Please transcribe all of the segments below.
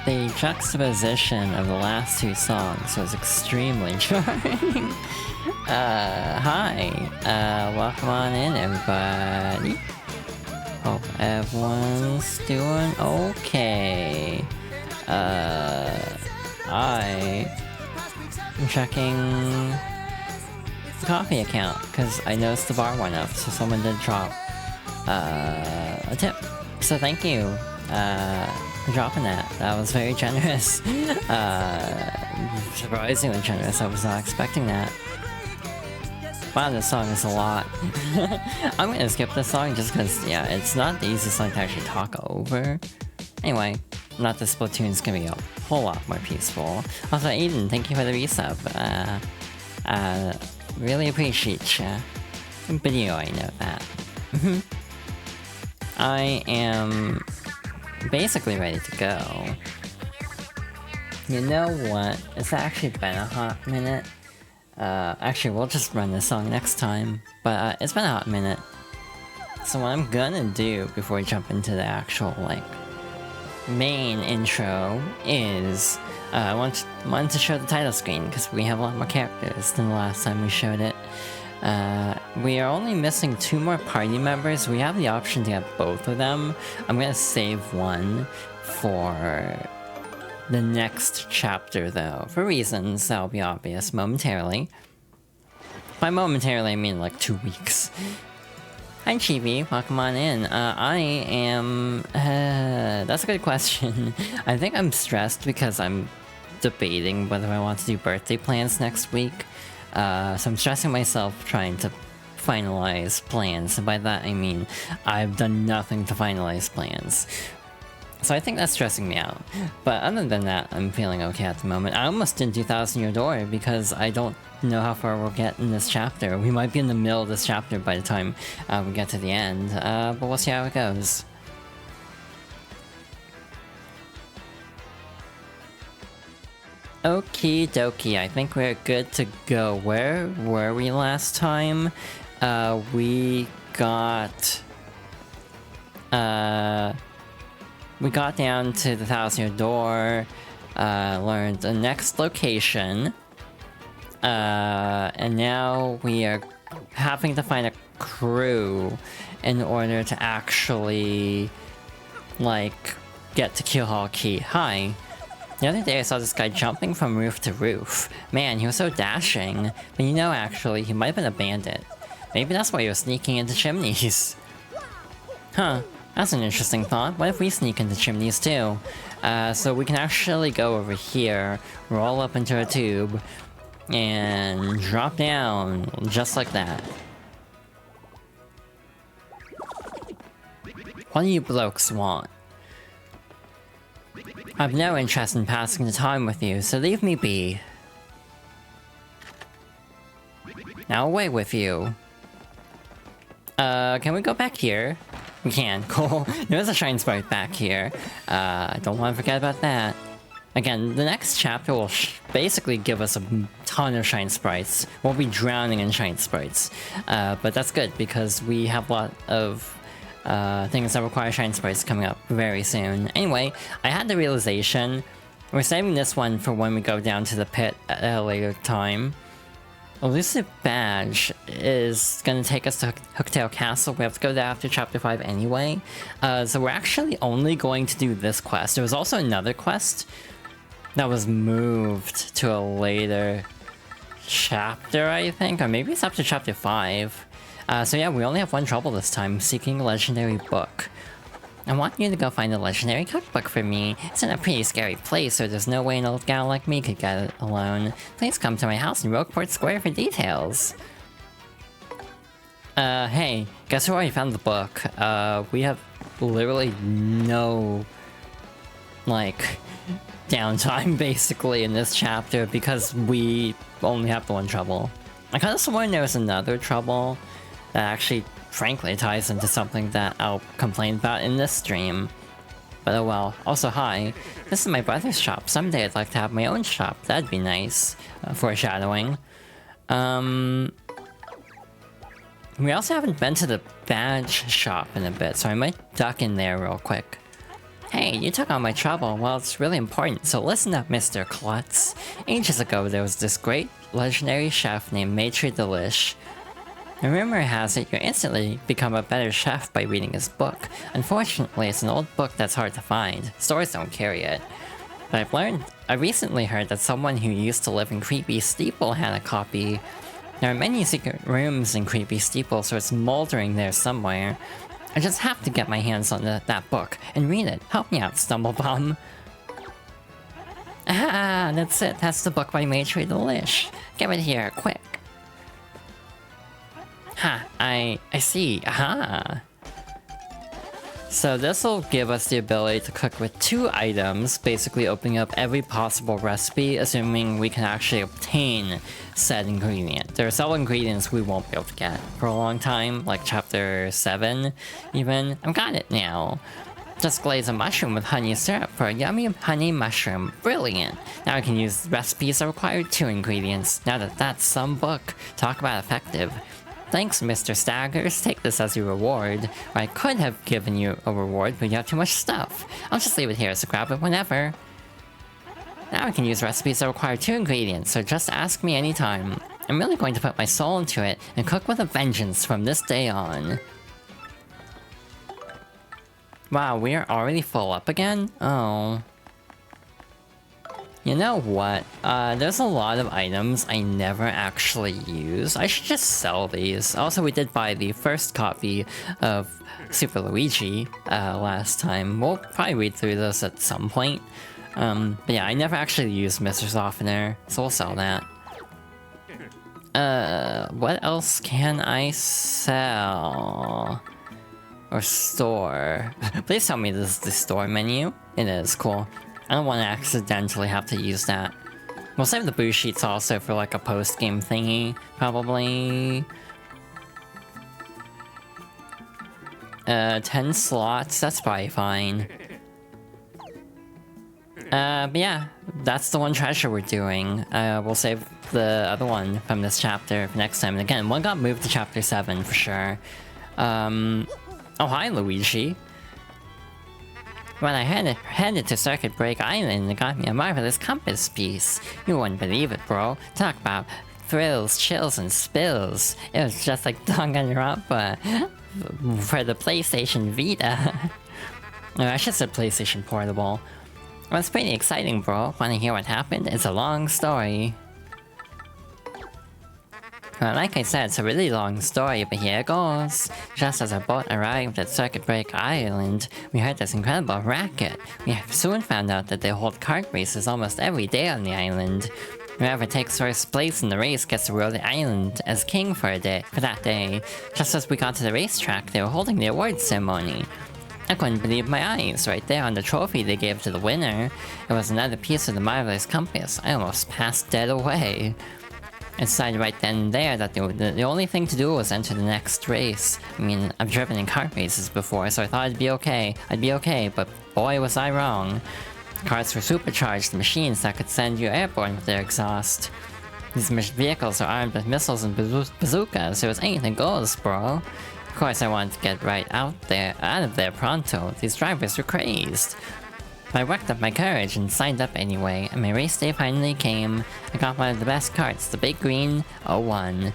The juxtaposition of the last two songs was extremely charming. Hi. Welcome on in, everybody. Hope everyone's doing okay. I'm checking the coffee account, because I noticed the bar went up, so someone did drop a tip. So thank you for dropping that. That was very generous. Surprisingly generous. I was not expecting that. Wow, this song is a lot. I'm gonna skip this song just because, yeah, it's not the easiest song to actually talk over. Anyway, not the Splatoon's gonna be a whole lot more peaceful. Also, Aiden, thank you for the resub. Really appreciate ya. Video, I know that. I am basically ready to go. You know what? It's actually been a hot minute. Actually, we'll just run this song next time, but it's been a hot minute. So what I'm gonna do before we jump into the actual, like, main intro is, I wanted to show the title screen, because we have a lot more characters than the last time we showed it. We are only missing 2 more party members. We have the option to get both of them. I'm gonna save one for the next chapter, though, for reasons that'll be obvious momentarily. By momentarily, I mean like 2 weeks. Hi, Chibi. Welcome on in. I am... that's a good question. I think I'm stressed because I'm debating whether I want to do birthday plans next week. So I'm stressing myself trying to finalize plans, and by that I mean I've done nothing to finalize plans. So I think that's stressing me out. But other than that, I'm feeling okay at the moment. I almost didn't do 1,000 Year Door because I don't know how far we'll get in this chapter. We might be in the middle of this chapter by the time we get to the end, but we'll see how it goes. Okie dokie, I think we're good to go. Where were we last time? We got down to the 1,000 Year Door, learned the next location, and now we are having to find a crew in order to actually, like, get to Keelhaul Key. Hi. The other day I saw this guy jumping from roof to roof. Man, he was so dashing. But you know, actually, he might have been a bandit. Maybe that's why he was sneaking into chimneys. Huh. That's an interesting thought. What if we sneak into chimneys too? So we can actually go over here, roll up into a tube, and drop down, just like that. What do you blokes want? I've no interest in passing the time with you, so leave me be. Now away with you. Can we go back here? We can, cool. There's a Shine Sprite back here. I don't want to forget about that. Again, the next chapter will basically give us a ton of Shine Sprites. We'll be drowning in Shine Sprites. But that's good, because we have a lot of things that require Shine Sprites coming up very soon. Anyway, I had the realization, we're saving this one for when we go down to the pit at a later time. Elusive Badge is gonna take us to Hooktail Castle. We have to go there after Chapter 5 anyway. So we're actually only going to do this quest. There was also another quest that was moved to a later chapter, I think. Or maybe it's up to Chapter 5. So yeah, we only have one trouble this time, seeking a legendary book. I want you to go find a legendary cookbook for me. It's in a pretty scary place, so there's no way an old gal like me could get it alone. Please come to my house in Rogueport Square for details. Hey, guess who already found the book? We have literally no, like, downtime, basically, in this chapter, because we only have the one trouble. I kinda sworn there was another trouble that actually, frankly, ties into something that I'll complain about in this stream. But oh well. Also, hi. This is my brother's shop. Someday I'd like to have my own shop. That'd be nice. Foreshadowing. We also haven't been to the badge shop in a bit, so I might duck in there real quick. Hey, you took on my trouble. Well, it's really important, so listen up, Mr. Klutz. Ages ago, there was this great legendary chef named Maitre Delish. And rumor has it you instantly become a better chef by reading his book. Unfortunately, it's an old book that's hard to find. Stores don't carry it. But I recently heard that someone who used to live in Creepy Steeple had a copy. There are many secret rooms in Creepy Steeple, so it's moldering there somewhere. I just have to get my hands on that book and read it. Help me out, Stumblebum. Ah, that's it. That's the book by Maitre Delish. Give it here, quick. Ha, I see. Aha. So this will give us the ability to cook with 2 items, basically opening up every possible recipe, assuming we can actually obtain said ingredient. There are several ingredients we won't be able to get for a long time, like chapter 7 even. I've got it now. Just glaze a mushroom with honey syrup for a yummy honey mushroom. Brilliant! Now I can use recipes that require 2 ingredients. Now that's some book. Talk about effective. Thanks, Mr. Staggers. Take this as your reward. Or I could have given you a reward, but you have too much stuff. I'll just leave it here, so grab it whenever. Now I can use recipes that require 2 ingredients, so just ask me anytime. I'm really going to put my soul into it and cook with a vengeance from this day on. Wow, we are already full up again? Oh. You know what? There's a lot of items I never actually use. I should just sell these. Also, we did buy the first copy of Super Luigi last time. We'll probably read through this at some point. But yeah, I never actually used Mr. Softener, so we'll sell that. What else can I sell? Or store? Please tell me this is the store menu. It is, cool. I don't want to accidentally have to use that. We'll save the boost sheets also for like a post-game thingy, probably. 10 slots, that's probably fine. But yeah, that's the one treasure we're doing. We'll save the other one from this chapter for next time. And again, one got moved to chapter 7 for sure. Oh hi Luigi. When I headed to Circuit Break Island, it got me a marvelous compass piece. You wouldn't believe it, bro. Talk about thrills, chills, and spills. It was just like Danganronpa for the PlayStation Vita. Or I should say PlayStation Portable. It was pretty exciting, bro. Wanna hear what happened? It's a long story. Well, like I said, it's a really long story, but here it goes. Just as our boat arrived at Circuit Break Island, we heard this incredible racket. We soon found out that they hold kart races almost every day on the island. Whoever takes first place in the race gets to rule the island as king for that day. Just as we got to the racetrack, they were holding the awards ceremony. I couldn't believe my eyes. Right there on the trophy they gave to the winner, it was another piece of the marvelous compass. I almost passed dead away. I decided right then and there that the only thing to do was enter the next race. I mean, I've driven in kart races before, so I thought I'd be okay, but boy was I wrong. Karts were supercharged machines that could send you airborne with their exhaust. These vehicles are armed with missiles and bazookas, so it was anything goes, bro. Of course I wanted to get right out of there pronto. These drivers were crazed. I worked up my courage and signed up anyway, and my race day finally came. I got one of the best karts, the Big Green 01.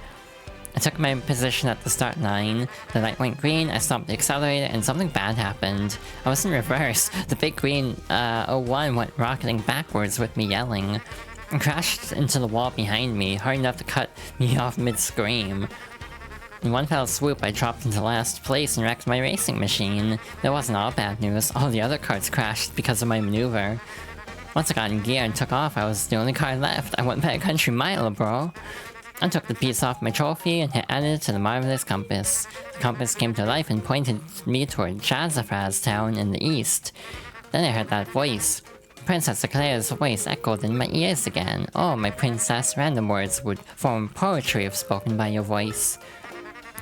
I took my position at the start line, the light went green, I stopped the accelerator, and something bad happened. I was in reverse. The Big Green 01 went rocketing backwards with me yelling. I crashed into the wall behind me, hard enough to cut me off mid-scream. In one fell swoop, I dropped into last place and wrecked my racing machine. That wasn't all bad news. All the other cars crashed because of my maneuver. Once I got in gear and took off, I was the only car left. I went by a country mile, bro. I took the piece off my trophy and added it to the marvelous compass. The compass came to life and pointed me toward Jazzafraz town in the east. Then I heard that voice. Princess Eclair's voice echoed in my ears again. Oh, my princess, random words would form poetry if spoken by your voice.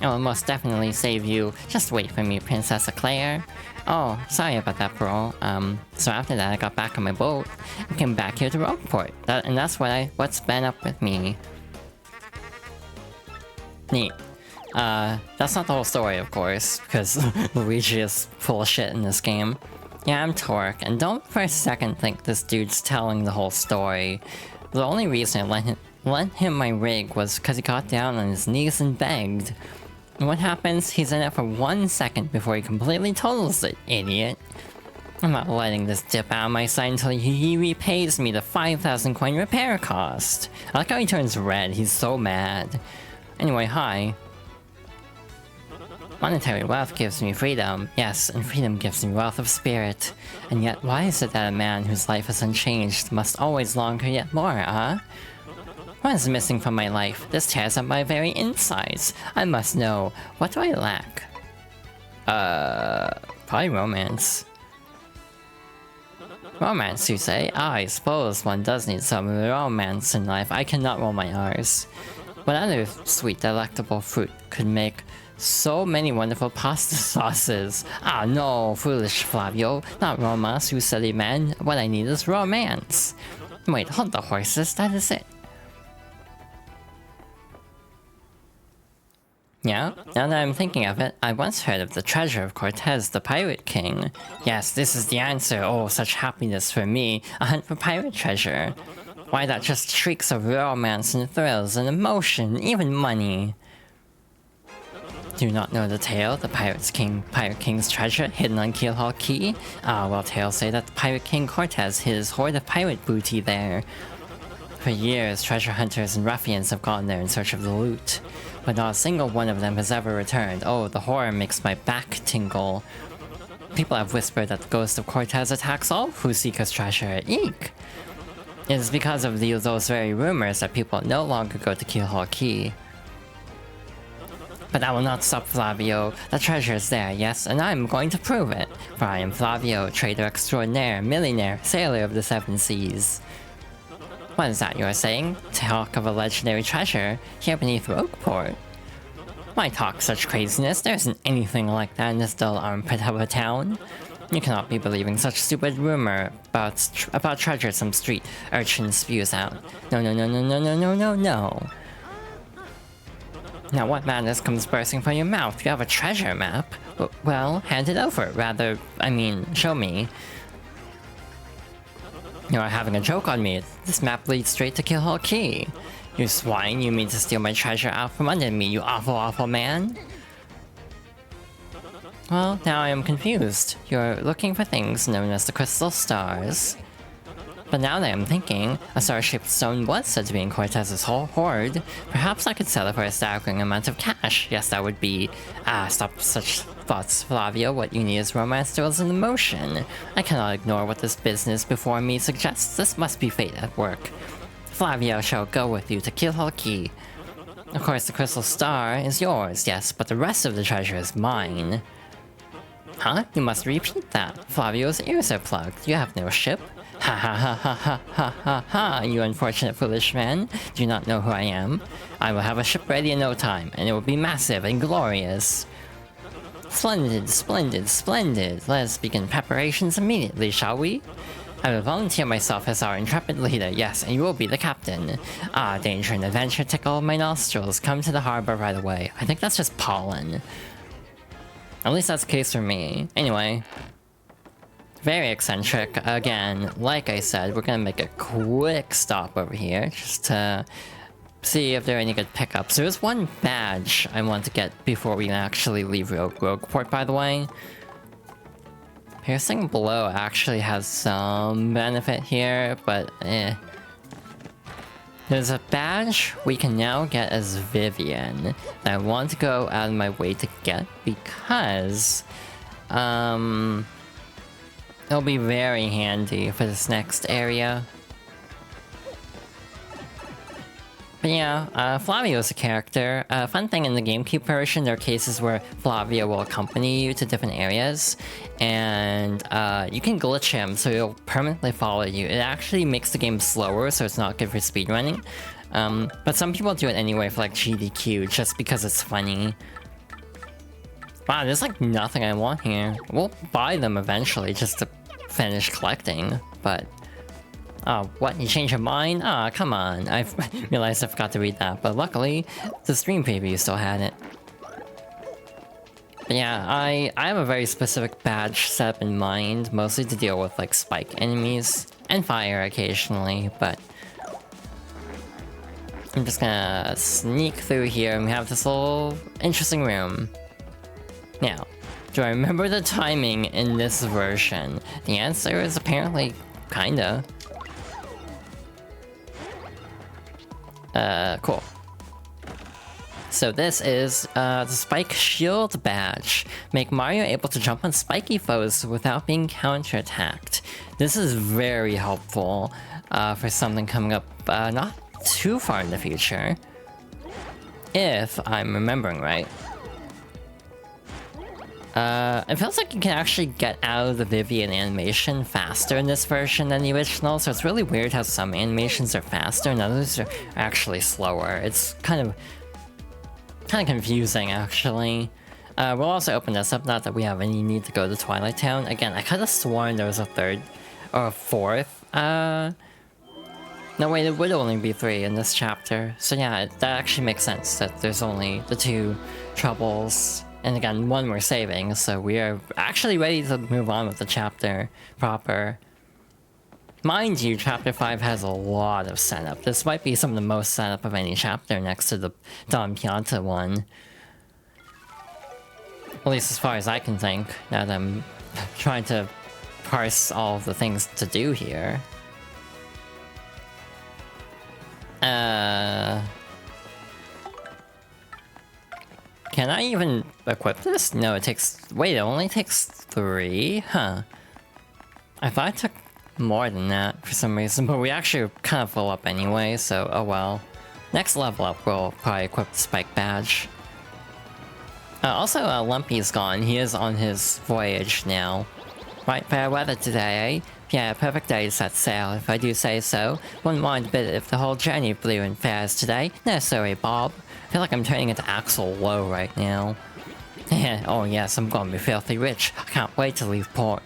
I will most definitely save you. Just wait for me, Princess Eclair. Oh, sorry about that, bro. So after that, I got back on my boat and came back here to Rogueport. And that's what's been up with me. Neat. That's not the whole story, of course, because Luigi is full of shit in this game. Yeah, I'm Torque, and don't for a second think this dude's telling the whole story. The only reason I lent him my rig was because he got down on his knees and begged. And what happens? He's in it for 1 second before he completely totals it, idiot. I'm not letting this dip out of my sight until he repays me the 5,000 coin repair cost. I like how he turns red, he's so mad. Anyway, hi. Monetary wealth gives me freedom, yes, and freedom gives me wealth of spirit. And yet, why is it that a man whose life is unchanged must always long for yet more, huh? What is missing from my life? This tears up my very insides. I must know, what do I lack? Probably romance. Romance, you say? Ah, I suppose one does need some romance in life. I cannot roll my R's. What other sweet, delectable fruit could make so many wonderful pasta sauces? Ah, no, foolish Flavio. Not romance, you silly man. What I need is romance. Wait, hold the horses, that is it. Yeah, now that I'm thinking of it, I once heard of the treasure of Cortez, the Pirate King. Yes, this is the answer. Oh, such happiness for me. A hunt for pirate treasure. Why, that just shrieks of romance and thrills and emotion, even money. Do you not know the tale? The Pirate King's treasure hidden on Keel Hall Key? Ah, well, tales say that the Pirate King Cortez hid his hoard of pirate booty there. For years, treasure hunters and ruffians have gone there in search of the loot. But not a single one of them has ever returned. Oh, the horror makes my back tingle. People have whispered that the ghost of Cortez attacks all who seek his treasure. Eek! It is because of those very rumors that people no longer go to Keel Hall Key. But that will not stop Flavio. The treasure is there, yes, and I am going to prove it. For I am Flavio, trader extraordinaire, millionaire, sailor of the seven seas. What is that you are saying? Talk of a legendary treasure here beneath Rogueport? Why talk such craziness? There isn't anything like that in this dull armpit of a town. You cannot be believing such stupid rumor about treasure some street urchin spews out. No, no, no, no, no, no, no, no, no. Now what madness comes bursting from your mouth? You have a treasure map? Well, hand it over. Rather, I mean, show me. You are having a joke on me. This map leads straight to Keel Hall Key. You swine, you mean to steal my treasure out from under me, you awful, awful man? Well, now I am confused. You're looking for things known as the crystal stars. But now that I'm thinking, a star-shaped stone was said to be in Cortez's hoard. Perhaps I could sell it for a staggering amount of cash. Yes, that would be... stop such thoughts, Flavio. What you need is romance, thrills, and emotion. I cannot ignore what this business before me suggests. This must be fate at work. Flavio shall go with you to Keel Hall Key. Of course, the crystal star is yours, yes, but the rest of the treasure is mine. Huh? You must repeat that. Flavio's ears are plugged. You have no ship. Ha ha ha ha ha ha ha ha, you unfortunate foolish man. Do you not know who I am? I will have a ship ready in no time, and it will be massive and glorious. Splendid, splendid, splendid. Let us begin preparations immediately, shall we? I will volunteer myself as our intrepid leader, yes, and you will be the captain. Ah, danger and adventure tickle my nostrils. Come to the harbor right away. I think that's just pollen. At least that's the case for me. Anyway. Very eccentric. Again, like I said, we're gonna make a quick stop over here just to see if there are any good pickups. There's one badge I want to get before we actually leave Rogueport, by the way. Piercing Blow actually has some benefit here, but eh. There's a badge we can now get as Vivian that I want to go out of my way to get because... it'll be very handy for this next area. But yeah, Flavio's a character. Fun thing in the GameCube version, there are cases where Flavio will accompany you to different areas, and you can glitch him so he'll permanently follow you. It actually makes the game slower, so it's not good for speedrunning. But some people do it anyway for like GDQ, just because it's funny. Wow, there's like nothing I want here. We'll buy them eventually just to finish collecting, but... Oh, what? You changed your mind? Ah, come on. I realized I forgot to read that, but luckily, the stream preview still had it. But yeah, I have a very specific badge set up in mind, mostly to deal with like spike enemies and fire occasionally, but I'm just gonna sneak through here and we have this little interesting room. Now, do I remember the timing in this version? The answer is apparently kinda. Cool. So this is the Spike Shield badge. Make Mario able to jump on spiky foes without being counterattacked. This is very helpful for something coming up not too far in the future. If I'm remembering right. It feels like you can actually get out of the Vivian animation faster in this version than the original, so it's really weird how some animations are faster and others are actually slower. It's kind of confusing, actually. We'll also open this up, not that we have any need to go to Twilight Town. Again, I could have sworn there was a third or a fourth. No, wait, it would only be 3 in this chapter. So yeah, that actually makes sense that there's only the 2 troubles. And again, 1 we're saving, so we are actually ready to move on with the chapter proper. Mind you, Chapter 5 has a lot of setup. This might be some of the most setup of any chapter next to the Don Pianta one. At least as far as I can think, now that I'm trying to parse all of the things to do here. Can I even equip this? No, it takes... Wait, it only takes 3? Huh. I thought it took more than that for some reason, but we actually kind of full up anyway, so oh well. Next level up, we'll probably equip the Spike badge. Also, Lumpy's gone. He is on his voyage now. Right, fair weather today, eh? Yeah, perfect day to set sail, if I do say so. Wouldn't mind a bit if the whole journey blew in fares today. No, sorry, Bob. I feel like I'm turning into Axel Low right now. Oh yes, I'm gonna be filthy rich. I can't wait to leave port.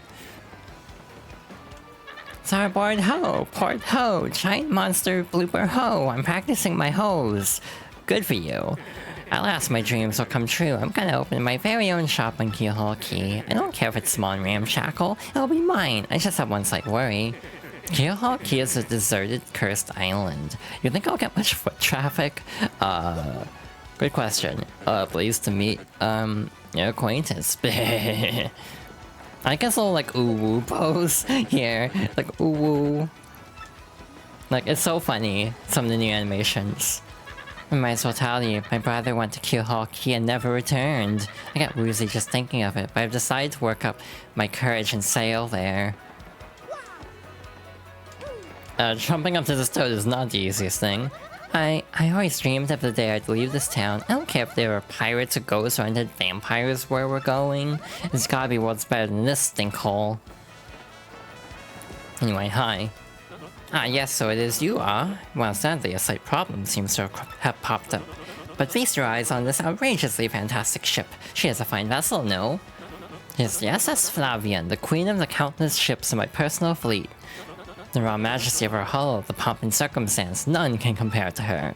Starboard ho! Port ho! Giant monster blooper ho! I'm practicing my hose. Good for you. At last my dreams will come true. I'm gonna open my very own shop on Keelhaul Key. I don't care if it's small and ramshackle. It'll be mine. I just have one slight worry. Keelhaul Key is a deserted, cursed island. You think I'll get much foot traffic? Good question. Pleased to meet, your acquaintance. I guess a little, like, ooh-woo pose here. Like, ooh-woo. Like, it's so funny, some of the new animations. I might as well tell you, my brother went to Keelhaul Key and never returned. I get woozy just thinking of it, but I've decided to work up my courage and sail there. Jumping up to this toad is not the easiest thing. I always dreamed of the day I'd leave this town. I don't care if there were pirates or ghosts or undead vampires where we're going. It's gotta be worlds better than this stinkhole. Anyway, hi. Ah, yes, so it is you are. Well, sadly, a slight problem seems to have popped up. But feast your eyes on this outrageously fantastic ship. She is a fine vessel, no? It's the SS Flavian, the queen of the countless ships in my personal fleet. The raw majesty of her hull, the pomp and circumstance, none can compare to her.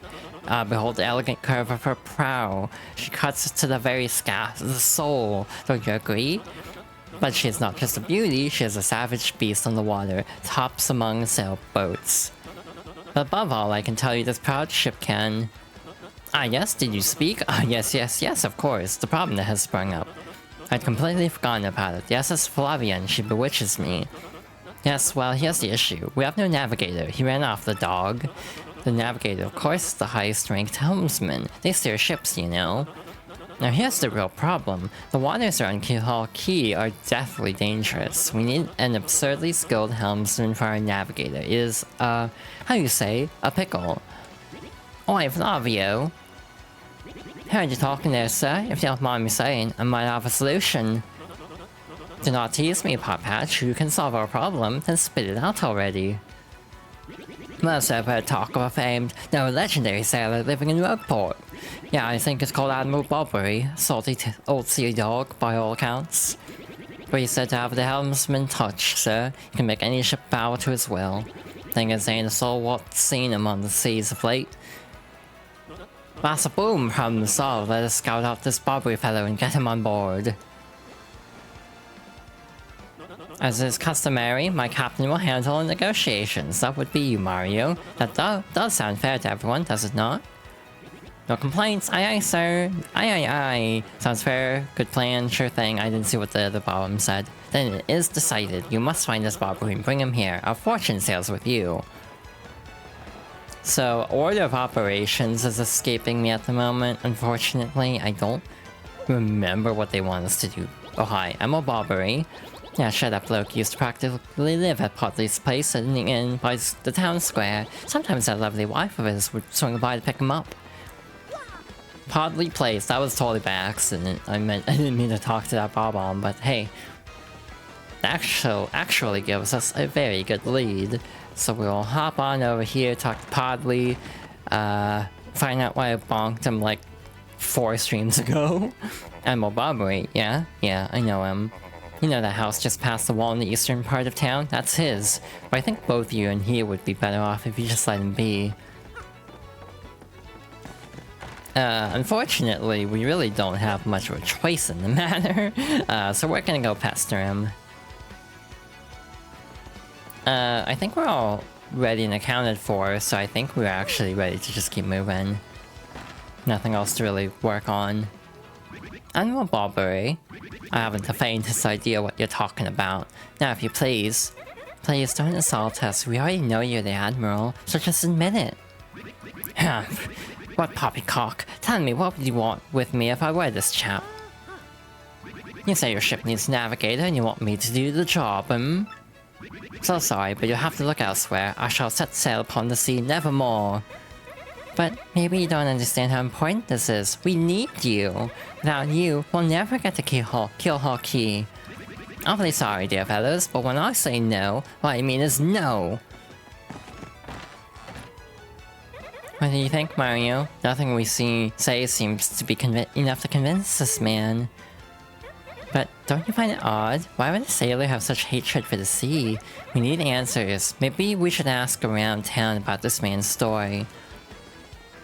Behold the elegant curve of her prow. She cuts to the very the soul. Don't you agree? But she is not just a beauty, she is a savage beast on the water, tops among sailboats. But above all, I can tell you this proud ship can... Ah yes, did you speak? Ah yes, of course, the problem that has sprung up. I'd completely forgotten about it. The SS Flavian, she bewitches me. Yes, well, here's the issue. We have no navigator. He ran off, the dog. The navigator, of course, is the highest-ranked helmsman. They steer ships, you know. Now here's the real problem. The waters around Keelhaul Key are deathly dangerous. We need an absurdly skilled helmsman for our navigator. It is, how do you say, a pickle. Oi, Flavio. Heard you talking there, sir. If you don't mind me saying, I might have a solution. Do not tease me, Potpatch. You can solve our problem, then spit it out already. Most I've heard talk of a famed, no legendary sailor living in Rogueport. Yeah, I think it's called Admiral Bobbery, salty old sea dog by all accounts. But he's said to have the helmsman touch, sir. He can make any ship bow to his will. Thing is, ain't a soul what's seen him on the seas of late. Bassa boom, problem solved. Let us scout out this Bobbery fellow and get him on board. As is customary, my captain will handle negotiations. That would be you, Mario. That does sound fair to everyone, does it not? No complaints. Aye aye, sir. Aye aye aye. Sounds fair. Good plan. Sure thing. I didn't see what the other bottom said. Then it is decided. You must find this Bobbery and bring him here. Our fortune sails with you. So, order of operations is escaping me at the moment. Unfortunately, I don't remember what they want us to do. Oh hi, I'm a Bobbery. Yeah, shut up, bloke. Used to practically live at Podley's place, sitting in by the town square. Sometimes that lovely wife of his would swing by to pick him up. Podley Place, that was totally by accident. I didn't mean to talk to that Bob-omb, but hey. That actually gives us a very good lead. So we'll hop on over here, talk to Podley, find out why I bonked him like 4 streams ago. Animal Bobbery, yeah, I know him. You know that house just past the wall in the eastern part of town? That's his. But I think both you and he would be better off if you just let him be. Unfortunately, we really don't have much of a choice in the matter. So we're gonna go pester him. I think we're all ready and accounted for, so I think we're actually ready to just keep moving. Nothing else to really work on. Animal Bobbery. I haven't the faintest idea what you're talking about. Now if you please don't insult us. We already know you're the Admiral, so just admit it. What poppycock? Tell me, what would you want with me if I were this chap? You say your ship needs a navigator and you want me to do the job, So sorry, but you'll have to look elsewhere. I shall set sail upon the sea nevermore. But maybe you don't understand how important this is. We need you. Without you, we'll never get the Keelhaul Key. Awfully sorry, dear fellows, but when I say no, what I mean is no. What do you think, Mario? Nothing we say seems to be enough to convince this man. But don't you find it odd? Why would a sailor have such hatred for the sea? We need answers. Maybe we should ask around town about this man's story.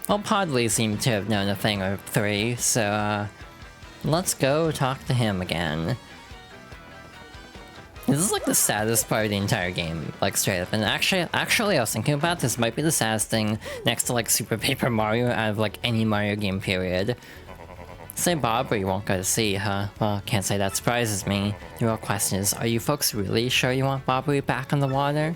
Well, Podley seemed to have known a thing or 3, so let's go talk to him again. This is like the saddest part of the entire game, like straight up. And actually I was thinking about this might be the saddest thing next to like Super Paper Mario out of like any Mario game period. Say Bobbery won't go to sea, huh? Well, can't say that surprises me. The real question is, are you folks really sure you want Bobbery back on the water?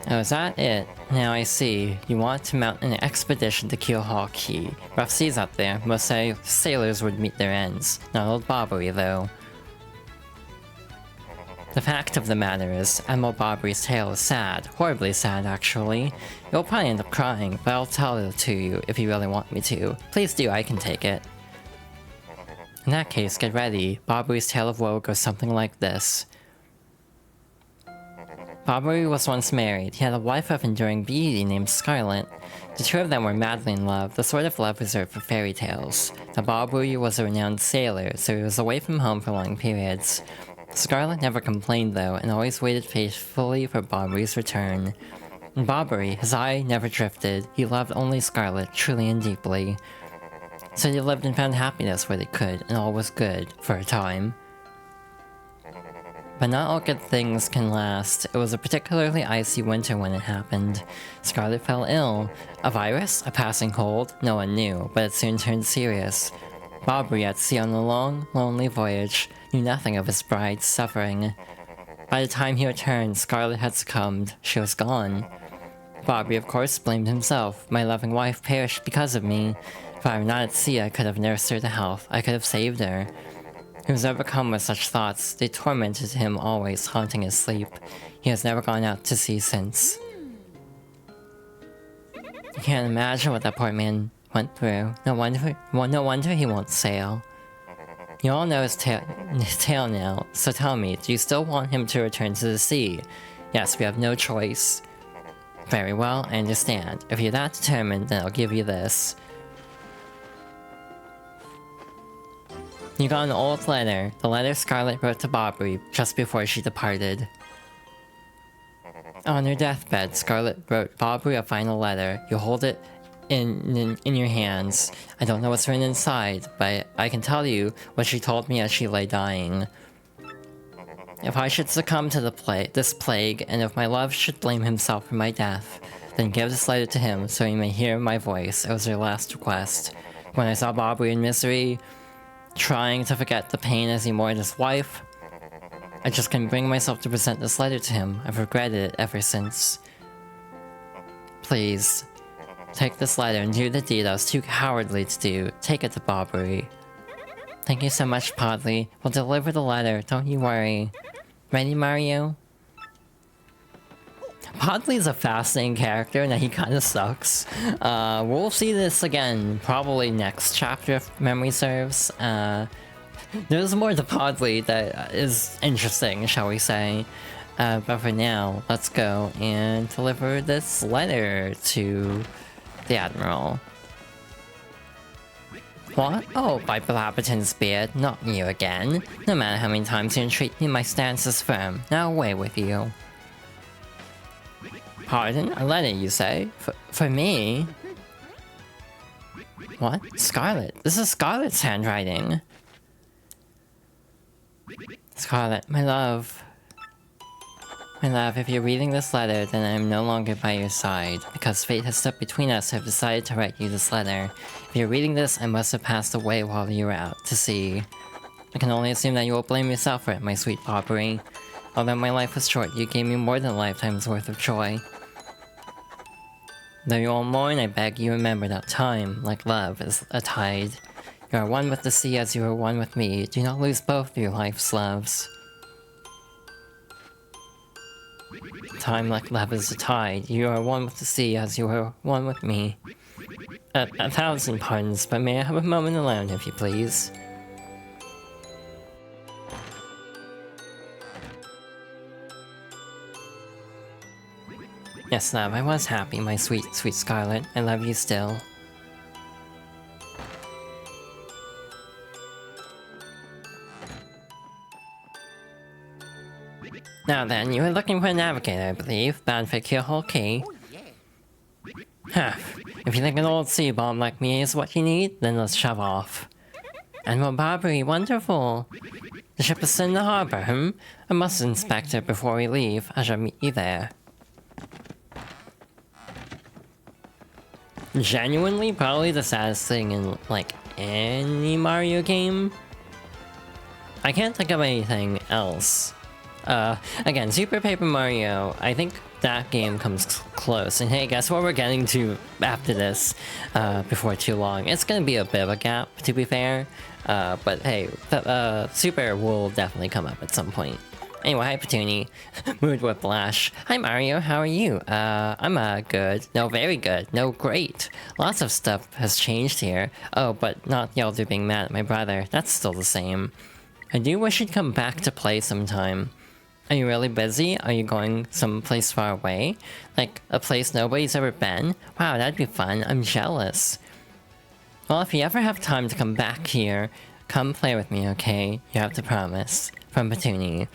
Oh, is that it? Now I see. You want to mount an expedition to Keelhaul Key. Rough seas up there. Most sailors would meet their ends. Not old Bobbery, though. The fact of the matter is, Admiral Bobbery's tale is sad. Horribly sad, actually. You'll probably end up crying, but I'll tell it to you if you really want me to. Please do, I can take it. In that case, get ready. Bobbery's tale of woe goes something like this. Bobbery was once married. He had a wife of enduring beauty named Scarlet. The two of them were madly in love, the sort of love reserved for fairy tales. Now Bobbery was a renowned sailor, so he was away from home for long periods. Scarlet never complained though, and always waited faithfully for Bobbery's return. And Bobbery, his eye never drifted. He loved only Scarlet, truly and deeply. So they lived and found happiness where they could, and all was good, for a time. But not all good things can last. It was a particularly icy winter when it happened. Scarlet fell ill. A virus? A passing cold? No one knew, but it soon turned serious. Bobbery, at sea on a long, lonely voyage, knew nothing of his bride's suffering. By the time he returned, Scarlet had succumbed. She was gone. Bobbery, of course, blamed himself. My loving wife perished because of me. If I were not at sea, I could have nursed her to health. I could have saved her. He was overcome with such thoughts. They tormented him always, haunting his sleep. He has never gone out to sea since. You can't imagine what that poor man went through. No wonder he won't sail. You all know his tale now, so tell me, do you still want him to return to the sea? Yes, we have no choice. Very well, I understand. If you're that determined, then I'll give you this. You got an old letter. The letter Scarlet wrote to Bobbery just before she departed. On her deathbed, Scarlet wrote Bobbery a final letter. You hold it in your hands. I don't know what's written inside, but I can tell you what she told me as she lay dying. If I should succumb to this plague, and if my love should blame himself for my death, then give this letter to him so he may hear my voice. It was her last request. When I saw Bobby in misery, trying to forget the pain as he mourned his wife, I just couldn't bring myself to present this letter to him. I've regretted it ever since. Please, take this letter and do the deed I was too cowardly to do. Take it to Bobbery. Thank you so much, Podley. We'll deliver the letter, don't you worry. Ready, Mario? Podley's a fascinating character and he kinda sucks. We'll see this again, probably next chapter if memory serves. There's more to Podley that is interesting, shall we say. But for now, let's go and deliver this letter to the Admiral. What? Oh, by Blabberton's beard, not you again. No matter how many times you entreat me, my stance is firm. Now away with you. Pardon? A letter, you say? For me? What? Scarlet? This is Scarlet's handwriting. Scarlet, my love. My love, if you're reading this letter, then I am no longer by your side. Because fate has stepped between us, I've decided to write you this letter. If you're reading this, I must have passed away while you were out to sea. I can only assume that you will blame yourself for it, my sweet Bobbery. Although my life was short, you gave me more than a lifetime's worth of joy. Though you all mourn, I beg you remember that time, like love, is a tide. You are one with the sea as you are one with me. Do not lose both your life's loves. Time like love is a tide. You are one with the sea as you are one with me. A thousand pardons, but may I have a moment alone, if you please? Yes, love, I was happy, my sweet, sweet Scarlet. I love you still. Now then, you were looking for a navigator, I believe, bound for Keelhole Key. Huh. If you think an old sea bomb like me is what you need, then let's shove off. Admiral Bobbery, wonderful! The ship is in the harbor, I must inspect it before we leave. I shall meet you there. Genuinely, probably the saddest thing in, like, any Mario game? I can't think of anything else. Again, Super Paper Mario, I think that game comes close. And hey, guess what we're getting to after this, before too long. It's gonna be a bit of a gap, to be fair. But hey, Super will definitely come up at some point. Anyway, hi Petuni. Mood Whiplash. Hi Mario, how are you? I'm good. No, very good. No, great. Lots of stuff has changed here. Oh, but not Yelder being mad at my brother. That's still the same. I do wish he'd come back to play sometime. Are you really busy? Are you going someplace far away? Like, a place nobody's ever been? Wow, that'd be fun. I'm jealous. Well, if you ever have time to come back here, come play with me, okay? You have to promise. From Petuni.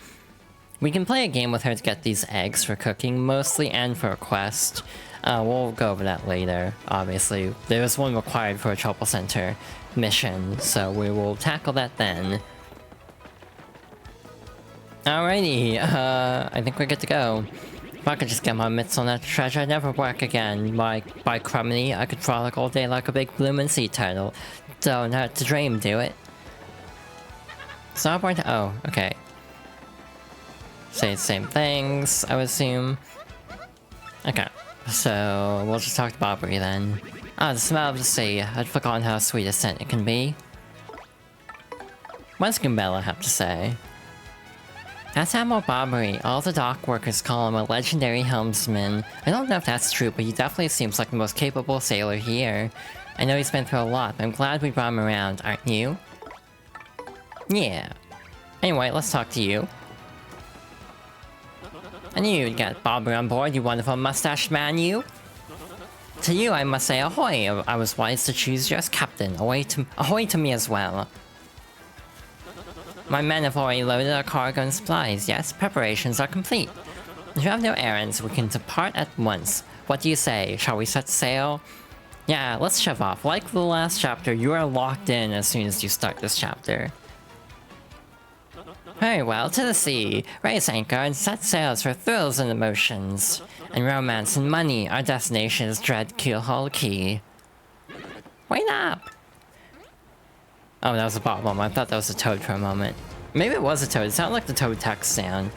We can play a game with her to get these eggs for cooking, mostly, and for a quest. We'll go over that later, obviously. There's one required for a Trouble Center mission, so we will tackle that then. Alrighty, I think we're good to go. If I could just get my mitts on that treasure, I'd never work again. By crumbly, I could frolic all day like a big bloomin' sea turtle. Don't have to dream, do it. Starboard, oh, okay. Say the same things, I would assume. Okay, so we'll just talk to Bobbery then. Ah, the smell of the sea. I'd forgotten how sweet a scent it can be. What's Gumbella have to say? That's Admiral Bobbery. All the dock workers call him a legendary helmsman. I don't know if that's true, but he definitely seems like the most capable sailor here. I know he's been through a lot, but I'm glad we brought him around, aren't you? Yeah. Anyway, let's talk to you. I knew you'd get Bobbery on board, you wonderful mustached man, you! To you, I must say ahoy! I was wise to choose you as captain. Ahoy to me as well. My men have already loaded our cargo and supplies. Yes, preparations are complete. If you have no errands, we can depart at once. What do you say? Shall we set sail? Yeah, let's shove off. Like the last chapter, you are locked in as soon as you start this chapter. Very well, to the sea. Raise anchor and set sails for thrills and emotions. And romance and money, our destination is Dread Keelhaul Key. Wait up! Oh, that was a bottom. I thought that was a toad for a moment. Maybe it was a toad. It sounded like the toad text sound.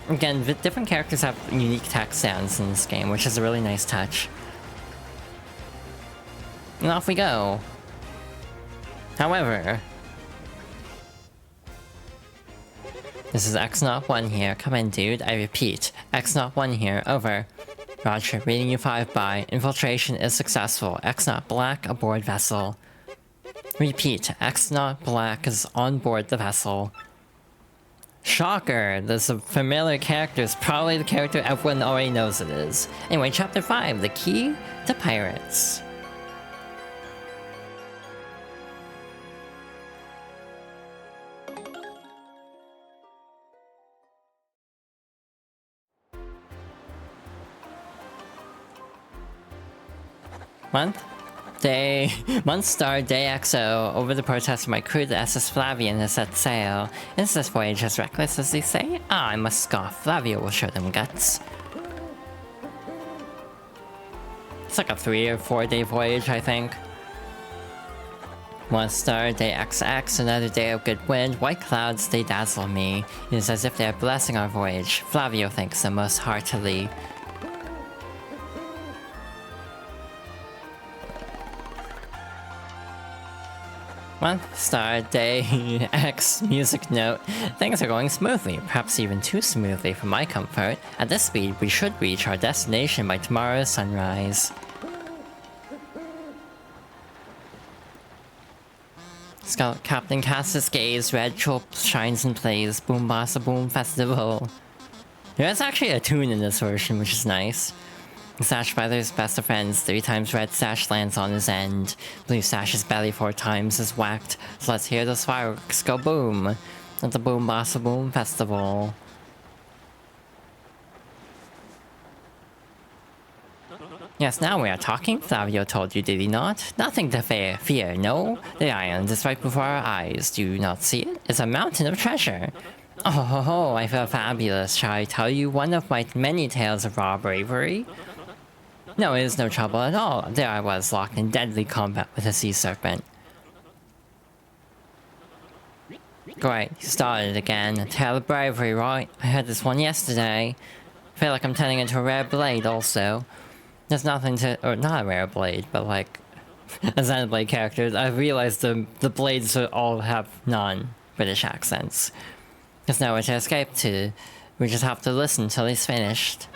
Again, different characters have unique text sounds in this game, which is a really nice touch. And off we go. However... This is X01 here. Come in, dude. I repeat. X01 here. Over. Roger. Reading you 5 by. Infiltration is successful. X0 Black aboard vessel. Repeat. X0 Black is on board the vessel. Shocker! This familiar character is probably the character everyone already knows it is. Anyway, Chapter 5. The Key to Pirates. Month star day XO. Over the protest of my crew, the SS Flavian has set sail. Is this voyage as reckless as they say? Ah, I must scoff. Flavio will show them guts. It's like a 3 or 4 day voyage, I think. 1 star day XX, another day of good wind. White clouds, they dazzle me. It is as if they are blessing our voyage. Flavio thanks them most heartily. One star day X music note. Things are going smoothly, perhaps even too smoothly for my comfort. At this speed, we should reach our destination by tomorrow's sunrise. Scout Captain casts his gaze, red chop shines and plays, boom bassa boom festival. There's actually a tune in this version, which is nice. Sash Brothers, best of friends, 3 times red Sash lands on his end. Blue Sash's belly 4 times is whacked, so let's hear those fireworks go boom at the Boom Bassa Boom Festival. Yes, now we are talking, Flavio told you, did he not? Nothing to fear, no? The island is right before our eyes, do you not see it? It's a mountain of treasure. Oh ho ho, I feel fabulous. Shall I tell you one of my many tales of raw bravery? No, it is no trouble at all. There I was, locked in deadly combat with a sea serpent. Great, you started again. A tale of bravery, right? I heard this one yesterday. I feel like I'm turning into a rare blade also. There's nothing to... or not a rare blade, but like... as Xenoblade characters, I realized the blades all have non-British accents. There's nowhere to escape to. We just have to listen till he's finished.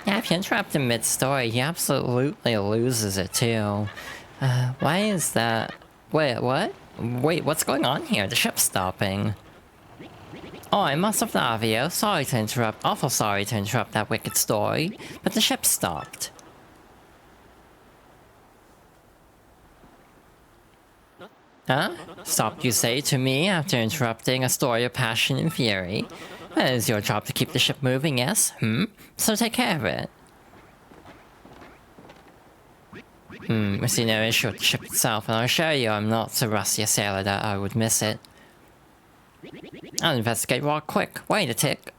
Yeah, if you interrupt him mid-story, he absolutely loses it too. Why is that? Wait, what? Wait, what's going on here? The ship's stopping. Oh, I must have Flavio. Sorry to interrupt. Awful sorry to interrupt that wicked story. But the ship stopped. Huh? Stopped, you say, to me after interrupting a story of passion and fury? Well, it is your job to keep the ship moving, yes? So take care of it. I see no issue with the ship itself, and I'll assure you I'm not so rusty a sailor that I would miss it. I'll investigate real quick. Wait a tick.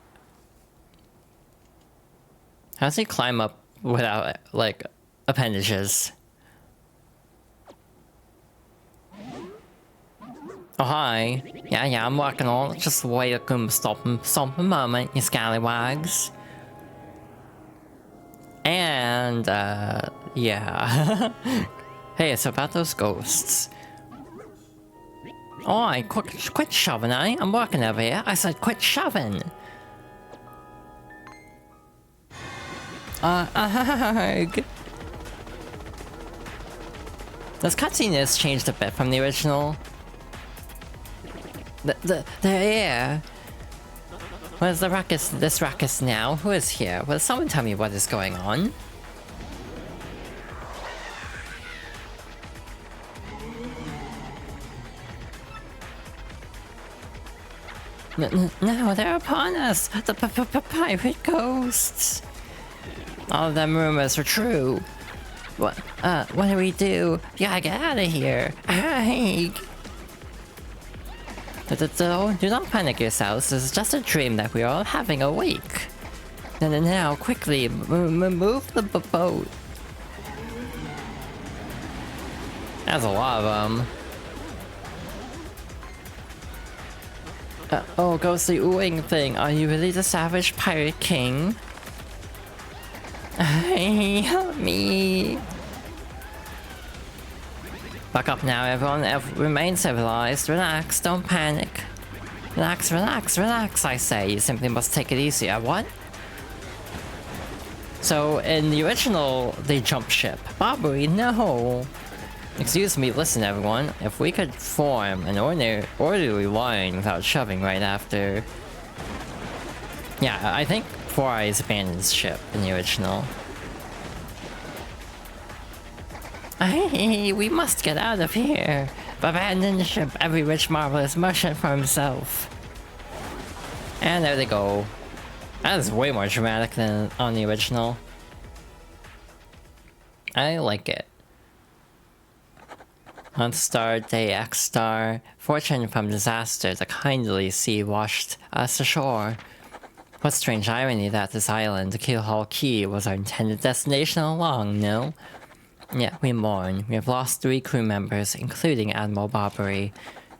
How does he climb up without, like, appendages? Oh, hi. Yeah, I'm working on it. Just wait a stop a moment, you scallywags. And, yeah. Hey, it's about those ghosts. Oh, quit shoving, eh? I'm working over here. I said quit shoving. This cutscene is changed a bit from the original. They're here. What is the ruckus? This ruckus now? Who is here? Will someone tell me what is going on? No, they're upon us! The pirate ghosts! All of them rumors are true. What do we do? We gotta get out of here. Do not panic yourselves. This is just a dream that we are all having awake. Now, quickly, move the boat. That's a lot of them. Oh, ghostly oohing thing. Are you really the savage pirate king? Hey, help me. Back up now, everyone. Remain civilized. Relax, don't panic. Relax, relax, relax, I say. You simply must take it easy. What? So, in the original, they jump ship. Bobbery, no! Excuse me, listen everyone. If we could form an orderly line without shoving right after... Yeah, I think Four Eyes abandoned ship in the original. Hey, we must get out of here. Abandon the ship, every rich marvelous merchant for himself. And there they go. That is way more dramatic than on the original. I like it. Month star, day X star. Fortune from disaster, the kindly sea washed us ashore. What strange irony that this island, the Keelhaul Key, was our intended destination all along, no? Yet we mourn. We have lost 3 crew members, including Admiral Bobbery.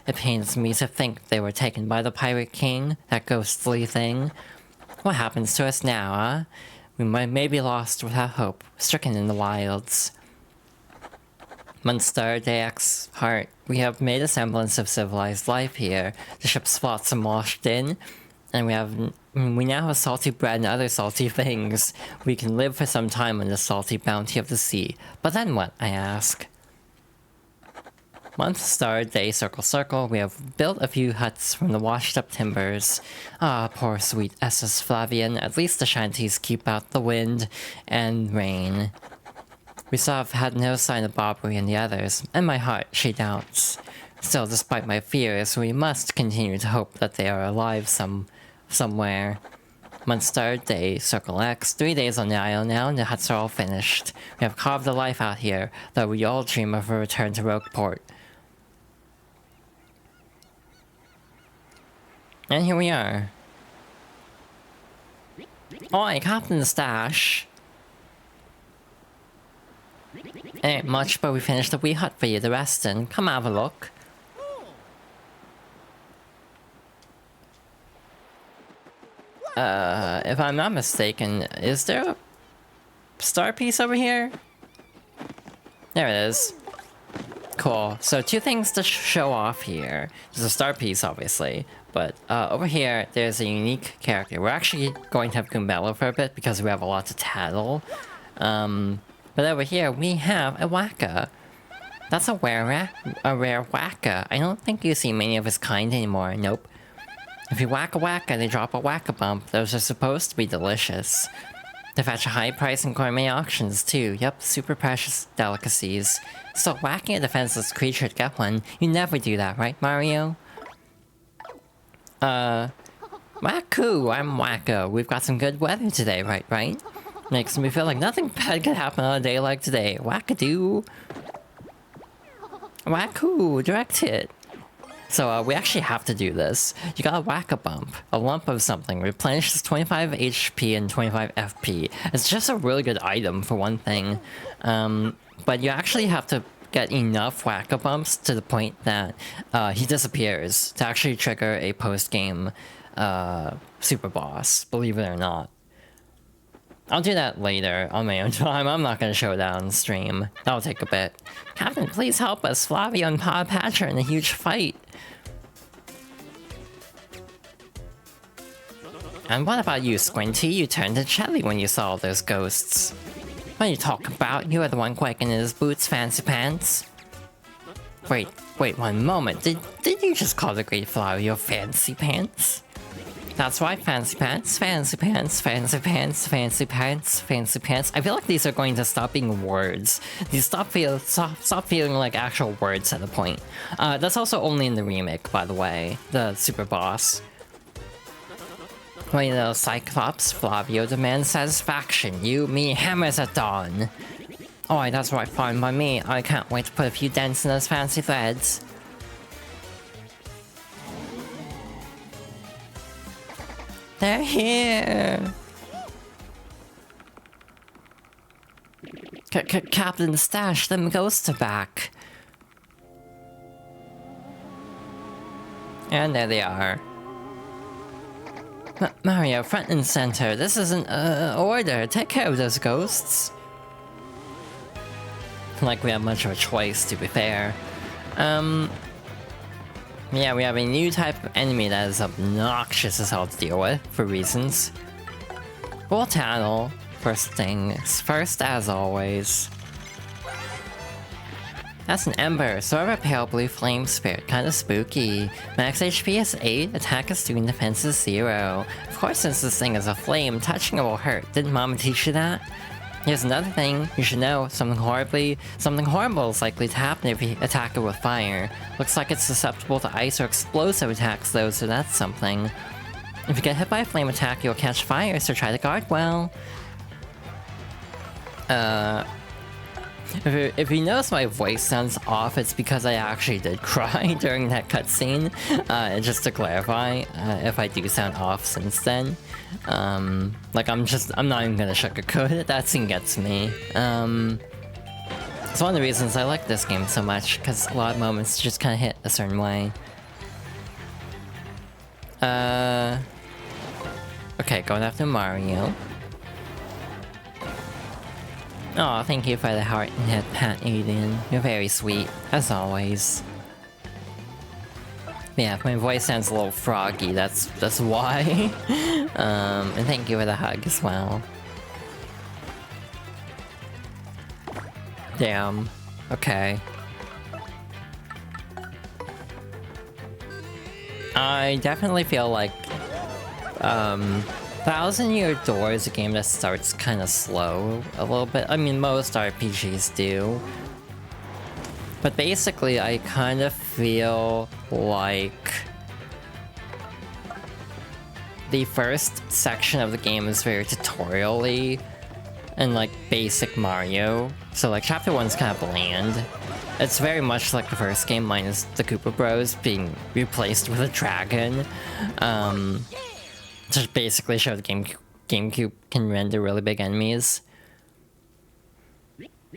It pains me to think they were taken by the Pirate King, that ghostly thing. What happens to us now, huh? We may be lost without hope, stricken in the wilds. Munster, Dax, Heart, we have made a semblance of civilized life here. The ship's flotsam washed in, and we now have salty bread and other salty things. We can live for some time on the salty bounty of the sea. But then what, I ask? Month, star, day, circle, circle, we have built a few huts from the washed-up timbers. Ah, poor sweet SS Flavian, at least the shanties keep out the wind and rain. We still have had no sign of Bobbery and the others, and my heart, she doubts. Still, despite my fears, we must continue to hope that they are alive somewhere. Month, star, day, circle X, 3 days on the island now, and the huts are all finished. We have carved a life out here, though we all dream of a return to Rogueport. And here we are. Oi, Captain Stash! Ain't much, but we finished a wee hut for you to rest in. Come have a look. If I'm not mistaken, is there a star piece over here? There it is. Cool. So 2 things to show off here. There's a star piece, obviously. But over here, there's a unique character. We're actually going to have Goombella for a bit because we have a lot to tattle. But over here, we have a Waka. That's a rare Waka. I don't think you see many of his kind anymore. Nope. If you whack a Waka, they drop a Waka Bump. Those are supposed to be delicious. They fetch a high price in gourmet auctions too. Yep, super precious delicacies. So whacking a defenseless creature to get one, you never do that, right, Mario? Wacko, I'm Wacko. We've got some good weather today, right? Makes me feel like nothing bad could happen on a day like today. Wackadoo. Wacko, direct hit. So we actually have to do this. You gotta whack a bump. A lump of something. Replenishes 25 HP and 25 FP. It's just a really good item for one thing. But you actually have to get enough whack-a-bumps to the point that he disappears to actually trigger a post-game super boss, believe it or not. I'll do that later on my own time. I'm not gonna show that on stream. That'll take a bit. Captain, please help us. Flavio and Pa Patch are in a huge fight. And what about you, Squinty? You turned to jelly when you saw those ghosts. What are you talking about? You are the one quaking in his boots, Fancy Pants. Wait one moment. Did you just call the Great Flavio Fancy Pants? That's right, Fancy Pants, Fancy Pants, Fancy Pants, Fancy Pants, Fancy Pants. I feel like these are going to stop being words. These stop feeling like actual words at a point. That's also only in the remake, by the way. The super boss. Well, you know, Cyclops, Flavio demands satisfaction. You, me, hammers at dawn. Oh, that's right, fine by me. I can't wait to put a few dents in those fancy threads. They're here! Captain Stash, them ghosts are back. And there they are. Mario, front and center. This is an order. Take care of those ghosts. Like we have much of a choice, to be fair. Yeah, we have a new type of enemy that is obnoxious as hell to deal with, for reasons. We'll tattle. First things first, as always. That's an ember, sort of a pale blue flame spirit, kinda spooky. Max HP is 8, attack is 2, and defense is 0. Of course, since this thing is a flame, touching it will hurt. Didn't Mama teach you that? Here's another thing you should know. Something horrible is likely to happen if you attack it with fire. Looks like it's susceptible to ice or explosive attacks though, so that's something. If you get hit by a flame attack, you'll catch fire, so try to guard well. If you notice my voice sounds off, it's because I actually did cry during that cutscene. Just to clarify, if I do sound off since then. Like I'm not even gonna sugarcoat it, that scene gets me. It's one of the reasons I like this game so much, because a lot of moments just kinda hit a certain way. Okay, going after Mario. Oh, thank you for the heart and head pat, Aiden. You're very sweet, as always. Yeah, if my voice sounds a little froggy, that's why. And thank you for the hug as well. Damn. Okay. I definitely feel like, Thousand Year Door is a game that starts kind of slow a little bit. I mean, most RPGs do. But basically, I kind of feel like the first section of the game is very tutorial-y and like basic Mario. So like chapter 1's kind of bland. It's very much like the first game minus the Koopa Bros being replaced with a dragon. Just basically show the GameCube can render really big enemies.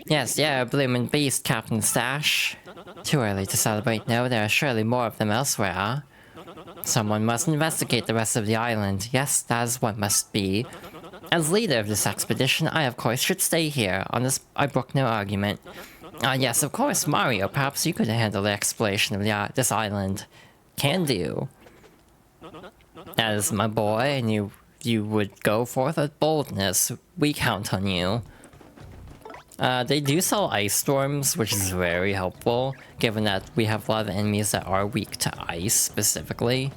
Yes, yeah, Bloomin' Beast, Captain Stash. Too early to celebrate, no, there are surely more of them elsewhere. Someone must investigate the rest of the island. Yes, that is what must be. As leader of this expedition, I of course should stay here. On this, I brook no argument. Yes, of course, Mario, perhaps you could handle the exploration of this island. Can do. As my boy, and you would go forth with boldness. We count on you. They do sell ice storms, which is very helpful, given that we have a lot of enemies that are weak to ice, specifically.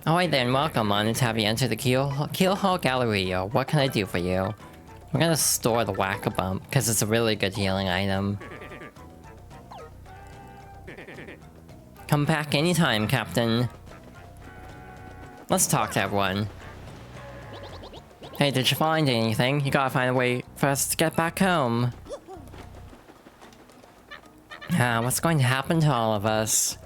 Alright then, welcome on and have you enter the Keelhaul Galleria. What can I do for you? We're gonna store the Whack-A-Bump, because it's a really good healing item. Come back anytime, Captain. Let's talk to everyone. Hey, did you find anything? You gotta find a way for us to get back home. What's going to happen to all of us?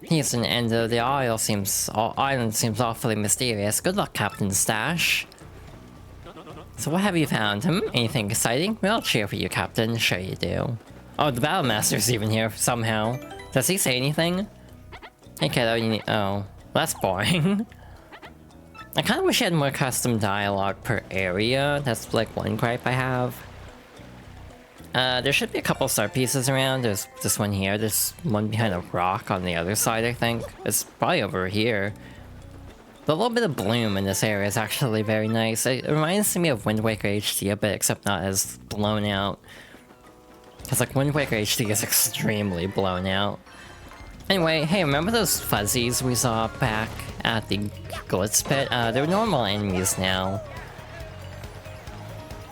Here's an end of the island seems awfully mysterious. Good luck, Captain Stash. So what have you found? Anything exciting? We'll cheer for you, Captain. Sure you do. Oh, the Battle Master's even here, somehow. Does he say anything? Hey kiddo, you need- oh. That's boring. I kind of wish I had more custom dialogue per area. That's like one gripe I have. There should be a couple star pieces around. There's this one here. There's one behind a rock on the other side, I think. It's probably over here. The little bit of bloom in this area is actually very nice. It reminds me of Wind Waker HD a bit, except not as blown out. Because like Wind Waker HD is extremely blown out. Anyway, hey, remember those fuzzies we saw back at the Glitz Pit? They're normal enemies now.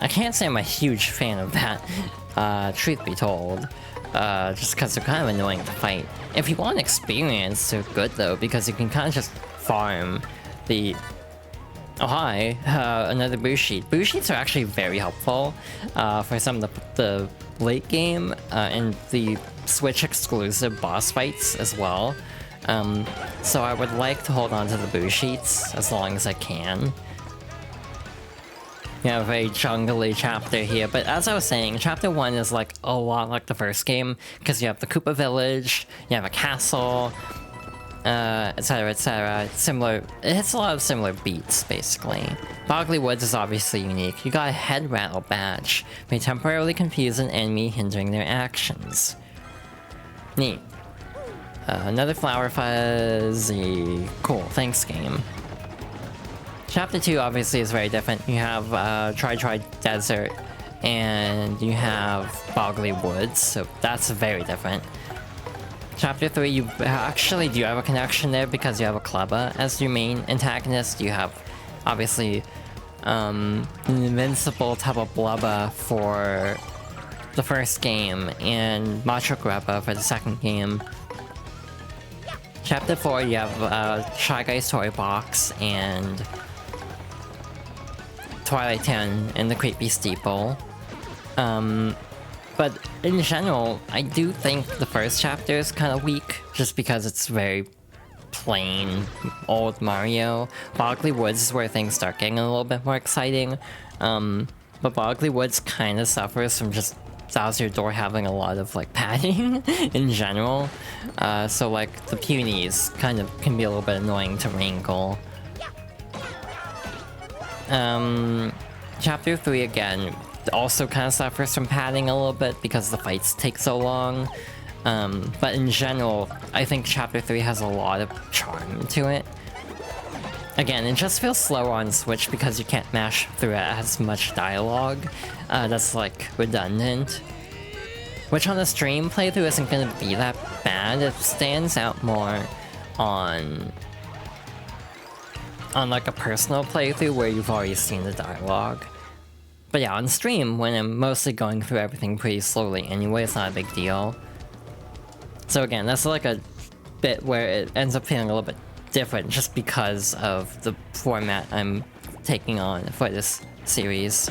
I can't say I'm a huge fan of that, truth be told. Just because they're kind of annoying to fight. If you want experience, they're good though, because you can kind of just farm the Oh hi, another boost sheet. Boost sheets are actually very helpful for some of the late game and the Switch exclusive boss fights as well. So I would like to hold on to the boost sheets as long as I can. You have a jungly chapter here, but as I was saying, chapter 1 is like a lot like the first game, because you have the Koopa village, you have a castle, etc, etc. Similar, it hits a lot of similar beats, basically. Boggly Woods is obviously unique. You got a head rattle badge. May temporarily confuse an enemy, hindering their actions. Neat. Another flower fuzzy. Cool, thanks game. Chapter 2 obviously is very different. You have Try Desert, and you have Boggly Woods, so that's very different. Chapter 3, you actually do have a connection there because you have a Kleba as your main antagonist. You have, obviously, an invincible type of Blubba for the first game, and Macho Grubba for the second game. Chapter 4, you have Shy Guy's Toy Box, and Twilight Town and the Creepy Steeple. But in general, I do think the first chapter is kind of weak, just because it's very plain old Mario. Boggly Woods is where things start getting a little bit more exciting, but Boggly Woods kind of suffers from just Bowser Door having a lot of like padding in general. So like the punies kind of can be a little bit annoying to wrangle. Chapter 3 again also kind of suffers from padding a little bit because the fights take so long. But in general, I think Chapter 3 has a lot of charm to it. Again, it just feels slower on Switch because you can't mash through it as much dialogue. That's like redundant. Which on a stream playthrough isn't gonna be that bad. It stands out more on like a personal playthrough where you've already seen the dialogue. But yeah, on stream, when I'm mostly going through everything pretty slowly anyway, it's not a big deal. So again, that's like a bit where it ends up feeling a little bit different just because of the format I'm taking on for this series.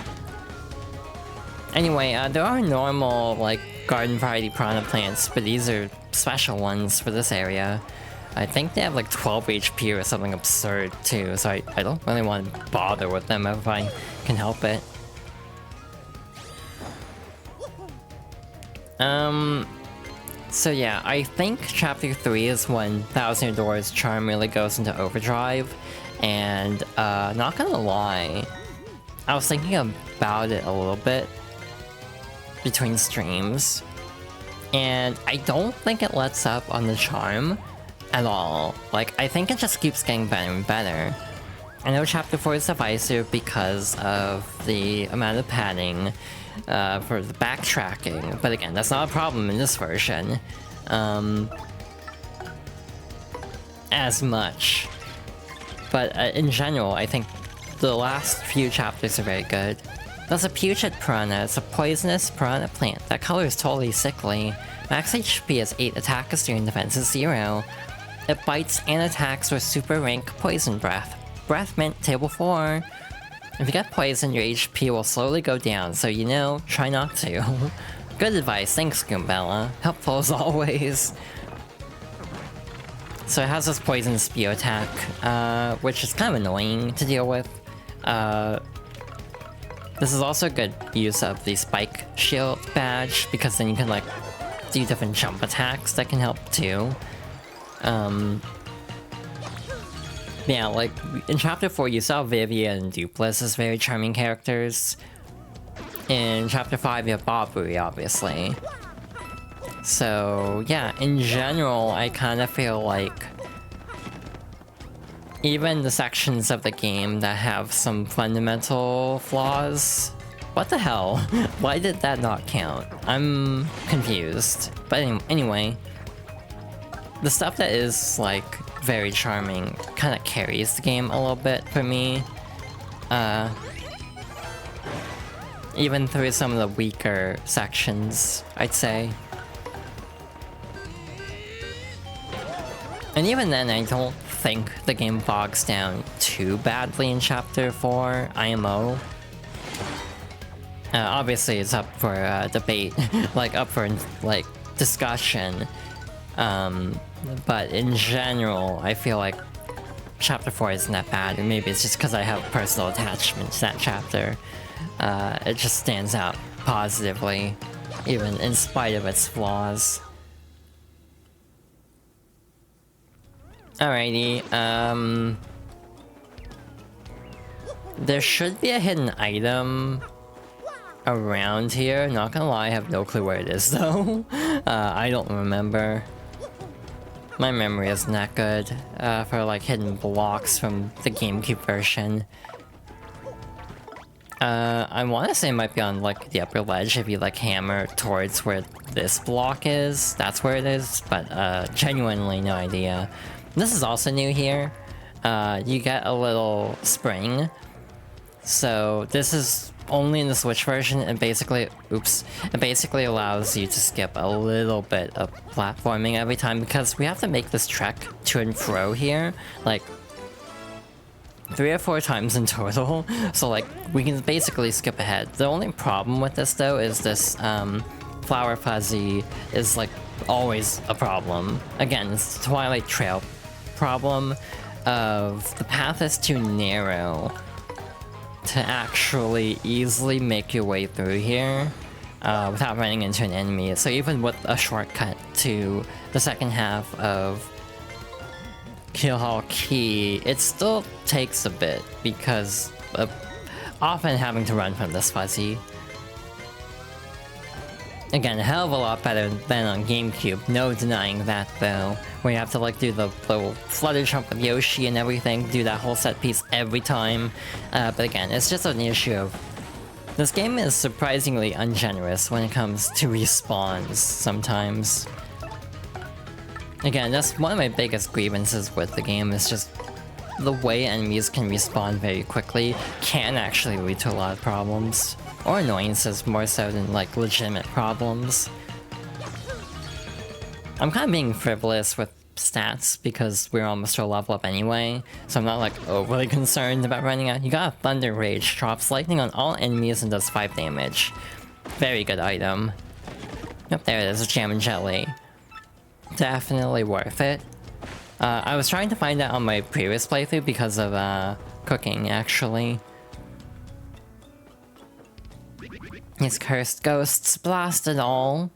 Anyway, there are normal, like, garden variety piranha plants, but these are special ones for this area. I think they have like 12 HP or something absurd too, so I don't really want to bother with them if I can help it. So yeah, I think Chapter 3 is when Thousand Doors charm really goes into overdrive, and not gonna lie, I was thinking about it a little bit between streams, and I don't think it lets up on the charm at all. Like, I think it just keeps getting better and better. I know Chapter 4 is divisive because of the amount of padding for the backtracking, but again, that's not a problem in this version. As much. But in general, I think the last few chapters are very good. That's a Putrid Piranha. It's a poisonous piranha plant. That color is totally sickly. Max HP is 8, attack is 3, and defense is 0. It bites and attacks with super rank Poison Breath. Breath Mint, table 4. If you get poisoned, your HP will slowly go down, so you know, try not to. Good advice, thanks Goombella. Helpful as always. So it has this poison spew attack, which is kind of annoying to deal with. This is also good use of the Spike Shield badge, because then you can like do different jump attacks that can help too. Yeah, like, in Chapter 4 you saw Vivian and Dupless as very charming characters. In Chapter 5 you have Bobbury, obviously. So, yeah, in general, I kind of feel like even the sections of the game that have some fundamental flaws... What the hell? Why did that not count? I'm confused. But anyway, the stuff that is, like, very charming kind of carries the game a little bit for me. Even through some of the weaker sections, I'd say. And even then, I don't think the game bogs down too badly in Chapter 4 IMO. Obviously, it's up for debate, like up for like discussion. But in general, I feel like Chapter 4 isn't that bad, and maybe it's just because I have personal attachment to that chapter. It just stands out positively, even in spite of its flaws. Alrighty, there should be a hidden item around here. Not gonna lie, I have no clue where it is though. I don't remember. My memory isn't that good for like hidden blocks from the GameCube version. I want to say it might be on like the upper ledge if you like hammer towards where this block is. That's where it is, but genuinely no idea. This is also new here. You get a little spring. So this is only in the Switch version, and basically, it basically allows you to skip a little bit of platforming every time, because we have to make this trek to and fro here, like 3 or 4 times in total, so like, we can basically skip ahead. The only problem with this though is this flower fuzzy is like always a problem. Again, it's the Twilight Trail problem of the path is too narrow to actually easily make your way through here without running into an enemy. So even with a shortcut to the second half of Keelhaul Key, it still takes a bit because of often having to run from this fuzzy. Again, a hell of a lot better than on GameCube, no denying that though, where you have to like do the little flutter jump with Yoshi and everything, do that whole set piece every time. But again, it's just an issue of... This game is surprisingly ungenerous when it comes to respawns sometimes. Again, that's one of my biggest grievances with the game, is just the way enemies can respawn very quickly can actually lead to a lot of problems. Or annoyances more so than like legitimate problems. I'm kind of being frivolous with stats because we're almost to a level up anyway, so I'm not like overly concerned about running out. You got a Thunder Rage, drops lightning on all enemies and does 5 damage. Very good item. Yep, there it is, a Jam and Jelly. Definitely worth it. I was trying to find that on my previous playthrough because of cooking, actually. These cursed ghosts, blast it all.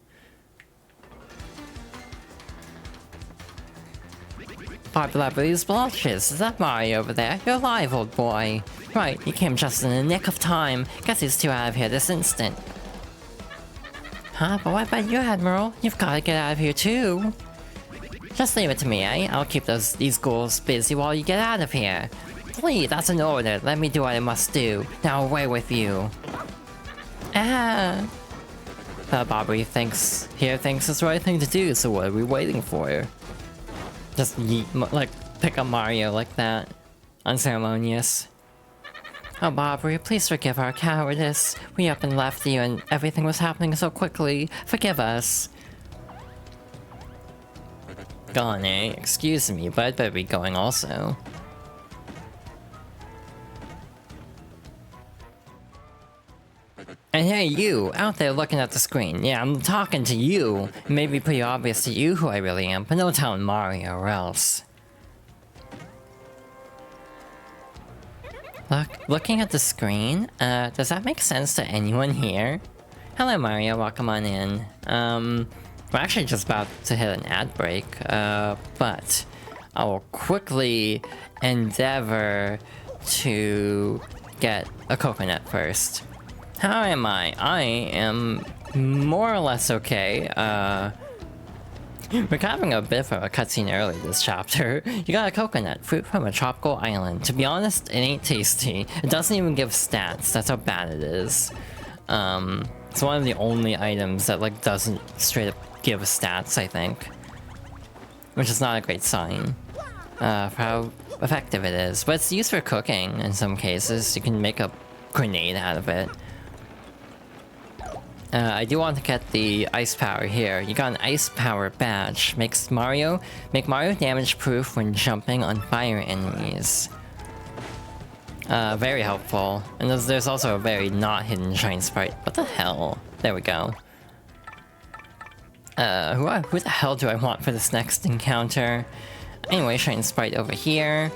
Popular these blotches, is that Mario over there? You're alive, old boy. Right, you came just in the nick of time. Guess these two out of here this instant. Huh, but what about you, Admiral? You've gotta get out of here too. Just leave it to me, eh? I'll keep these ghouls busy while you get out of here. Please, that's an order. Let me do what I must do. Now away with you. Bobby thinks it's the right thing to do, so what are we waiting for? Just yeet, like, pick up Mario like that. Unceremonious. Oh, Bobby, please forgive our cowardice. We up and left you and everything was happening so quickly. Forgive us. Gone, eh? Excuse me, but I'd better be going also. And hey, you, out there looking at the screen. Yeah, I'm talking to you. It may be pretty obvious to you who I really am, but no telling Mario or else. Looking at the screen, does that make sense to anyone here? Hello Mario, welcome on in. We're actually just about to hit an ad break, but I will quickly endeavor to get a coconut first. How am I? I am more or less okay. We're having a bit of a cutscene early this chapter. You got a coconut, fruit from a tropical island. To be honest, it ain't tasty. It doesn't even give stats, that's how bad it is. It's one of the only items that like doesn't straight up give stats, I think. Which is not a great sign for how effective it is. But it's used for cooking in some cases. You can make a grenade out of it. I do want to get the ice power here. You got an ice power badge. Make Mario damage proof when jumping on fire enemies. Very helpful. And there's also a very not hidden shine sprite. What the hell? There we go. Who the hell do I want for this next encounter? Anyway, shine sprite over here.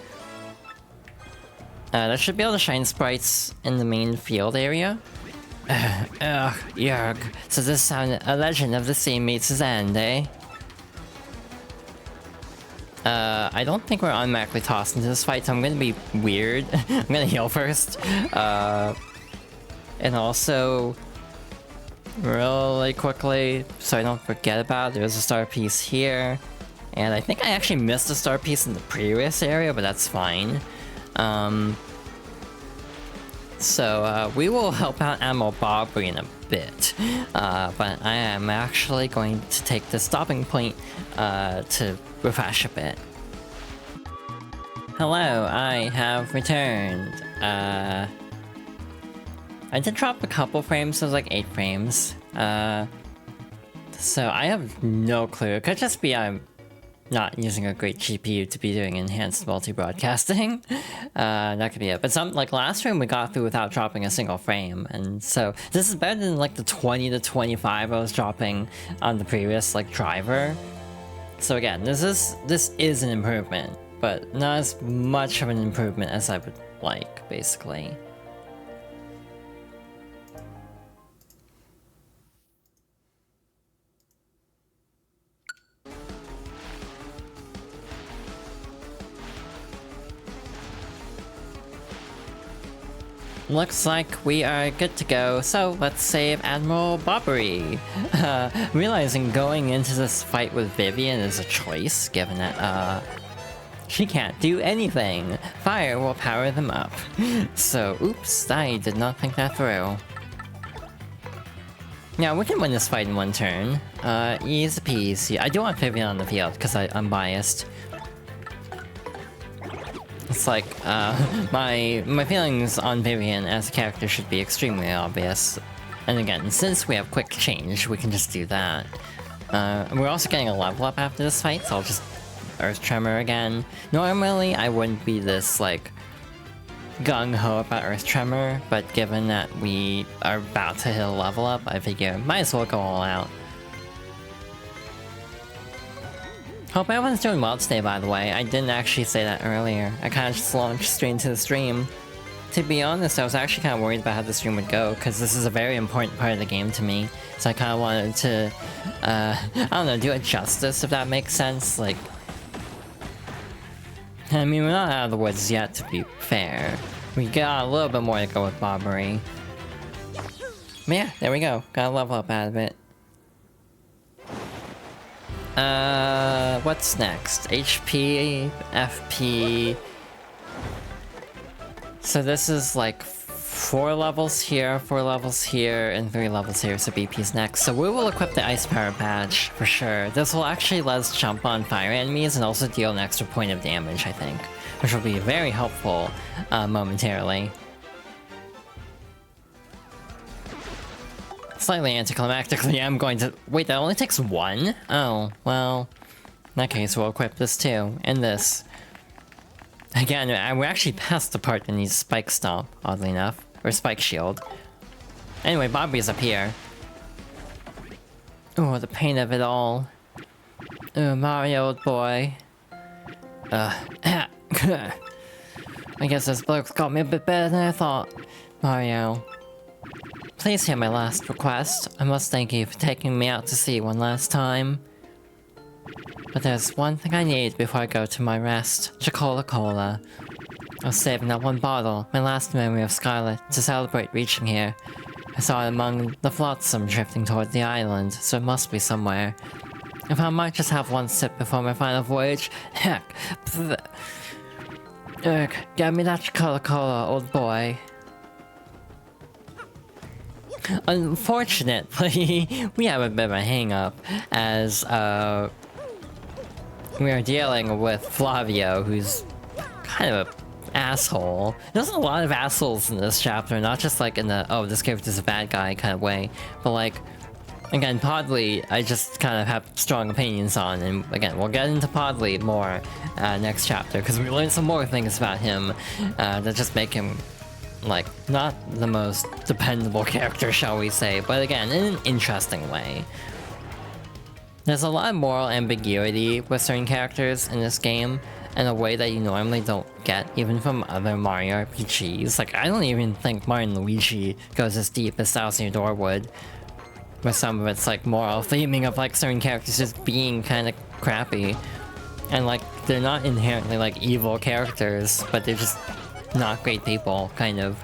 There should be all the shine sprites in the main field area. Yuck. So this sounded a legend of the sea meets his end, eh? I don't think we're automatically tossed into this fight, so I'm gonna be weird. I'm gonna heal first. And also, really quickly, so I don't forget about it, there's a star piece here. And I think I actually missed a star piece in the previous area, but that's fine. So we will help out Animal Bobbery in a bit. But I am actually going to take the stopping point to refresh a bit. Hello, I have returned. I did drop a couple frames, so it was like 8 frames. So I have no clue. It could just be I'm not using a great GPU to be doing enhanced multi-broadcasting. That could be it. But like last stream we got through without dropping a single frame, and so this is better than like the 20 to 25 I was dropping on the previous like driver. So again, this is an improvement, but not as much of an improvement as I would like, basically. Looks like we are good to go, so let's save Admiral Bobbery. Realizing going into this fight with Vivian is a choice, given that, she can't do anything. Fire will power them up. So, oops, I did not think that through. Yeah, we can win this fight in one turn. Easy peasy. I do want Vivian on the field, because I'm biased. It's like, my feelings on Vivian as a character should be extremely obvious. And again, since we have quick change, we can just do that. We're also getting a level up after this fight, so I'll just Earth Tremor again. Normally, I wouldn't be this, like, gung-ho about Earth Tremor, but given that we are about to hit a level up, I figure might as well go all out. Hope everyone's doing well today, by the way. I didn't actually say that earlier. I kind of just launched straight into the stream. To be honest, I was actually kind of worried about how the stream would go, because this is a very important part of the game to me. So I kind of wanted to, I don't know, do it justice, if that makes sense. Like, I mean, we're not out of the woods yet, to be fair. We got a little bit more to go with Bobbery. But yeah, there we go. Got a level up out of it. What's next? HP, FP. So this is like 4 levels here, 4 levels here, and 3 levels here, so BP's next. So we will equip the Ice Power Badge, for sure. This will actually let us jump on fire enemies and also deal an extra point of damage, I think. Which will be very helpful, momentarily. Slightly anticlimactically, I'm going to... Wait, that only takes 1? Oh, well... In that case, we'll equip this too, and this. Again, we're actually past the part that needs Spike Stomp, oddly enough. Or Spike Shield. Anyway, Bobby's up here. Oh, the pain of it all. Oh, Mario, old boy. I guess this bloke's got me a bit better than I thought. Mario. Please hear my last request. I must thank you for taking me out to sea one last time. But there's one thing I need before I go to my rest. Cola. I was saving that one bottle, my last memory of Scarlet, to celebrate reaching here. I saw it among the flotsam drifting toward the island, so it must be somewhere. If I might just have one sip before my final voyage, heck. Ugh, get me that Cola, old boy. Unfortunately, we have a bit of a hang-up, as, we are dealing with Flavio, who's kind of an asshole. There's a lot of assholes in this chapter, not just like in the, oh, this character's a bad guy kind of way, but like, again, Podley, I just kind of have strong opinions on, and again, we'll get into Podley more next chapter, because we learned some more things about him that just make him, like, not the most dependable character, shall we say, but again, in an interesting way. There's a lot of moral ambiguity with certain characters in this game, in a way that you normally don't get, even from other Mario RPGs. Like, I don't even think Mario and Luigi goes as deep as Thousand Year Door would, with some of its, like, moral theming of, like, certain characters just being kind of crappy. And, like, they're not inherently, like, evil characters, but they're just not great people, kind of.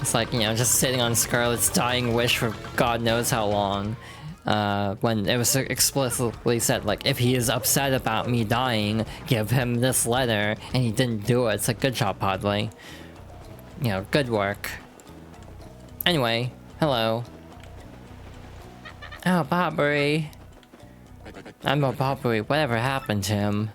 It's like, you know, just sitting on Scarlet's dying wish for God knows how long. When it was explicitly said, like, if he is upset about me dying, give him this letter, and he didn't do it. It's like, good job, Podley. You know, good work. Anyway, hello. Oh, Bobbery. I'm a Bobbery. Whatever happened to him?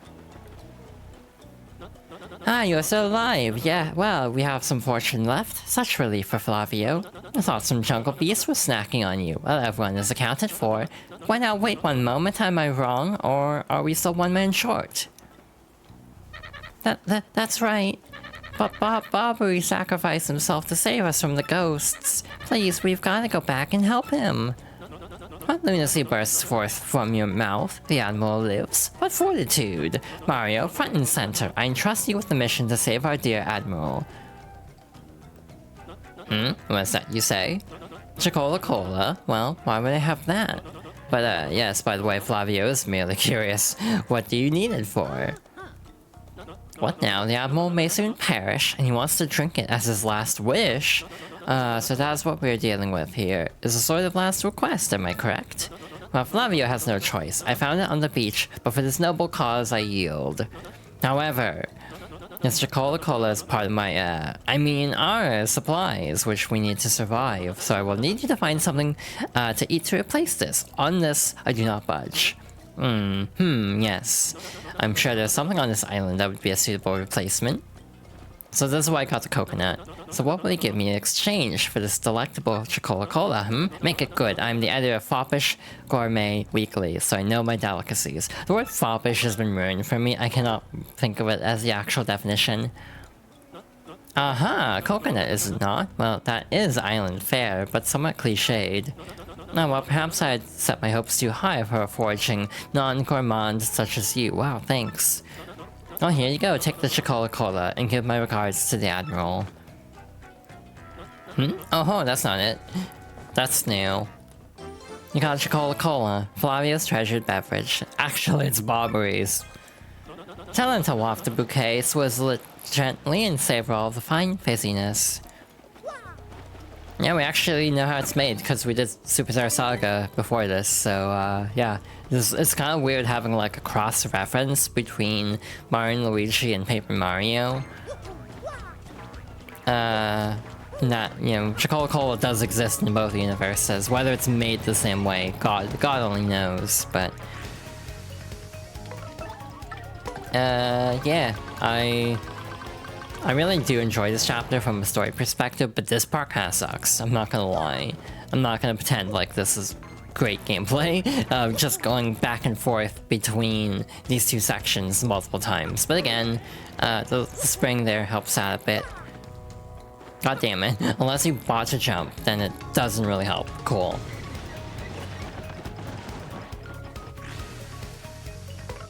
Ah, you're still alive. Yeah, well, we have some fortune left. Such relief for Flavio. I thought some jungle beast was snacking on you. Well, everyone is accounted for. Why now wait one moment? Am I wrong? Or are we still one man short? That's right. But Bobbery sacrificed himself to save us from the ghosts. Please, we've got to go back and help him. What lunacy bursts forth from your mouth? The Admiral lives. What fortitude! Mario, front and center, I entrust you with the mission to save our dear Admiral. What's that you say? Chocola-Cola? Well, why would I have that? But, yes, by the way, Flavio is merely curious. What do you need it for? What now? The Admiral may soon perish, and he wants to drink it as his last wish? So that's what we're dealing with here. Is a sort of last request, am I correct? Well, Flavio has no choice. I found it on the beach, but for this noble cause I yield. However, this Chocola-Cola is part of my, our supplies, which we need to survive, so I will need you to find something, to eat to replace this. On this, I do not budge. Yes. I'm sure there's something on this island that would be a suitable replacement. So this is why I got the coconut. So what will you give me in exchange for this delectable Chocola-Cola, Make it good. I'm the editor of Foppish Gourmet Weekly, so I know my delicacies. The word foppish has been ruined for me. I cannot think of it as the actual definition. Aha! Coconut, is it not? Well, that is island fare, but somewhat cliched. Oh, well, perhaps I had set my hopes too high for a foraging non-gourmand such as you. Wow, thanks. Oh, here you go. Take the Chocola-Cola and give my regards to the Admiral. Oh, that's not it. That's new. You got Chocola-Cola, Flavio's treasured beverage. Actually, it's Bobbery's. Tell him to waft the bouquet, swizzle it gently, and savor all the fine fizziness. Yeah, we actually know how it's made, because we did Super Star Saga before this, so, yeah. It's kind of weird having, like, a cross-reference between Mario and Luigi and Paper Mario. That, you know, Chocola-Cola does exist in both universes. Whether it's made the same way, God only knows, but... yeah, I really do enjoy this chapter from a story perspective, but this part kinda sucks, I'm not gonna lie. I'm not gonna pretend like this is great gameplay, just going back and forth between these two sections multiple times. But again, the spring there helps out a bit. God damn it. Unless you botch a jump, then it doesn't really help. Cool.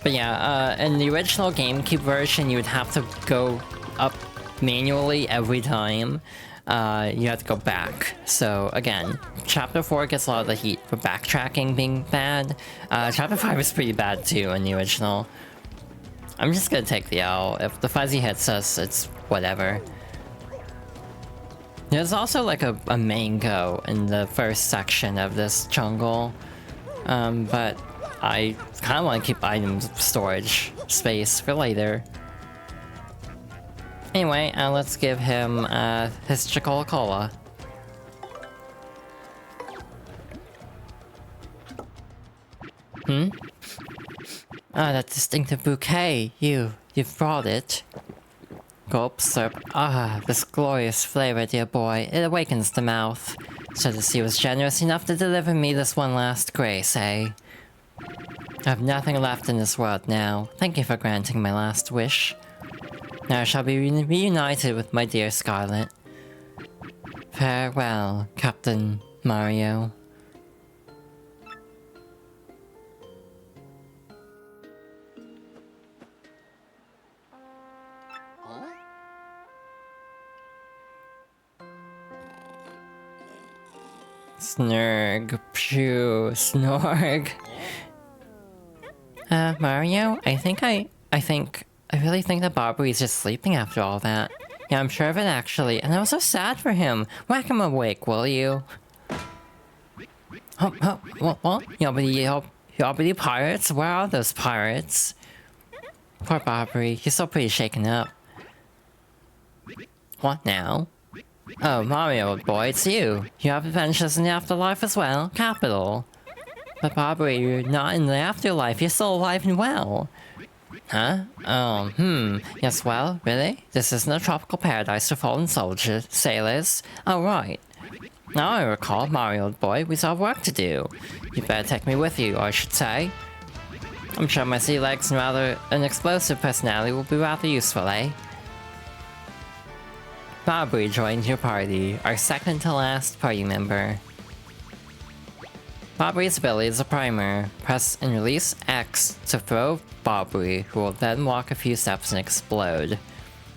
But yeah, in the original GameCube version, you would have to go up manually every time. You have to go back. So again, Chapter 4 gets a lot of the heat for backtracking being bad. Chapter 5 is pretty bad too in the original. I'm just gonna take the L. If the fuzzy hits us, it's whatever. There's also like a mango in the first section of this jungle, but I kind of want to keep item storage space for later. Anyway, let's give him his Chocola-Cola. Ah, that distinctive bouquet. You've brought it. Gulp, slurp. Ah, this glorious flavor, dear boy. It awakens the mouth. So the sea was generous enough to deliver me this one last grace, eh? I have nothing left in this world now. Thank you for granting my last wish. Now I shall be reunited with my dear Scarlet. Farewell, Captain Mario. Snurg, phew, snorg. Mario, I really think that Bobby's just sleeping after all that. Yeah, I'm sure of it actually, and I was so sad for him. Whack him awake, will you? What? Yobbity pirates? Where are those pirates? Poor Bobby, he's still pretty shaken up. What now? Oh, Mario, old boy, it's you. You have adventures in the afterlife as well? Capital. But Bobby, you're not in the afterlife, you're still alive and well. Huh? Oh, yes, well, really? This isn't a tropical paradise for fallen soldiers, sailors. Oh, right. Now I recall, Mario, old boy, we still have work to do. You better take me with you, or I should say. I'm sure my sea legs and rather an explosive personality will be rather useful, eh? Bobby joined your party, our second to last party member. Bobby's ability is a primer. Press and release X to throw Bobby, who will then walk a few steps and explode.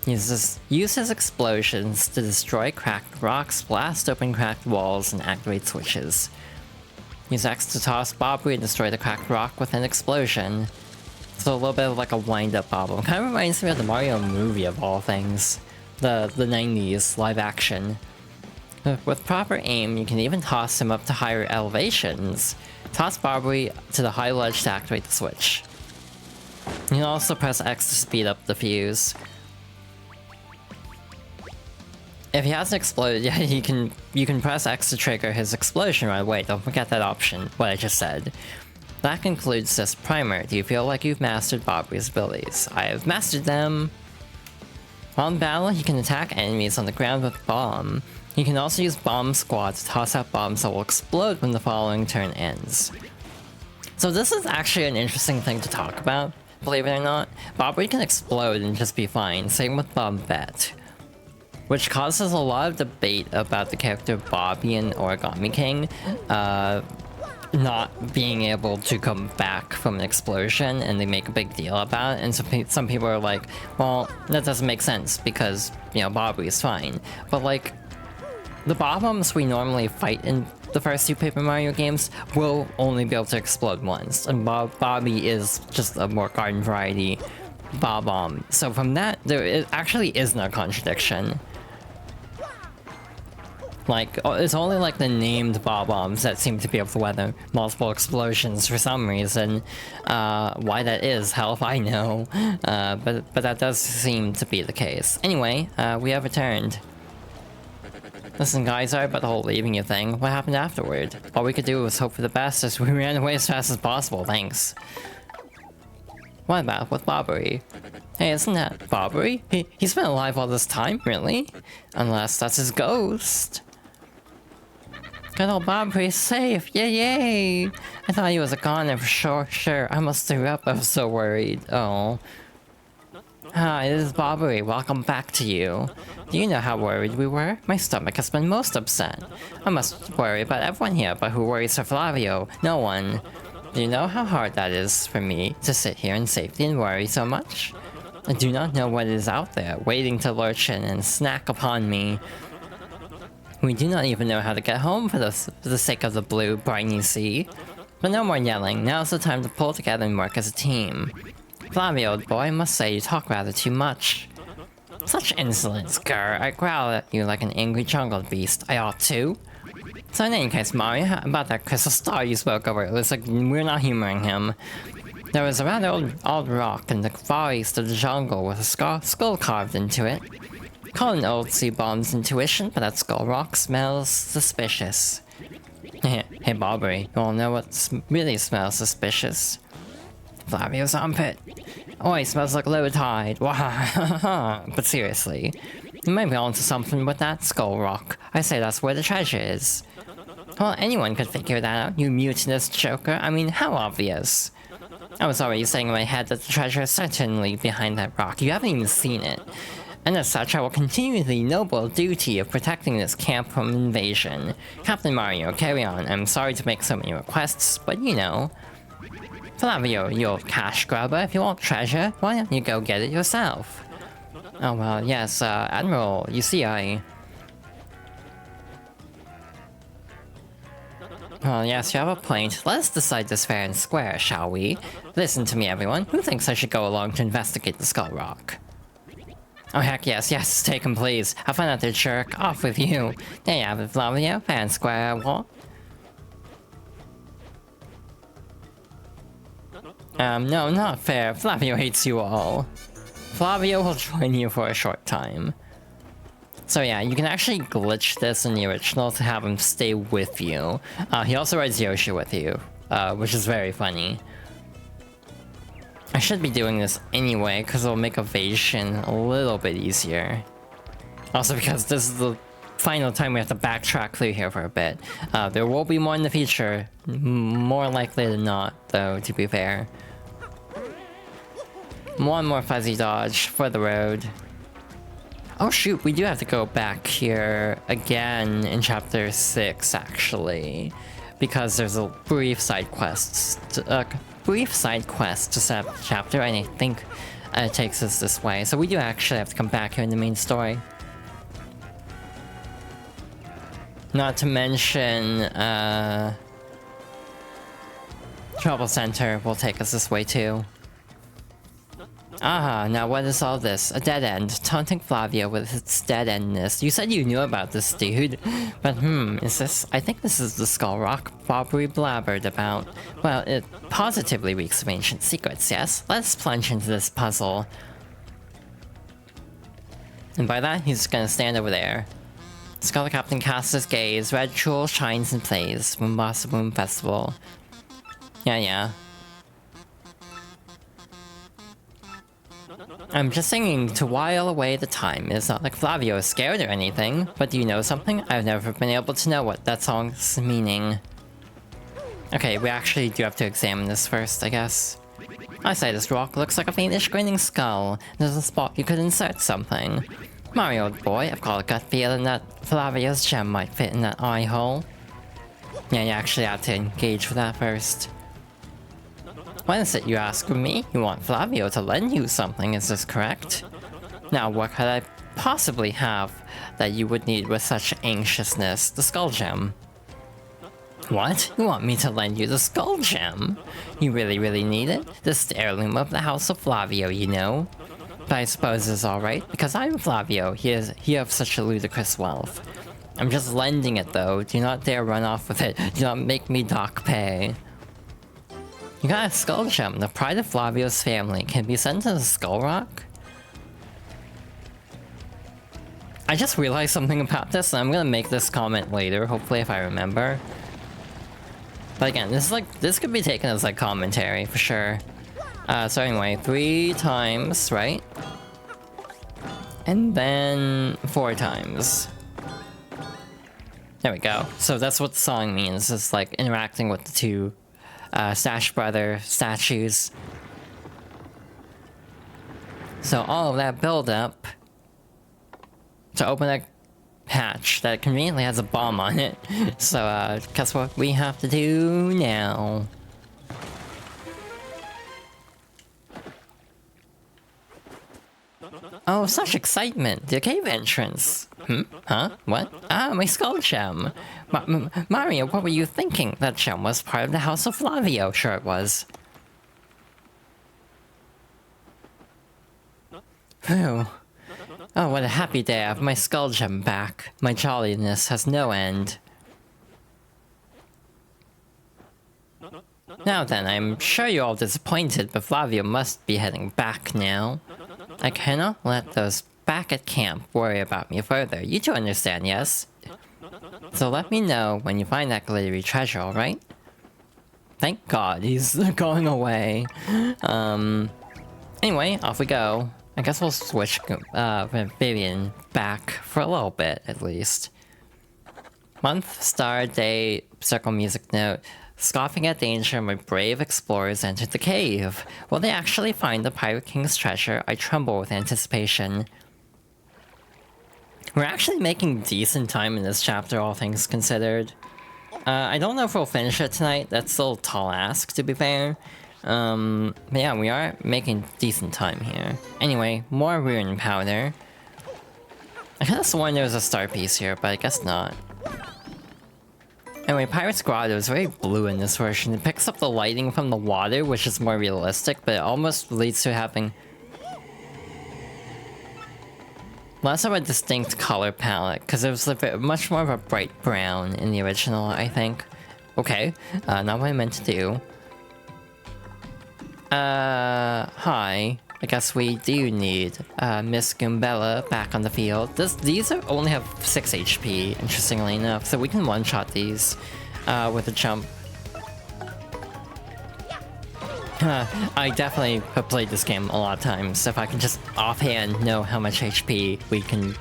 Use his explosions to destroy cracked rocks, blast open cracked walls, and activate switches. Use X to toss Bobby and destroy the cracked rock with an explosion. So a little bit of like a wind-up problem. Kind of reminds me of the Mario movie of all things. The 90s live action. With proper aim, you can even toss him up to higher elevations. Toss Bobby to the high ledge to activate the switch. You can also press X to speed up the fuse. If he hasn't exploded yet, you can press X to trigger his explosion right away. Don't forget that option, what I just said. That concludes this primer. Do you feel like you've mastered Bobby's abilities? I have mastered them. While in battle, he can attack enemies on the ground with Bomb. He can also use Bomb Squad to toss out bombs that will explode when the following turn ends. So this is actually an interesting thing to talk about, believe it or not. Bobby can explode and just be fine, same with Bombette. Which causes a lot of debate about the character Bobby in Origami King, not being able to come back from an explosion, and they make a big deal about it, and some people are like, well, that doesn't make sense because, you know, Bobby is fine. But like, the bombs we normally fight in the first two Paper Mario games will only be able to explode once, and Bobby is just a more garden variety Bob-bomb. So from that, there actually isn't a contradiction. Like, it's only like the named Bob-bombs that seem to be able to weather multiple explosions for some reason. Why that is, hell if I know. But that does seem to be the case. Anyway, we have returned. Listen guys, sorry about the whole leaving you thing. What happened afterward? All we could do was hope for the best as we ran away as fast as possible, thanks. What about with Bobbery? Hey, isn't that Bobbery? He's been alive all this time, really? Unless that's his ghost. Good old Bobbery's safe, yay! I thought he was a goner for sure. I must threw up, I was so worried. Oh. Hi, this is Bobbery, welcome back to you. Do you know how worried we were? My stomach has been most upset. I must worry about everyone here, but who worries for Flavio? No one. Do you know how hard that is for me to sit here in safety and worry so much? I do not know what is out there, waiting to lurch in and snack upon me. We do not even know how to get home for the sake of the blue, briny sea. But no more yelling, now's the time to pull together and work as a team. Flavio, old boy, I must say you talk rather too much. Such insolence, grr. I growl at you like an angry jungle beast. I ought to. So in any case, Mario, how about that crystal star you spoke over? It was like, we're not humoring him. There was a rather old rock in the far east of the jungle with a skull carved into it. Call an old sea bomb's intuition, but that skull rock smells suspicious. Hey Bobbery, you all know what really smells suspicious? Flavio's armpit. Oh, he smells like low tide. Wow. But seriously, you might be onto something with that skull rock. I say that's where the treasure is. Well, anyone could figure that out, you mutinous joker. I mean, how obvious. I was already saying in my head that the treasure is certainly behind that rock. You haven't even seen it. And as such, I will continue the noble duty of protecting this camp from invasion. Captain Mario, carry on. I'm sorry to make so many requests, but you know. Flavio, you old cash grubber, if you want treasure, why don't you go get it yourself? Oh well, yes, Admiral, you see Well, yes, you have a point. Let's decide this fair and square, shall we? Listen to me, everyone. Who thinks I should go along to investigate the Skull Rock? Oh heck yes, take him please. I'll find out the jerk. Off with you. There you have it, Flavio. Fair and square, what? No, not fair. Flavio hates you all. Flavio will join you for a short time. So yeah, you can actually glitch this in the original to have him stay with you. He also rides Yoshi with you, which is very funny. I should be doing this anyway, because it'll make evasion a little bit easier. Also because this is the final time we have to backtrack through here for a bit. There will be more in the future. More likely than not, though, to be fair. One more fuzzy dodge for the road. Oh shoot, we do have to go back here again in chapter 6, actually. Because there's a brief side quest. To set up the chapter, and I think it takes us this way. So we do actually have to come back here in the main story. Not to mention, Trouble Center will take us this way too. Ah, now what is all this? A dead end, taunting Flavio with its dead endness. You said you knew about this, dude. But is this? I think this is the Skull Rock Bobbery blabbered about. Well, it positively reeks of ancient secrets, yes? Let's plunge into this puzzle. And by that, he's gonna stand over there. Scholar Captain casts his gaze, red jewel shines and plays. Mombasa Boom Festival. Yeah. I'm just singing to while away the time. It's not like Flavio is scared or anything, but do you know something? I've never been able to know what that song's meaning. Okay, we actually do have to examine this first, I guess. I say this rock looks like a faintish grinning skull. There's a spot you could insert something. Mario, old boy, I've got a gut feeling that Flavio's gem might fit in that eye hole. Yeah, you actually have to engage with that first. What is it you ask of me? You want Flavio to lend you something, is this correct? Now, what could I possibly have that you would need with such anxiousness? The Skull Gem. What? You want me to lend you the Skull Gem? You really need it? This is the heirloom of the House of Flavio, you know? But I suppose it's alright, because I'm Flavio. He has such a ludicrous wealth. I'm just lending it though. Do not dare run off with it. Do not make me dock pay. You got a Skull Gem. The pride of Flavio's family can be sent to the Skull Rock? I just realized something about this, and I'm gonna make this comment later, hopefully if I remember. But again, this could be taken as like commentary for sure. So anyway, 3 times, right? And then 4 times. There we go. So that's what the song means. It's like interacting with the 2 Stash Brother statues. So all of that build up to open a hatch that conveniently has a bomb on it. So guess what we have to do now? Oh, such excitement! The cave entrance! Huh? What? Ah, my Skull Gem! Mario, what were you thinking? That gem was part of the House of Flavio. Sure it was. Phew. Oh, what a happy day. I have my Skull Gem back. My jolliness has no end. Now then, I'm sure you're all disappointed, but Flavio must be heading back now. I cannot let those back at camp worry about me further. You do understand, yes? So let me know when you find that glittery treasure, alright? Thank God he's going away. Anyway, off we go. I guess we'll switch Vivian back for a little bit, at least. Month, star, day, circle music note. Scoffing at danger, my brave explorers entered the cave. Will they actually find the Pirate King's treasure? I tremble with anticipation. We're actually making decent time in this chapter, all things considered. I don't know if we'll finish it tonight. That's still a tall ask, to be fair. But yeah, we are making decent time here. Anyway, more rune powder. I could have sworn there was a star piece here, but I guess not. Anyway, Pirate's Grotto is very blue in this version. It picks up the lighting from the water, which is more realistic, but it almost leads to having less of a distinct color palette, because it was much more of a bright brown in the original, I think. Okay, not what I meant to do. Hi. I guess we do need Miss Goombella back on the field. These only have 6 HP, interestingly enough, so we can one-shot these with a jump. I definitely have played this game a lot of times. If I can just offhand know how much HP we can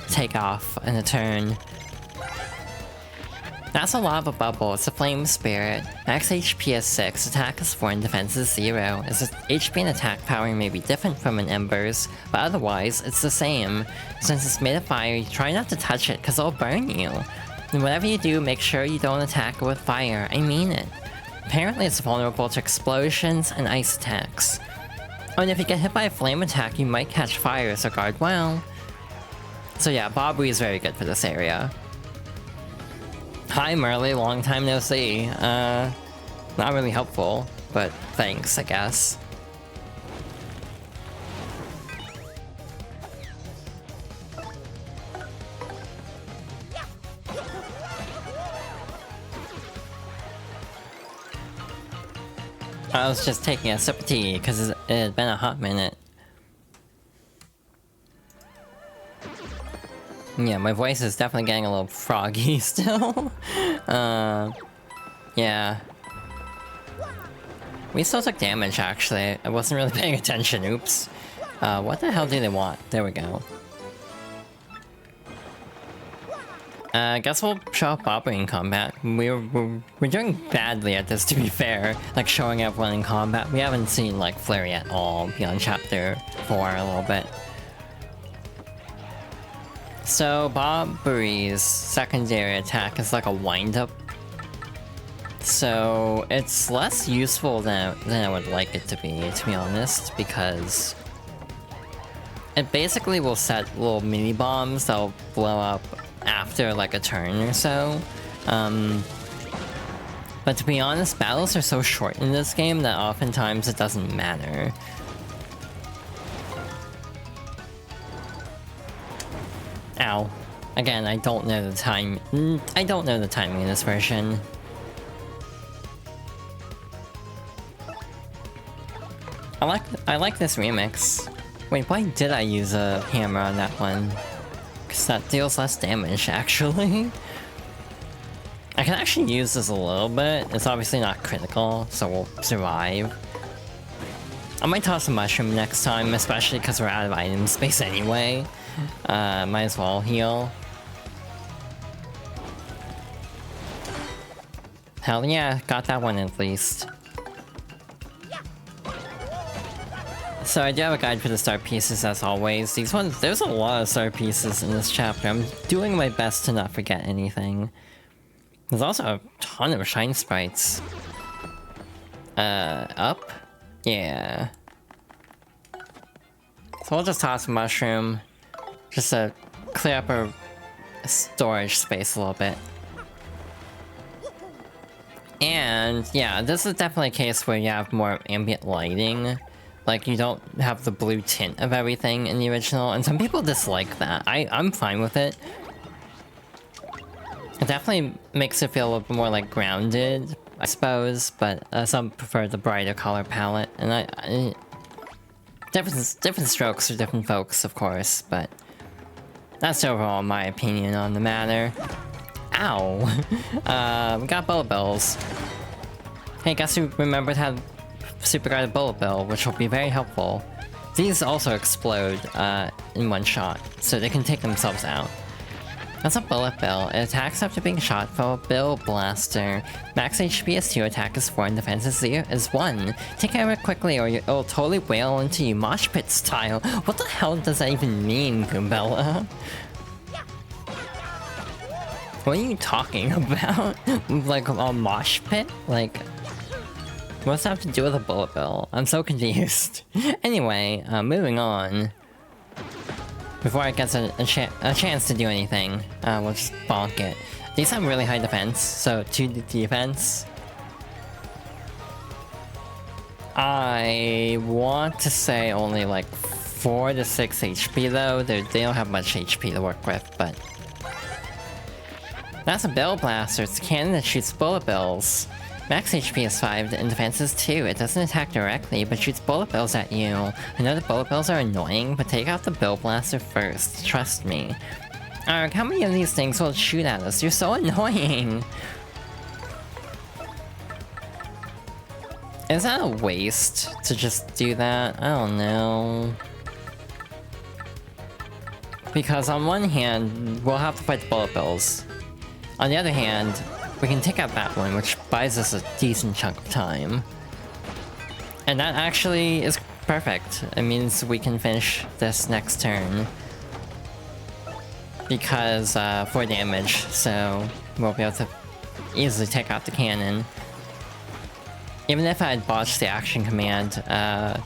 take off in a turn. That's a lava bubble. It's a flame spirit. Max HP is 6, attack is 4, and defense is 0. Its HP and attack power may be different from an ember's, but otherwise, it's the same. Since it's made of fire, try not to touch it, because it'll burn you. And whatever you do, make sure you don't attack it with fire. I mean it. Apparently, it's vulnerable to explosions and ice attacks. Oh, and if you get hit by a flame attack, you might catch fire, so guard well. So yeah, Bobby is very good for this area. Hi Merly, long time no see. Not really helpful, but thanks, I guess. I was just taking a sip of tea, because it had been a hot minute. Yeah, my voice is definitely getting a little froggy still. Yeah. We still took damage, actually. I wasn't really paying attention, oops. What the hell do they want? There we go. I guess we'll show up Bobby in combat. We're doing badly at this, to be fair. Like, showing everyone in combat. We haven't seen, like, Flurry at all beyond chapter 4 a little bit. So, Bobbery's secondary attack is like a wind-up. So, it's less useful than I would like it to be honest, because it basically will set little mini-bombs that'll blow up after like a turn or so. But to be honest, battles are so short in this game that oftentimes it doesn't matter. Ow. Again, I don't know the time. I don't know the timing in this version. I like this remix. Wait, why did I use a hammer on that one? Because that deals less damage, actually. I can actually use this a little bit. It's obviously not critical, so we'll survive. I might toss a mushroom next time, especially because we're out of item space anyway. Might as well heal. Hell yeah, got that one at least. So I do have a guide for the star pieces as always. These ones, there's a lot of star pieces in this chapter. I'm doing my best to not forget anything. There's also a ton of shine sprites. Up? Yeah. So we'll just toss a mushroom. Just to clear up our storage space a little bit. And yeah, this is definitely a case where you have more ambient lighting. Like, you don't have the blue tint of everything in the original, and some people dislike that. I'm fine with it. It definitely makes it feel a little bit more, like, grounded, I suppose, but some prefer the brighter color palette, and different strokes for different folks, of course, but that's overall my opinion on the matter. Ow! We got bullet bills. Hey, guess who remembered how Super Guided Bullet Bill, which will be very helpful. These also explode in one shot, so they can take themselves out. That's a Bullet Bill. It attacks after being shot from a Bill Blaster. Max HP is 2, attack is 4, and defense is 1. Take care of it quickly or it'll totally wail into you mosh pit style. What the hell does that even mean, Goombella? What are you talking about? Like a mosh pit? Like, what's that have to do with a Bullet Bill? I'm so confused. Anyway, moving on. Before it gets a chance to do anything, we'll just bonk it. These have really high defense, so 2 defense. I want to say only like 4 to 6 HP though. They don't have much HP to work with, but... That's a Bill Blaster. It's a cannon that shoots bullet bills. Max HP is 5 and defense is 2. It doesn't attack directly, but shoots bullet bills at you. I know the bullet bills are annoying, but take out the Bill Blaster first. Trust me. Arg, how many of these things will shoot at us? You're so annoying! Is that a waste to just do that? I don't know. Because on one hand, we'll have to fight the bullet bills. On the other hand, we can take out that one, which buys us a decent chunk of time. And that actually is perfect. It means we can finish this next turn. Because, 4 damage, so we'll be able to easily take out the cannon. Even if I had botched the action command, the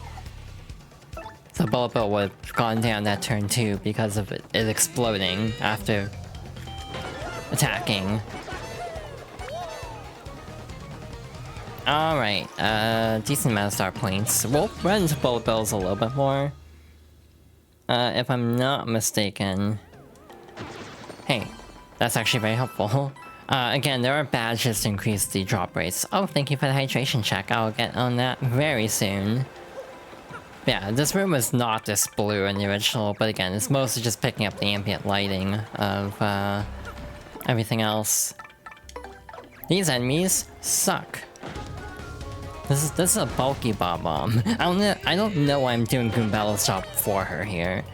bullet bill would have gone down that turn too, because of it exploding after attacking. Alright, decent amount of star points. We'll run into bullet bills a little bit more. If I'm not mistaken. Hey, that's actually very helpful. Again, there are badges to increase the drop rates. Oh, thank you for the hydration check. I'll get on that very soon. Yeah, this room is not this blue in the original, but again, it's mostly just picking up the ambient lighting of, everything else. These enemies suck. This is a bulky Bob-Omb. I don't know why I'm doing Goombella's job for her here.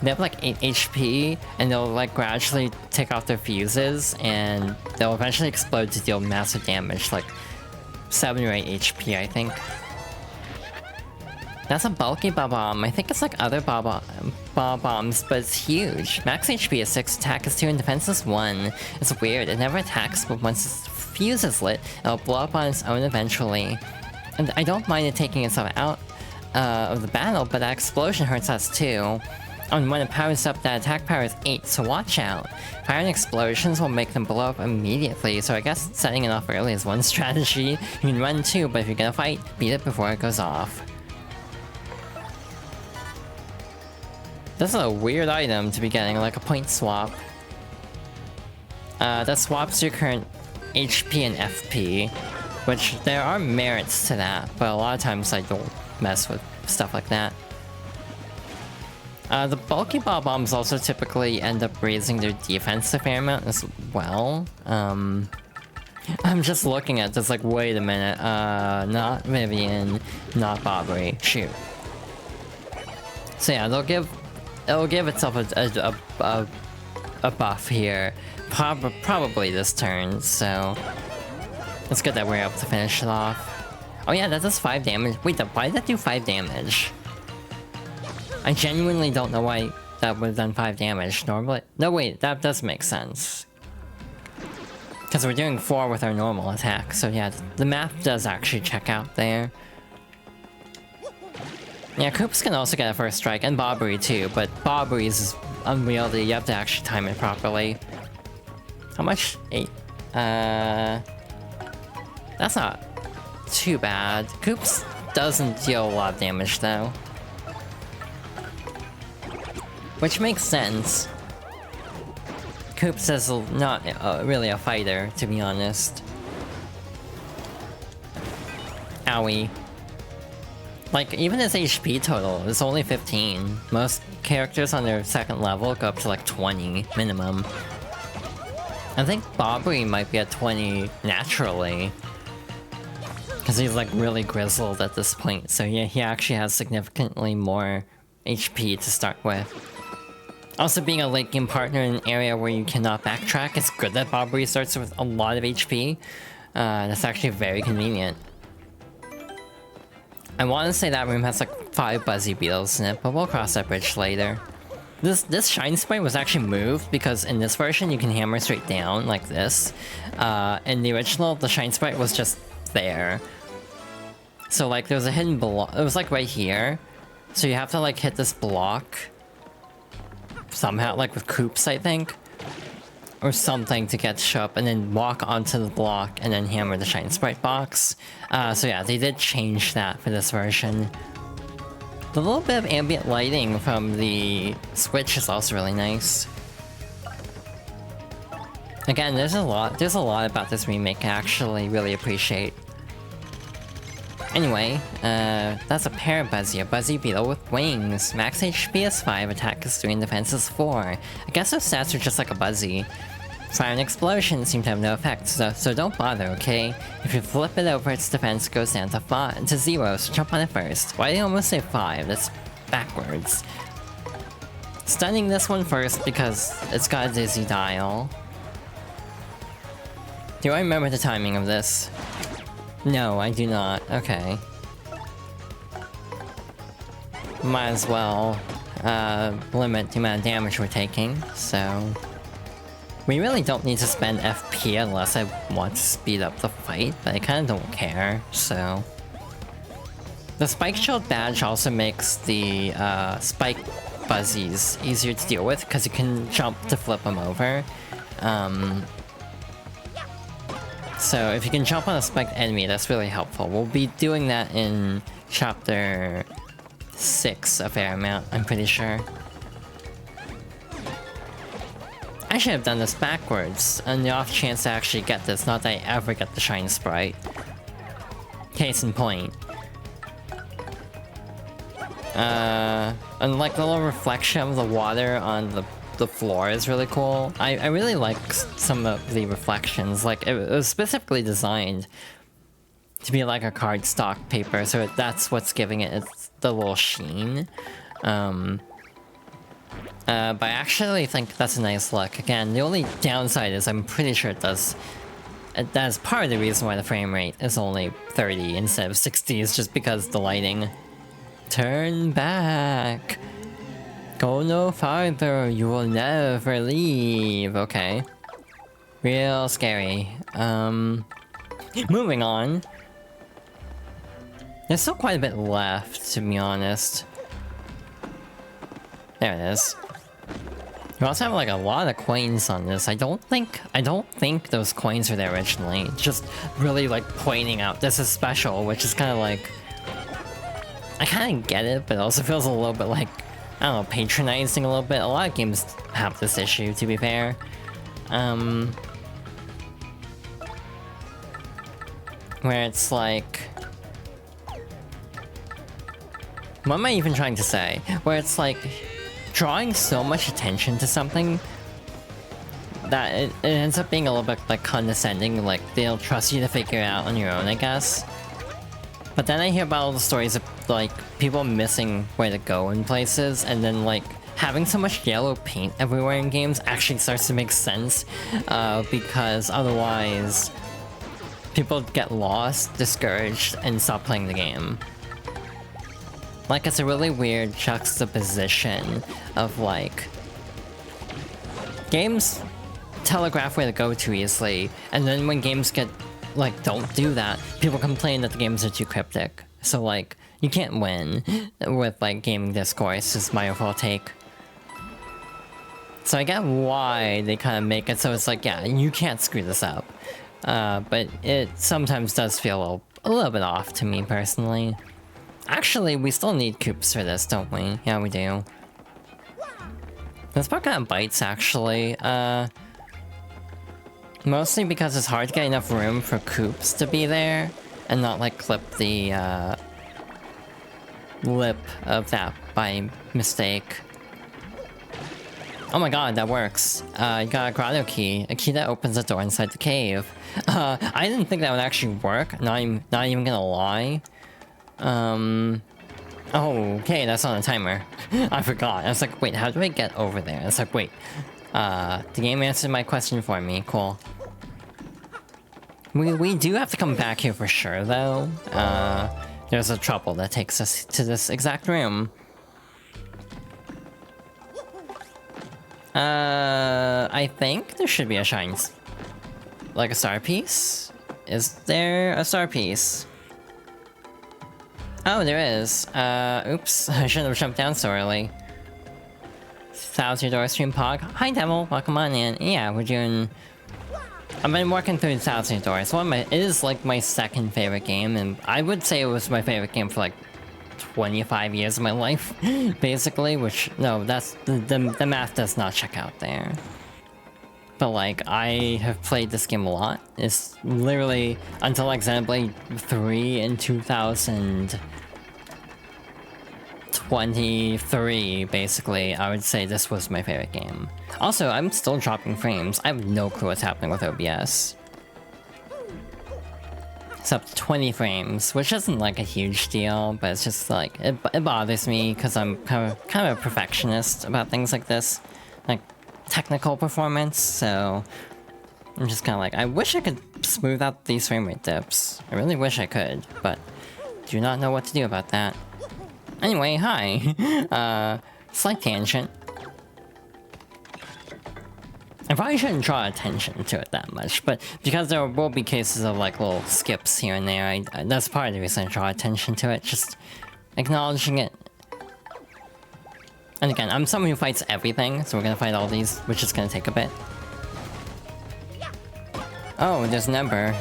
They have like 8 HP, and they'll like gradually take off their fuses, and they'll eventually explode to deal massive damage, like 7 or 8 HP, I think. That's a bulky Bob-Omb. I think it's like other Bob-Ombs, but it's huge. Max HP is 6, attack is 2, and defense is 1. It's weird, it never attacks, but once its fuse is lit, it'll blow up on its own eventually. And I don't mind it taking itself out of the battle, but that explosion hurts us too. And when it powers up, that attack power is 8, so watch out. Firing explosions will make them blow up immediately, so I guess setting it off early is one strategy. You can run too, but if you're gonna fight, beat it before it goes off. This is a weird item to be getting, like a point swap. That swaps your current HP and FP, which there are merits to that, but a lot of times I don't mess with stuff like that. The bulky Bob-Ombs also typically end up raising their defense a fair amount as well. I'm just looking at this like, wait a minute, not Vivian, not Bobbery, shoot. So yeah, it'll give itself a buff here, probably this turn, so it's good that we're able to finish it off. Oh yeah, that does 5 damage. Wait, why did that do 5 damage? I genuinely don't know why that would have done 5 damage normally. No wait, that does make sense. Because we're doing 4 with our normal attack, so yeah, the math does actually check out there. Yeah, Koops can also get a first strike, and Bobbery too, but Bobbery's is unwieldy, you have to actually time it properly. How much? 8. That's not too bad. Koops doesn't deal a lot of damage though. Which makes sense. Koops is not really a fighter, to be honest. Owie. Like, even his HP total is only 15. Most characters on their second level go up to like 20 minimum. I think Bobbery might be at 20 naturally. Because he's like really grizzled at this point, so yeah, he actually has significantly more HP to start with. Also, being a late game partner in an area where you cannot backtrack, it's good that Bobbery starts with a lot of HP. That's actually very convenient. I want to say that room has like 5 Buzzy Beetles in it, but we'll cross that bridge later. This Shine Sprite was actually moved because in this version you can hammer straight down like this. In the original, the Shine Sprite was just there. So like there was a hidden block, it was like right here. So you have to like hit this block somehow, like with Koops I think. Or something to get show up and then walk onto the block and then hammer the Shine Sprite box. So yeah, they did change that for this version. The little bit of ambient lighting from the Switch is also really nice. Again, there's a lot about this remake I actually really appreciate. Anyway, that's a Parabuzzy, a Buzzy Beetle with wings. Max HP is 5, attack is 3, and defense is 4. I guess those stats are just like a Buzzy. Fire and explosion seem to have no effect, so don't bother, okay? If you flip it over, its defense goes down to 0, so jump on it first. Why did I almost say 5? That's backwards. Stunning this one first because it's got a dizzy dial. Do I remember the timing of this? No, I do not. Okay. Might as well limit the amount of damage we're taking, so... We really don't need to spend FP unless I want to speed up the fight, but I kinda don't care, so... The Spike Shield badge also makes the Spike Buzzies easier to deal with, because you can jump to flip them over. So if you can jump on a spiked enemy, that's really helpful. We'll be doing that in Chapter 6 a fair amount, I'm pretty sure. I should have done this backwards, on the off chance I actually get this, not that I ever get the Shine Sprite. Case in point. And like the little reflection of the water on the floor is really cool. I really like some of the reflections, like it was specifically designed to be like a cardstock paper, so that's what's giving it its the little sheen. But I actually think that's a nice look. Again, the only downside is I'm pretty sure that's part of the reason why the frame rate is only 30 instead of 60 is just because the lighting. Turn back! Go no farther, you will never leave. Okay. Real scary. Moving on. There's still quite a bit left, to be honest. There it is. We also have like a lot of coins on this. I don't think those coins were there originally. Just really like pointing out this is special, which is kind of like... I kind of get it, but it also feels a little bit like, I don't know, patronizing a little bit. A lot of games have this issue, to be fair. Where it's like... What am I even trying to say? Where it's like... drawing so much attention to something that it ends up being a little bit like condescending, like they'll trust you to figure it out on your own, I guess. But then I hear about all the stories of like people missing where to go in places, and then like having so much yellow paint everywhere in games actually starts to make sense, because otherwise people get lost, discouraged, and stop playing the game. Like, it's a really weird juxtaposition of, like... Games telegraph where to go too easily, and then when games get, like, don't do that, people complain that the games are too cryptic. So, like, you can't win with, like, gaming discourse, is my overall take. So I get why they kind of make it so it's like, yeah, you can't screw this up. But it sometimes does feel a little bit off to me, personally. Actually, we still need Koops for this, don't we? Yeah, we do. This part kind of bites, actually. Mostly because it's hard to get enough room for Koops to be there, and not, like, clip the, lip of that by mistake. Oh my god, that works. You got a grotto key. A key that opens the door inside the cave. I didn't think that would actually work. Not even gonna lie. Oh, okay, that's on a timer. I forgot. I was like, wait, how do I get over there? I was like, wait. The game answered my question for me. Cool. We do have to come back here for sure, though. There's a trouble that takes us to this exact room. I think there should be a shine... like a star piece? Is there a star piece? Oh, there is. Oops. I shouldn't have jumped down so early. Thousand Door Stream Pog. Hi, Devil. Welcome on in. Yeah, we're doing... I've been working through Thousand Doors. It is like my second favorite game, and I would say it was my favorite game for like 25 years of my life, basically, which, no, that's, the math does not check out there. But like, I have played this game a lot. It's literally, until like Xenoblade 3 in 2023, basically, I would say this was my favorite game. Also, I'm still dropping frames. I have no clue what's happening with OBS. It's up to 20 frames, which isn't like a huge deal, but it's just like, it bothers me because I'm kind of a perfectionist about things like this, like technical performance, so I'm just kind of like, I wish I could smooth out these frame rate dips. I really wish I could, but do not know what to do about that. Anyway, hi. Slight tangent. I probably shouldn't draw attention to it that much, but because there will be cases of like little skips here and there, that's part of the reason I draw attention to it, just acknowledging it. And again, I'm someone who fights everything, so we're gonna fight all these, which is gonna take a bit. Oh, there's an ember.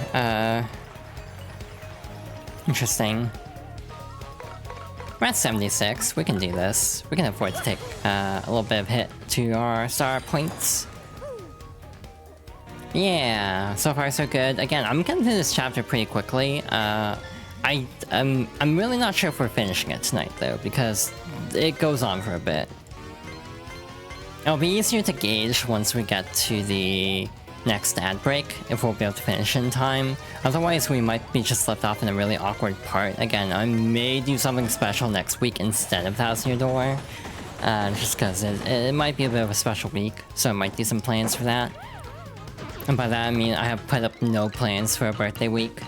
Interesting. We're at 76, we can do this. We can afford to take a little bit of hit to our star points. Yeah, so far so good. Again, I'm getting through this chapter pretty quickly. I'm really not sure if we're finishing it tonight though, because it goes on for a bit. It'll be easier to gauge once we get to the next ad break, if we'll be able to finish in time. Otherwise, we might be just left off in a really awkward part. Again, I may do something special next week instead of Thousand Year Door, just because it might be a bit of a special week, so I might do some plans for that. And by that I mean I have put up no plans for a birthday week,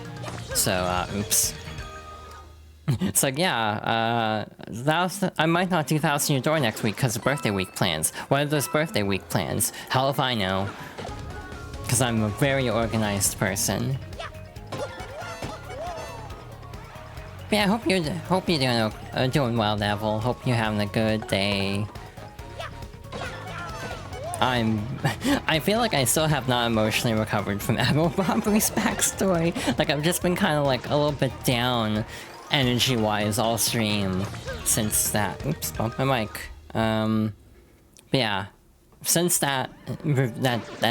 so oops. It's like, yeah, I might not do Thousand Year Door next week because of birthday week plans. What are those birthday week plans? Hell if I know. Because I'm a very organized person. But yeah, hope you're doing well, Devil. Hope you're having a good day. I feel like I still have not emotionally recovered from Admiral Bobbery's backstory. Like, I've just been kind of like a little bit down energy-wise all stream since that. Oops, bumped my mic. But yeah, since that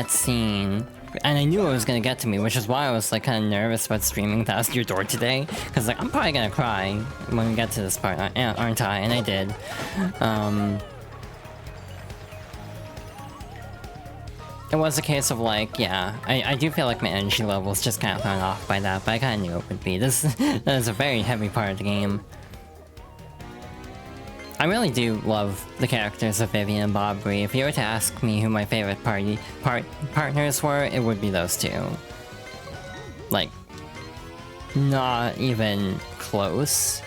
scene, and I knew it was gonna get to me, which is why I was like kind of nervous about streaming Thousand Year Door today, because like I'm probably gonna cry when we get to this part, aren't I? And I did. It was a case of like, yeah, I do feel like my energy level's just kind of thrown off by that, but I kind of knew it would be. That is a very heavy part of the game. I really do love the characters of Vivian and Bobbery. If you were to ask me who my favorite partners were, it would be those two. Like, not even close.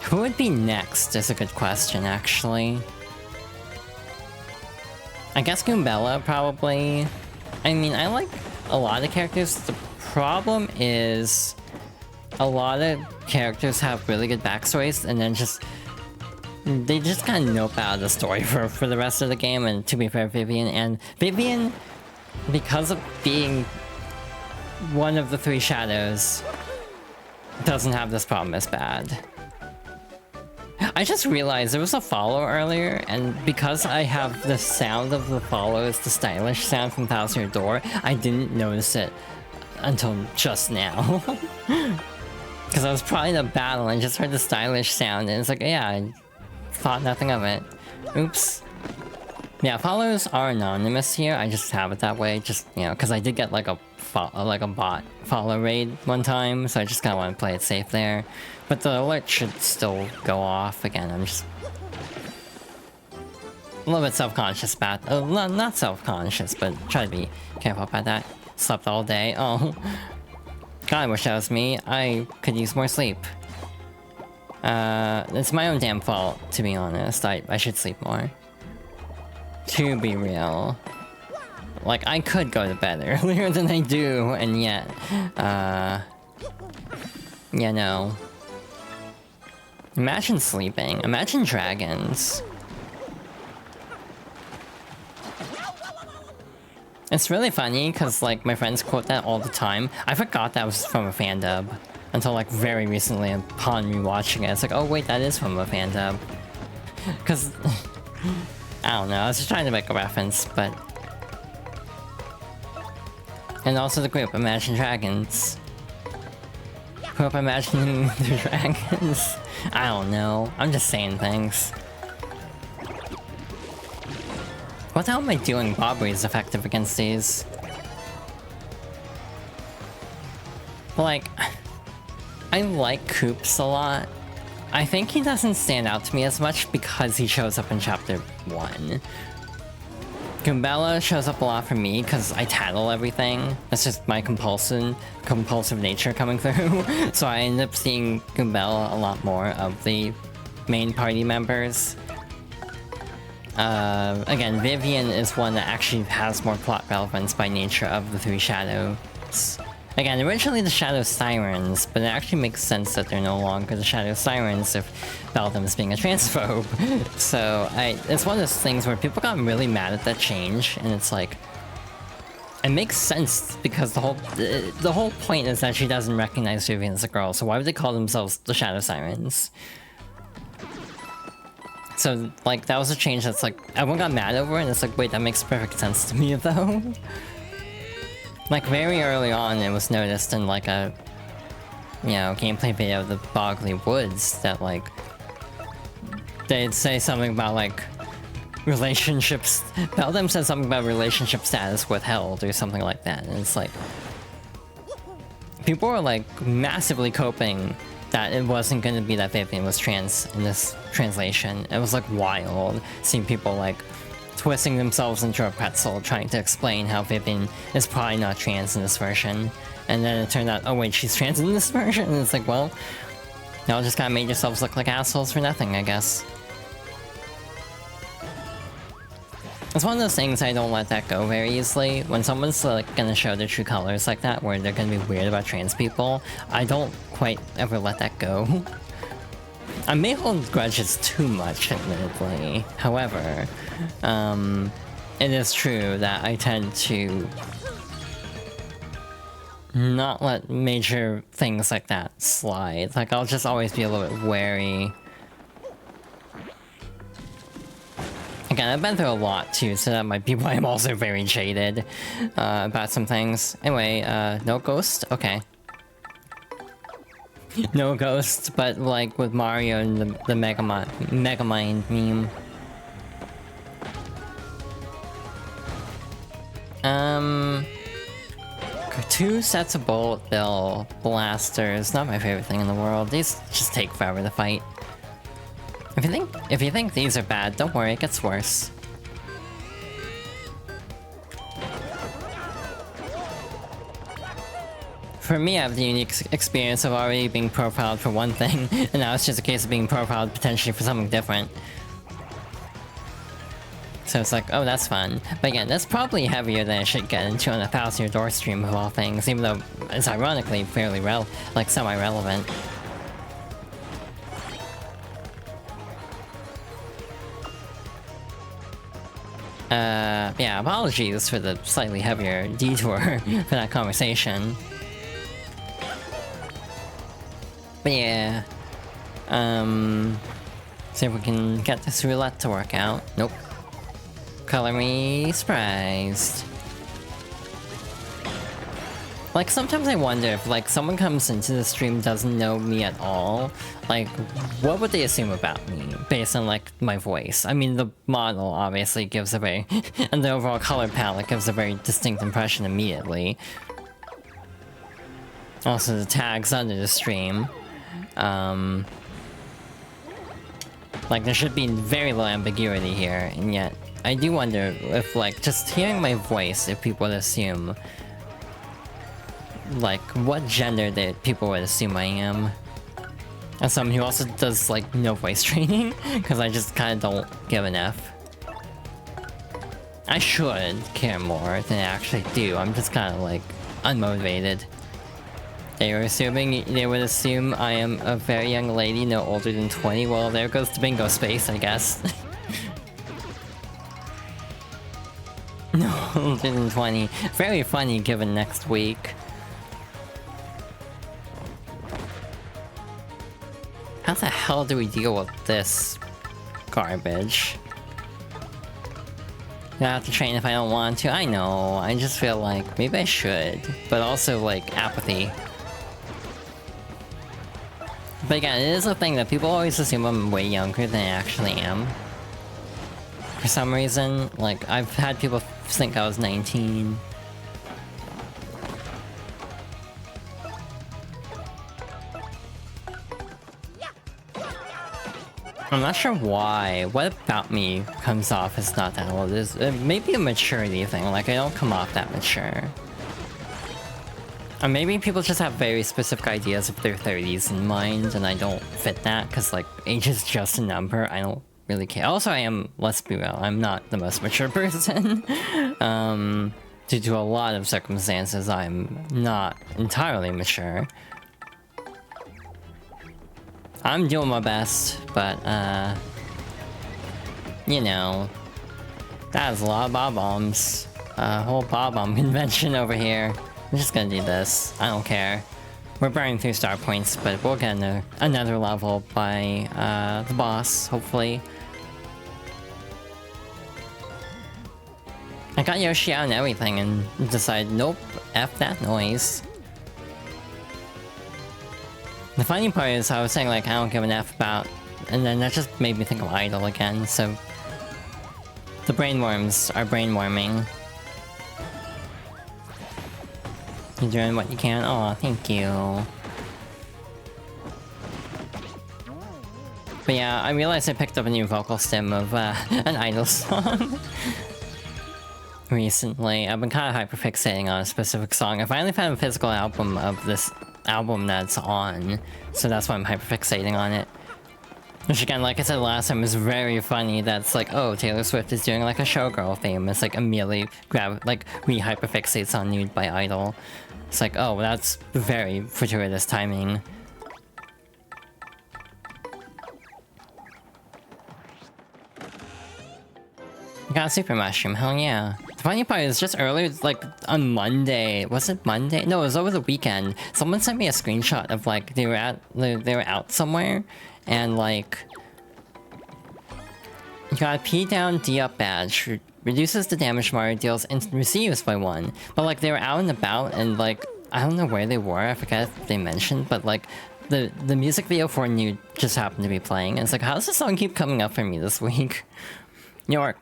Who would be next is a good question, actually. I guess Goombella, probably. I mean, I like a lot of characters. The problem is a lot of characters have really good backstories, and then they just kind of nope out of the story for the rest of the game. And to be fair, Vivian, because of being one of the three shadows, doesn't have this problem as bad. I just realized there was a follow earlier, and because I have the sound of the follow as the stylish sound from Thousand Year Door, I didn't notice it until just now. Because I was probably in a battle and just heard the stylish sound, and it's like, yeah, I thought nothing of it. Oops. Yeah, follows are anonymous here. I just have it that way, just, you know, because I did get like a bot follow raid one time, so I just kind of want to play it safe there. But the alert should still go off. Again, I'm just a little bit self-conscious about, not self-conscious, but try to be careful about that. Slept all day. Oh, God, I wish that was me. I could use more sleep. It's my own damn fault, to be honest. I should sleep more. To be real. Like, I could go to bed earlier than I do, and yet, you know. Imagine sleeping. Imagine dragons. It's really funny, because, like, my friends quote that all the time. I forgot that was from a fan dub. Until, like, very recently, upon rewatching it. It's like, oh wait, that is from a fan dub. Because... I don't know, I was just trying to make a reference, but... And also the group, Imagine Dragons. Group imagining the dragons. I don't know, I'm just saying things. What the hell am I doing? Bobbery is effective against these. Like... I like Koops a lot. I think he doesn't stand out to me as much because he shows up in Chapter 1. Goombella shows up a lot for me because I tattle everything. That's just my compulsive nature coming through. So I end up seeing Goombella a lot more of the main party members. Again, Vivian is one that actually has more plot relevance by nature of the three shadows. Again, originally the Shadow Sirens, but it actually makes sense that they're no longer the Shadow Sirens if Beldam's being a transphobe. So, it's one of those things where people got really mad at that change, and it's like... It makes sense, because the whole point is that she doesn't recognize Vivian as a girl, so why would they call themselves the Shadow Sirens? So, like, that was a change that's like, everyone got mad over it, and it's like, wait, that makes perfect sense to me, though. Like, very early on, it was noticed in, like, a, you know, gameplay video of the Boggly Woods that, like, they'd say something about, like, relationships... Beldam said something about relationship status withheld or something like that, and it's like... People were, like, massively coping that it wasn't gonna be that Vivian was trans in this translation. It was, like, wild seeing people, like, twisting themselves into a pretzel trying to explain how Vivian is probably not trans in this version. And then it turned out, oh wait, she's trans in this version? And it's like, well, y'all just kinda made yourselves look like assholes for nothing, I guess. It's one of those things I don't let that go very easily. When someone's like gonna show their true colors like that, where they're gonna be weird about trans people, I don't quite ever let that go. I may hold grudges too much, admittedly. However, it is true that I tend to not let major things like that slide. Like, I'll just always be a little bit wary. Again, I've been through a lot too, so that might be why I'm also very jaded about some things. Anyway, no ghost? Okay. No ghost, but like with Mario and the Megamind meme. Two sets of bullet bill blasters. Not my favorite thing in the world. These just take forever to fight. If you think these are bad, don't worry, it gets worse. For me, I have the unique experience of already being profiled for one thing, and now it's just a case of being profiled potentially for something different. So it's like, oh, that's fun. But again, that's probably heavier than I should get into on a 1000-year door stream of all things, even though it's ironically fairly semi-relevant. Yeah, apologies for the slightly heavier detour for that conversation. But yeah, see if we can get this roulette to work out. Nope. Color me surprised. Like, sometimes I wonder if, like, someone comes into the stream doesn't know me at all, like, what would they assume about me, based on, like, my voice? I mean, the model obviously gives a very... and the overall color palette gives a very distinct impression immediately. Also, the tags under the stream. Like, there should be very little ambiguity here, and yet, I do wonder if, like, just hearing my voice, if people would assume... like, what gender that people would assume I am. As someone who also does, like, no voice training, because I just kind of don't give an F. I should care more than I actually do, I'm just kind of, like, unmotivated. They were assuming they would assume I am a very young lady, no older than 20, well, there goes the bingo space, I guess. No older than 20. Very funny given next week. How the hell do we deal with this garbage? I have to train if I don't want to. I know, I just feel like maybe I should. But also, like, apathy. But again, it is a thing that people always assume I'm way younger than I actually am. For some reason, like, I've had people think I was 19. I'm not sure why. What about me comes off as not that old? It may be a maturity thing, like I don't come off that mature. Or maybe people just have very specific ideas of their 30s in mind, and I don't fit that, because like, age is just a number, I don't really care. Also, I am, let's be real, I'm not the most mature person. Due to a lot of circumstances, I'm not entirely mature. I'm doing my best, but, you know, that is a lot of bob-bombs. A whole bob-bomb convention over here. I'm just gonna do this. I don't care. We're burning through star points, but we'll get another level by, the boss, hopefully. I got Yoshi out and everything and decided, nope, F that noise. The funny part is, I was saying, like, I don't give an F about... and then that just made me think of Idol again, so... the brainworms are brainworming. You're doing what you can? Aw, thank you. But yeah, I realized I picked up a new vocal stem of, an Idol song. Recently. I've been kind of hyperfixating on a specific song. I finally found a physical album of this album that's on, so that's why I'm hyperfixating on it. Which again, like I said last time, is very funny. That's like, oh, Taylor Swift is doing like a showgirl theme. It's like immediately hyperfixates on Nude by Idol. It's like, oh, that's very fortuitous timing. I got a super mushroom, hell yeah. The funny part is just earlier, like, on Monday, was it Monday? No, it was over the weekend. Someone sent me a screenshot of, like, they were out somewhere, and, like... you got a P down, D up badge. Reduces the damage Mario deals and receives by 1. But, like, they were out and about, and, like, I don't know where they were, I forget if they mentioned, but, like, the music video for Nude just happened to be playing, and it's like, how does this song keep coming up for me this week? York.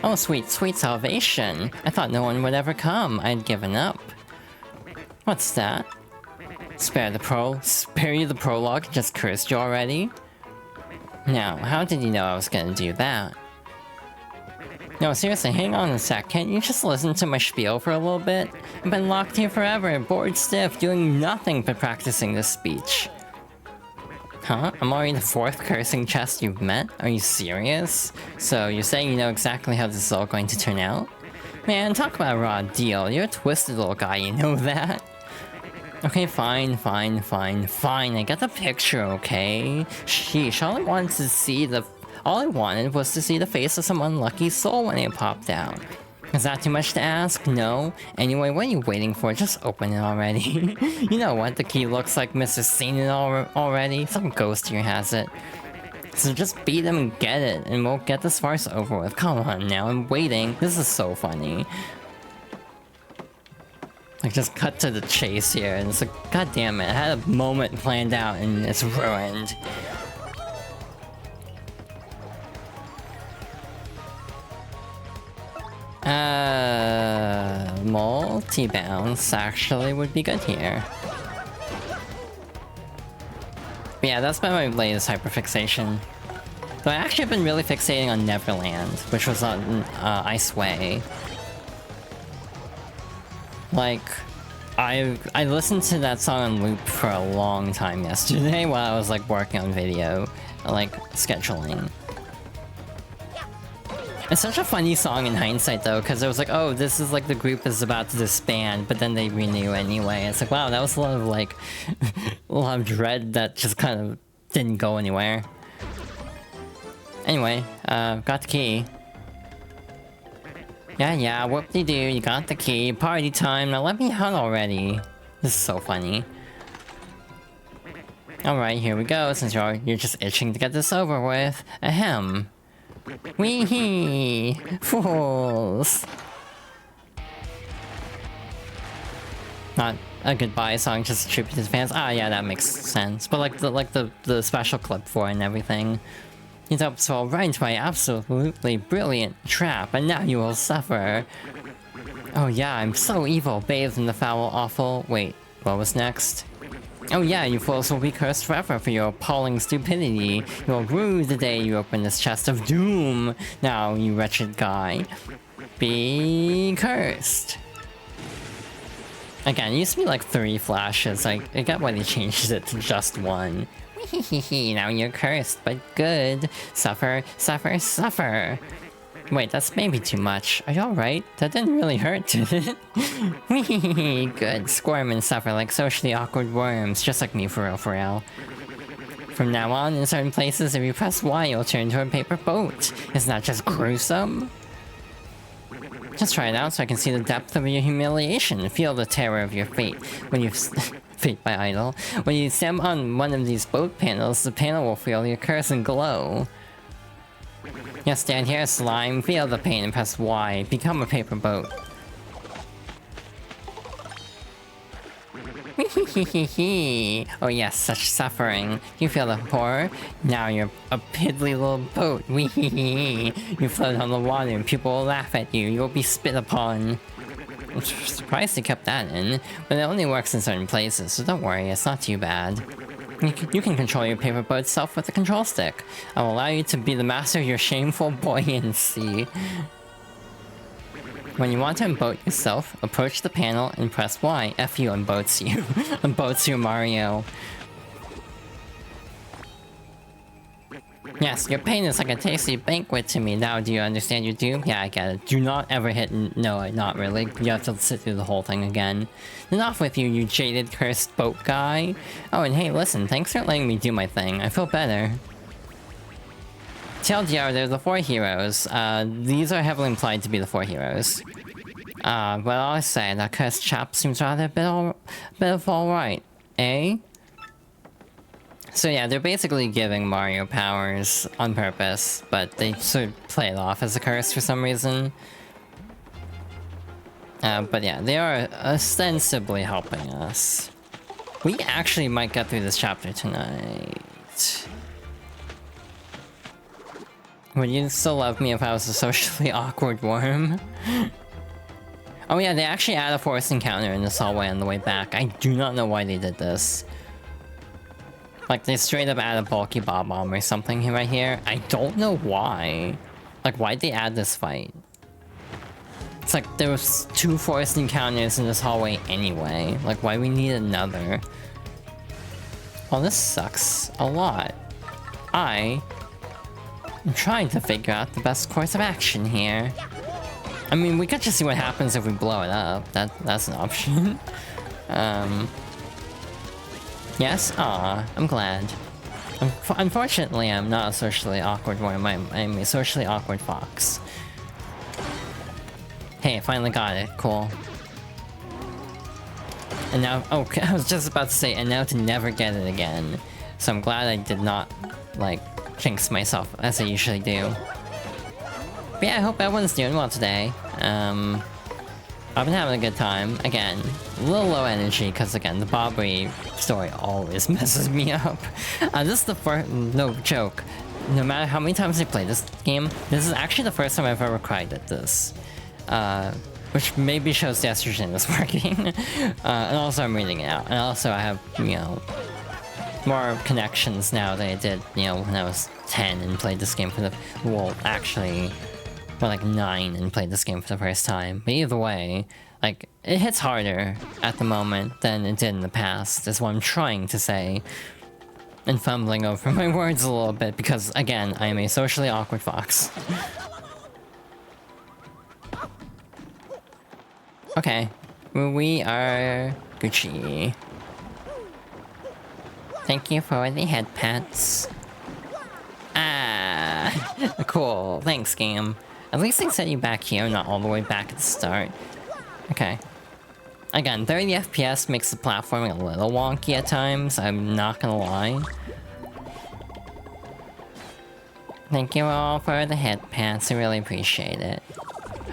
Oh, sweet, sweet salvation. I thought no one would ever come. I'd given up. What's that? Spare you the prologue, just cursed you already? Now, how did you know I was gonna do that? No, seriously, hang on a sec. Can't you just listen to my spiel for a little bit? I've been locked here forever, bored stiff, doing nothing but practicing this speech. Huh? I'm already the 4th cursing chest you've met? Are you serious? So, you're saying you know exactly how this is all going to turn out? Man, talk about a raw deal. You're a twisted little guy, you know that? Okay, fine. I get the picture, okay? Sheesh, all I wanted was to see the face of some unlucky soul when it popped out. Is that too much to ask? No? Anyway, what are you waiting for? Just open it already. You know what the key looks like, Mr. Seen It already? Some ghost here has it. So just beat him and get it, and we'll get this farce over with. Come on now, I'm waiting. This is so funny. Like, just cut to the chase here, and it's like, god damn it, I had a moment planned out and it's ruined. Multi-bounce actually would be good here. But yeah, that's been my latest hyperfixation. Though I actually have been really fixating on Neverland, which was on Ice Way. Like, I listened to that song on loop for a long time yesterday while I was like working on video, like scheduling. It's such a funny song in hindsight though, because it was like, oh, this is like the group is about to disband, but then they renew anyway. It's like, wow, that was a lot of like, a lot of dread that just kind of didn't go anywhere. Anyway, got the key. Yeah, whoop-de-doo, you got the key. Party time, now let me out already. This is so funny. Alright, here we go, since you're just itching to get this over with. Ahem. Wee-hee! Fools! Not a goodbye song, just a tribute to the fans. Ah, yeah, that makes sense. But like the special clip for it and everything. You don't fall right into my absolutely brilliant trap, and now you will suffer. Oh yeah, I'm so evil, bathed in the foul, awful... Wait, what was next? Oh yeah, you fools will be cursed forever for your appalling stupidity. You will rue the day you open this chest of doom. Now, you wretched guy, be cursed. Again, it used to be like 3 flashes. I get why they changed it to just 1. Now you're cursed, but good. Suffer, suffer, suffer. Wait, that's maybe too much. Are you alright? That didn't really hurt, did it? Good. Squirm and suffer like socially awkward worms, just like me for real. From now on, in certain places, if you press Y, you'll turn into a paper boat. Isn't that just gruesome? Just try it out so I can see the depth of your humiliation. Feel the terror of your fate when you... Fate by idol. When you stand on one of these boat panels, the panel will feel your curse and glow. Yes, stand here, slime, feel the pain and press Y. Become a paper boat. Oh yes, such suffering. You feel the horror? Now you're a piddly little boat. You float on the water and people will laugh at you. You'll be spit upon. I'm surprised they kept that in, but it only works in certain places, so don't worry, it's not too bad. You can control your paper boat self with the control stick. I will allow you to be the master of your shameful buoyancy. When you want to unboat yourself, approach the panel and press Y. F you unboats you. Unboats you, Mario. Yes, your pain is like a tasty banquet to me. Now, do you understand your doom? Yeah, I get it. Do not ever hit no, not really. You have to sit through the whole thing again. Then off with you, you jaded, cursed boat guy. Oh, and hey, listen, thanks for letting me do my thing. I feel better. TLDR, they're the 4 heroes. These are heavily implied to be the 4 heroes. But all I say, that cursed chap seems rather a bit of alright. Eh? So yeah, they're basically giving Mario powers on purpose, but they sort of play it off as a curse for some reason. But yeah, they are ostensibly helping us. We actually might get through this chapter tonight. Would you still love me if I was a socially awkward worm? Oh yeah, they actually add a forced encounter in this hallway on the way back. I do not know why they did this. Like, they straight up add a bulky bob bomb or something right here. I don't know why. Like, why'd they add this fight? It's like, there was 2 forced encounters in this hallway anyway. Like, why we need another? Well, this sucks a lot. I'm trying to figure out the best course of action here. I mean, we could just see what happens if we blow it up. That's an option. Yes? Aw, I'm glad. Unfortunately, I'm not a socially awkward worm. I'm a socially awkward fox. Hey, I finally got it. Cool. And now... Oh, I was just about to say, and now to never get it again. So I'm glad I did not, like, jinx myself, as I usually do. But yeah, I hope everyone's doing well today. I've been having a good time. Again, a little low energy, because again, the Bobby story always messes me up. This is the first, no joke. No matter how many times I play this game, this is actually the first time I've ever cried at this. Which maybe shows the estrogen is working. And also I'm reading it out. And also I have, you know, more connections now than I did, you know, when I was 10 and played this game for the... Well, actually... Or like 9 and played this game for the first time. But either way, like, it hits harder at the moment than it did in the past, is what I'm trying to say. And fumbling over my words a little bit, because, again, I am a socially awkward fox. Okay. We are Gucci. Thank you for the head pats. Ah! Cool. Thanks, game. At least they set you back here, not all the way back at the start. Okay. Again, 30 FPS makes the platforming a little wonky at times, I'm not gonna lie. Thank you all for the head pats, I really appreciate it.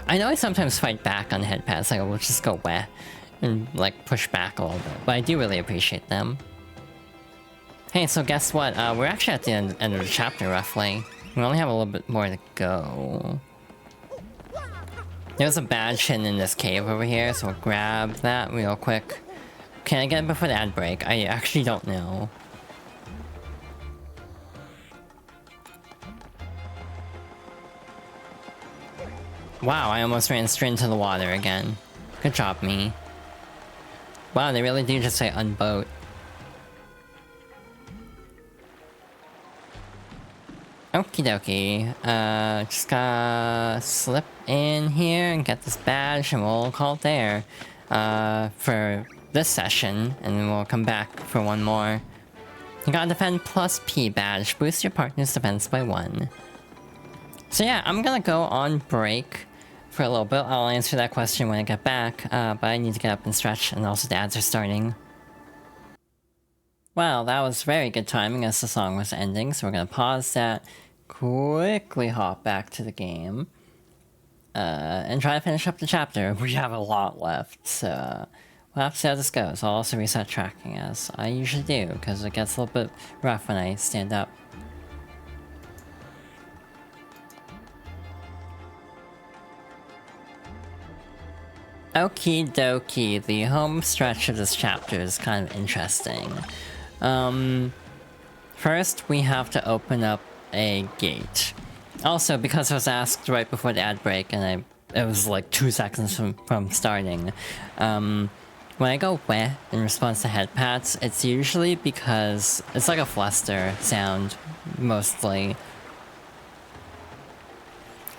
I know I sometimes fight back on head pats, like, we'll just go weh and, like, push back a little bit, but I do really appreciate them. Hey, so guess what? We're actually at the end of the chapter, roughly. We only have a little bit more to go. There's a badge hidden in this cave over here, so we'll grab that real quick. Can I get it before the ad break? I actually don't know. Wow, I almost ran straight into the water again. Good job, me. Wow, they really do just say unboat. Okie dokie. Just gotta slip in here and get this badge and we'll call it there. For this session, and then we'll come back for one more. You gotta defend plus P badge. Boost your partner's defense by 1. So yeah, I'm gonna go on break for a little bit. I'll answer that question when I get back, but I need to get up and stretch, and also the ads are starting. Well, that was very good timing as the song was ending, so we're gonna pause that, quickly hop back to the game, and try to finish up the chapter. We have a lot left, so we'll have to see how this goes. I'll also reset tracking, as I usually do, because it gets a little bit rough when I stand up. Okie dokie, the home stretch of this chapter is kind of interesting. First we have to open up a gate. Also, because I was asked right before the ad break, and it was like 2 seconds from starting, when I go weh in response to head pats, it's usually because it's like a fluster sound, mostly.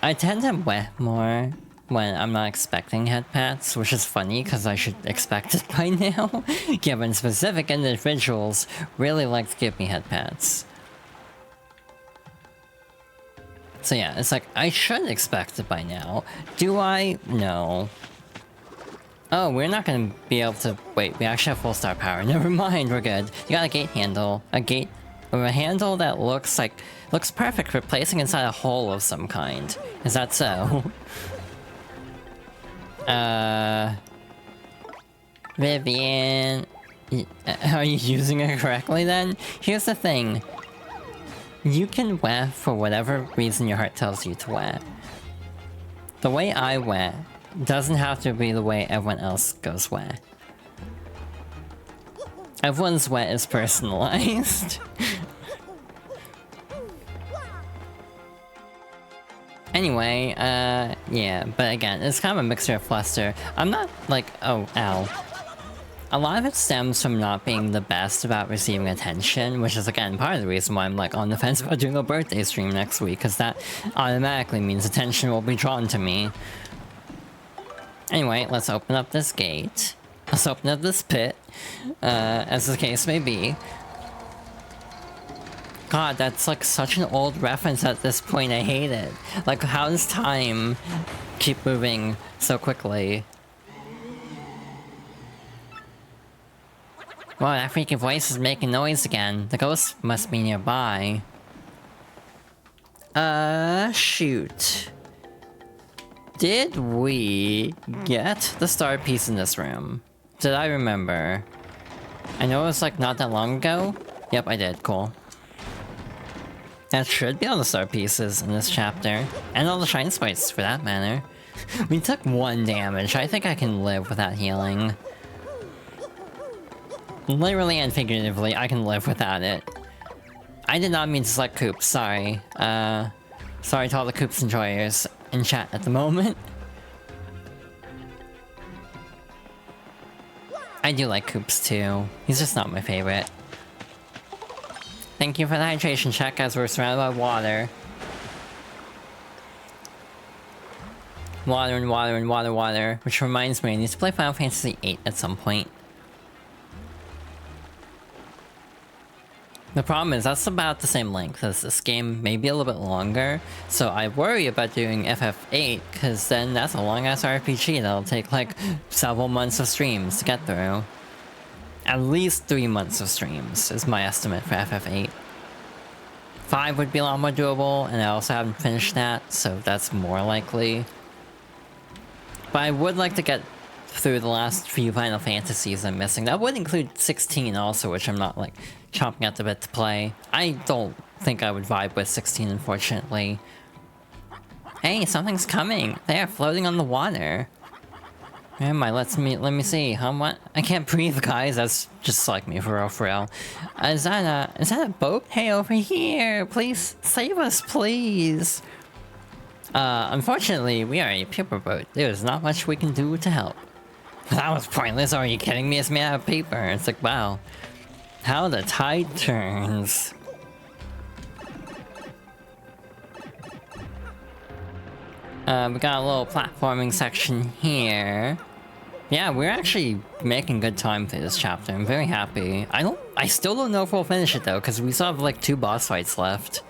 I tend to weh more when I'm not expecting head pats, which is funny because I should expect it by now, given specific individuals really like to give me head pats. So yeah, it's like, I should expect it by now. Do I? No. Oh, we're not gonna be able to... Wait, we actually have full star power. Never mind, we're good. You got a gate handle. A handle that looks perfect for placing inside a hole of some kind. Is that so? Vivian... Are you using it correctly then? Here's the thing. You can weh for whatever reason your heart tells you to weh. The way I weh doesn't have to be the way everyone else goes weh. Everyone's weh is personalized. Anyway, yeah, but again, it's kind of a mixture of fluster. I'm not like, oh, ow. A lot of it stems from not being the best about receiving attention, which is again part of the reason why I'm like on the fence about doing a birthday stream next week, because that automatically means attention will be drawn to me. Anyway, let's open up this gate. Let's open up this pit, as the case may be. God, that's like such an old reference at this point, I hate it. Like, how does time keep moving so quickly? Wow, that freaking voice is making noise again. The ghost must be nearby. Shoot. Did we get the star piece in this room? Did I remember? I know it was like not that long ago. Yep, I did. Cool. That should be all the star pieces in this chapter. And all the shine sprites, for that matter. We took 1 damage. I think I can live without healing. Literally and figuratively, I can live without it. I did not mean to select Koops, sorry. Sorry to all the Koops enjoyers in chat at the moment. I do like Koops too. He's just not my favorite. Thank you for the hydration check as we're surrounded by water. Water and water and water, water. Which reminds me, I need to play Final Fantasy VIII at some point. The problem is, that's about the same length as this game, maybe a little bit longer. So I worry about doing FF8, because then that's a long-ass RPG that'll take like several months of streams to get through. At least 3 months of streams is my estimate for FF8. 5 would be a lot more doable, and I also haven't finished that, so that's more likely. But I would like to get through the last few Final Fantasies I'm missing. That would include 16 also, which I'm not like chomping at the bit to play. I don't think I would vibe with 16, unfortunately. Hey, something's coming! They are floating on the water. Am I? Let me see. How much? I can't breathe, guys. That's just like me, for real, for real. Is that a boat? Hey, over here! Please save us, please. Unfortunately, we are a paper boat. There's not much we can do to help. That was pointless. Are you kidding me? It's made out of paper. It's like, wow. How the tide turns. We got a little platforming section here. Yeah, we're actually making good time through this chapter. I'm very happy. I still don't know if we'll finish it though, because we still have like 2 boss fights left.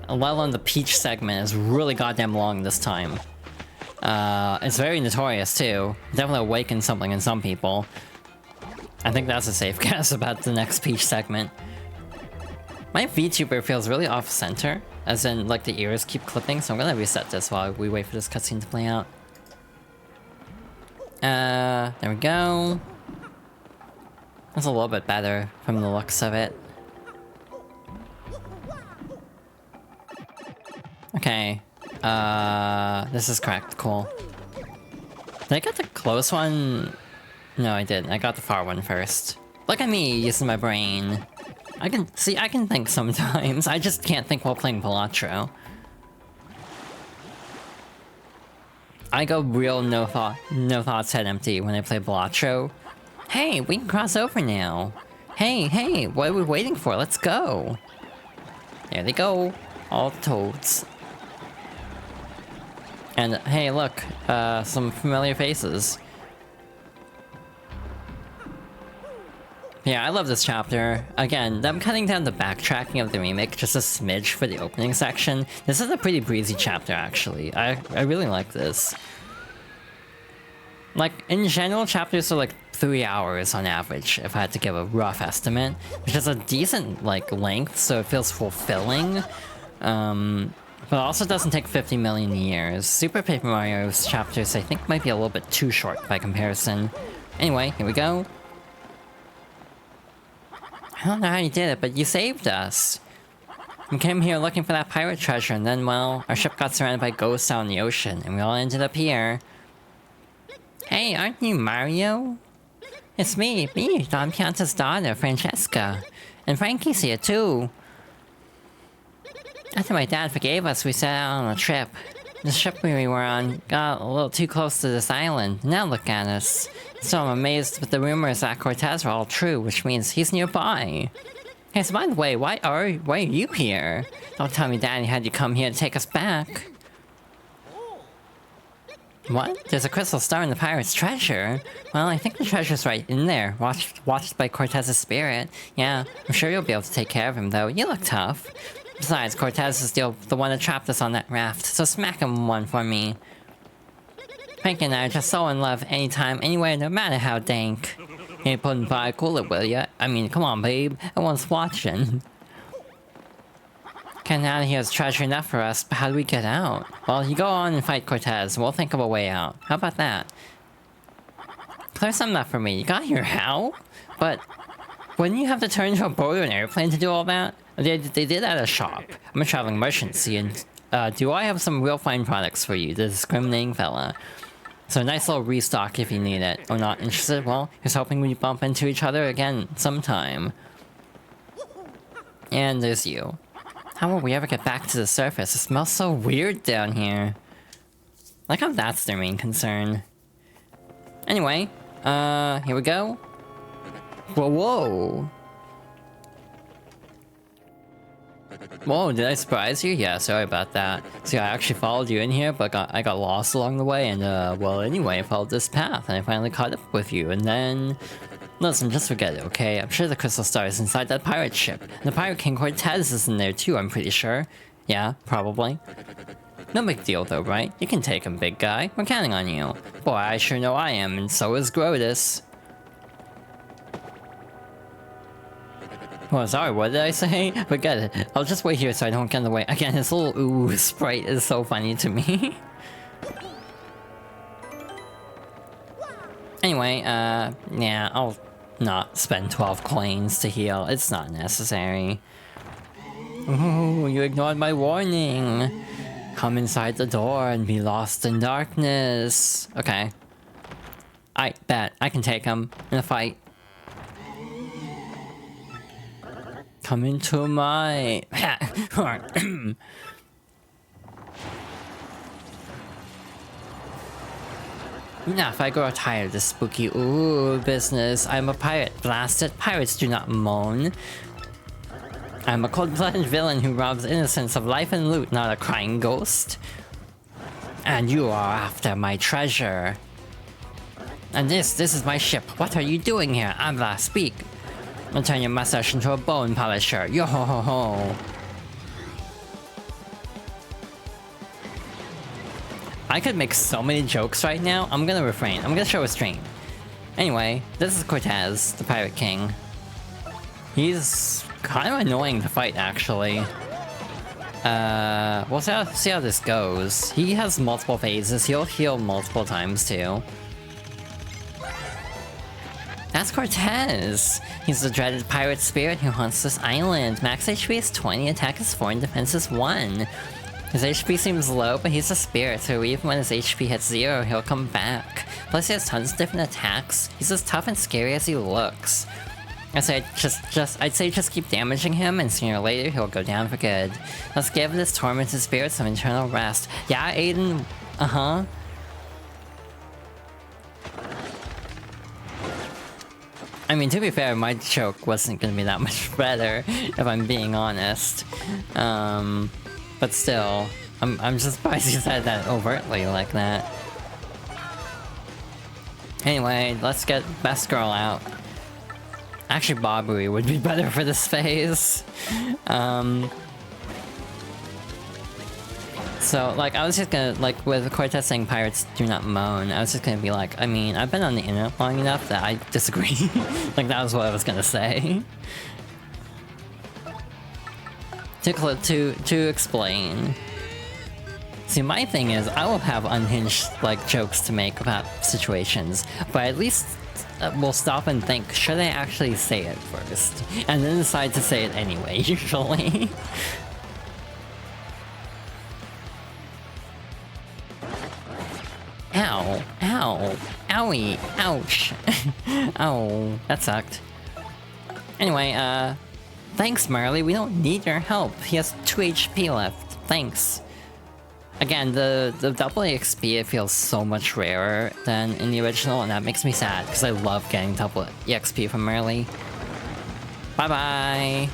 Let alone the Peach segment is really goddamn long this time. It's very notorious too. Definitely awakened something in some people. I think that's a safe guess about the next Peach segment. My VTuber feels really off-center, as in, like, the ears keep clipping, so I'm gonna reset this while we wait for this cutscene to play out. There we go. That's a little bit better from the looks of it. Okay. This is correct. Cool. Did I get the close one? No, I didn't. I got the far one first. Look at me, using my brain. I can think sometimes. I just can't think while playing Balatro. I go real no thoughts head empty when I play Balatro. Hey, we can cross over now. Hey, what are we waiting for? Let's go. There they go. All the toads. And hey, look, some familiar faces. Yeah, I love this chapter. Again, I'm cutting down the backtracking of the remake just a smidge for the opening section. This is a pretty breezy chapter, actually. I really like this. Like, in general, chapters are like 3 hours on average, if I had to give a rough estimate. Which is a decent, like, length, so it feels fulfilling. But also doesn't take 50 million years. Super Paper Mario's chapters, I think, might be a little bit too short by comparison. Anyway, here we go. I don't know how you did it, but you saved us. We came here looking for that pirate treasure, and then, well, our ship got surrounded by ghosts out in the ocean, and we all ended up here. Hey, aren't you Mario? It's me, Don Pianta's daughter, Francesca. And Frankie's here, too. After my dad forgave us, we set out on a trip. The ship we were on got a little too close to this island. Now look at us. So I'm amazed with the rumors that Cortez are all true, which means he's nearby. Hey, so by the way, why are you here? Don't tell me Daddy had you come here to take us back. What? There's a crystal star in the pirate's treasure? Well, I think the treasure's right in there, watched by Cortez's spirit. Yeah, I'm sure you'll be able to take care of him, though. You look tough. Besides, Cortez is the one that trapped us on that raft, so smack him one for me. Frankie and I are just so in love anytime, anywhere, no matter how dank. You ain't putting by cooler, will ya? I mean, come on, babe. Everyone's watching. Getting out of here is treasure enough for us, but how do we get out? Well, you go on and fight Cortez, and we'll think of a way out. How about that? Clear something up for me. You got here how? But wouldn't you have to turn into a boat or an airplane to do all that? They did at a shop. I'm a traveling merchant, see, and do I have some real fine products for you, the discriminating fella. So a nice little restock if you need it. Or not interested? Well, here's hoping we bump into each other again sometime. And there's you. How will we ever get back to the surface? It smells so weird down here. Like how that's their main concern. Anyway, here we go. Whoa, whoa. Whoa, did I surprise you? Yeah, sorry about that. See, I actually followed you in here, but I got lost along the way, and well, anyway, I followed this path, and I finally caught up with you, and then... Listen, just forget it, okay? I'm sure the crystal star is inside that pirate ship. And the pirate king Cortez is in there too, I'm pretty sure. Yeah, probably. No big deal though, right? You can take him, big guy. We're counting on you. Boy, I sure know I am, and so is Grotus. Oh, sorry, what did I say? Forget it. I'll just wait here so I don't get in the way. Again, his little ooh sprite is so funny to me. Anyway, yeah, I'll not spend 12 coins to heal. It's not necessary. Ooh, you ignored my warning. Come inside the door and be lost in darkness. Okay. I bet I can take him in a fight. Come into my... Now, if I grow tired of this spooky ooh business, I'm a pirate. Blast it, pirates do not moan. I'm a cold-blooded villain who robs innocents of life and loot, not a crying ghost. And you are after my treasure. And this is my ship. What are you doing here? Abla, speak. I'll turn your mustache into a bone polisher. Yo ho ho ho. I could make so many jokes right now. I'm gonna refrain. I'm gonna show restraint. Anyway, this is Cortez, the Pirate King. He's kind of annoying to fight, actually. We'll see how this goes. He has multiple phases. He'll heal multiple times, too. That's Cortez! He's the dreaded pirate spirit who haunts this island. Max HP is 20, attack is 4, and defense is 1. His HP seems low, but he's a spirit, so even when his HP hits 0, he'll come back. Plus he has tons of different attacks. He's as tough and scary as he looks. I'd say just keep damaging him, and sooner or later he'll go down for good. Let's give this tormented spirit some internal rest. Yeah, Aiden? Uh-huh. I mean, to be fair, my joke wasn't gonna be that much better, if I'm being honest. But still, I'm just surprised he said that overtly like that. Anyway, let's get Best Girl out. Actually, Bobbery would be better for this phase. So, like, I was just gonna, like, with Cortez saying pirates do not moan, I was just gonna be like, I mean, I've been on the internet long enough that I disagree. Like, that was what I was gonna say. To explain. See, my thing is, I will have unhinged, like, jokes to make about situations, but at least we'll stop and think, should I actually say it first? And then decide to say it anyway, usually. Ow. Ow. Owie. Ouch. Ow. That sucked. Anyway, thanks, Marley. We don't need your help. He has 2 HP left. Thanks. Again, the double EXP, it feels so much rarer than in the original, and that makes me sad, because I love getting double EXP from Marley. Bye-bye!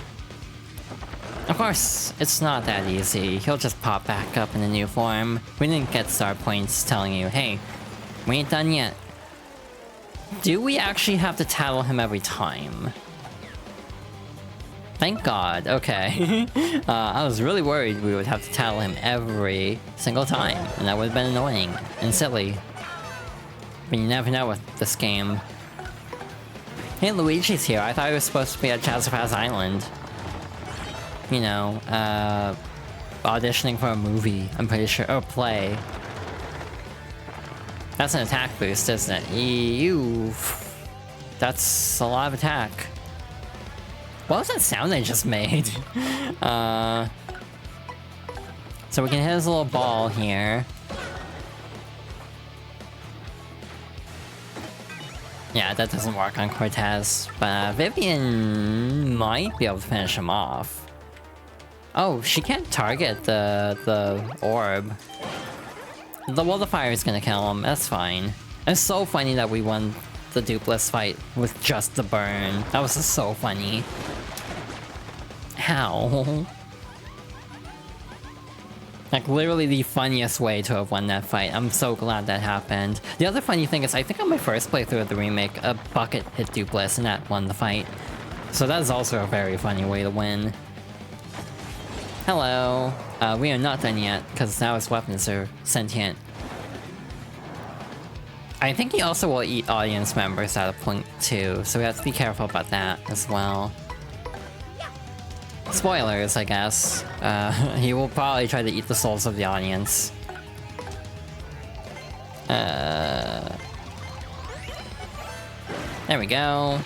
Of course, it's not that easy. He'll just pop back up in a new form. We didn't get star points telling you, hey, we ain't done yet. Do we actually have to tattle him every time? Thank God, okay. I was really worried we would have to tattle him every single time, and that would have been annoying and silly. But you never know with this game. Hey, Luigi's here. I thought he was supposed to be at Chazapaz Island. you know, auditioning for a movie, I'm pretty sure, or play. That's an attack boost, isn't it? Ew. That's a lot of attack. What was that sound I just made? So we can hit his little ball here. Yeah, that doesn't work on Cortez, but Vivian might be able to finish him off. Oh, she can't target the orb. Well, the fire is gonna kill him, that's fine. It's so funny that we won the Dupless fight with just the burn. That was so funny. How? Like, literally the funniest way to have won that fight. I'm so glad that happened. The other funny thing is, I think on my first playthrough of the remake, a bucket hit Dupless and that won the fight. So that is also a very funny way to win. Hello. We are not done yet, because now his weapons are sentient. I think he also will eat audience members at a point too, so we have to be careful about that as well. Spoilers, I guess. He will probably try to eat the souls of the audience. There we go.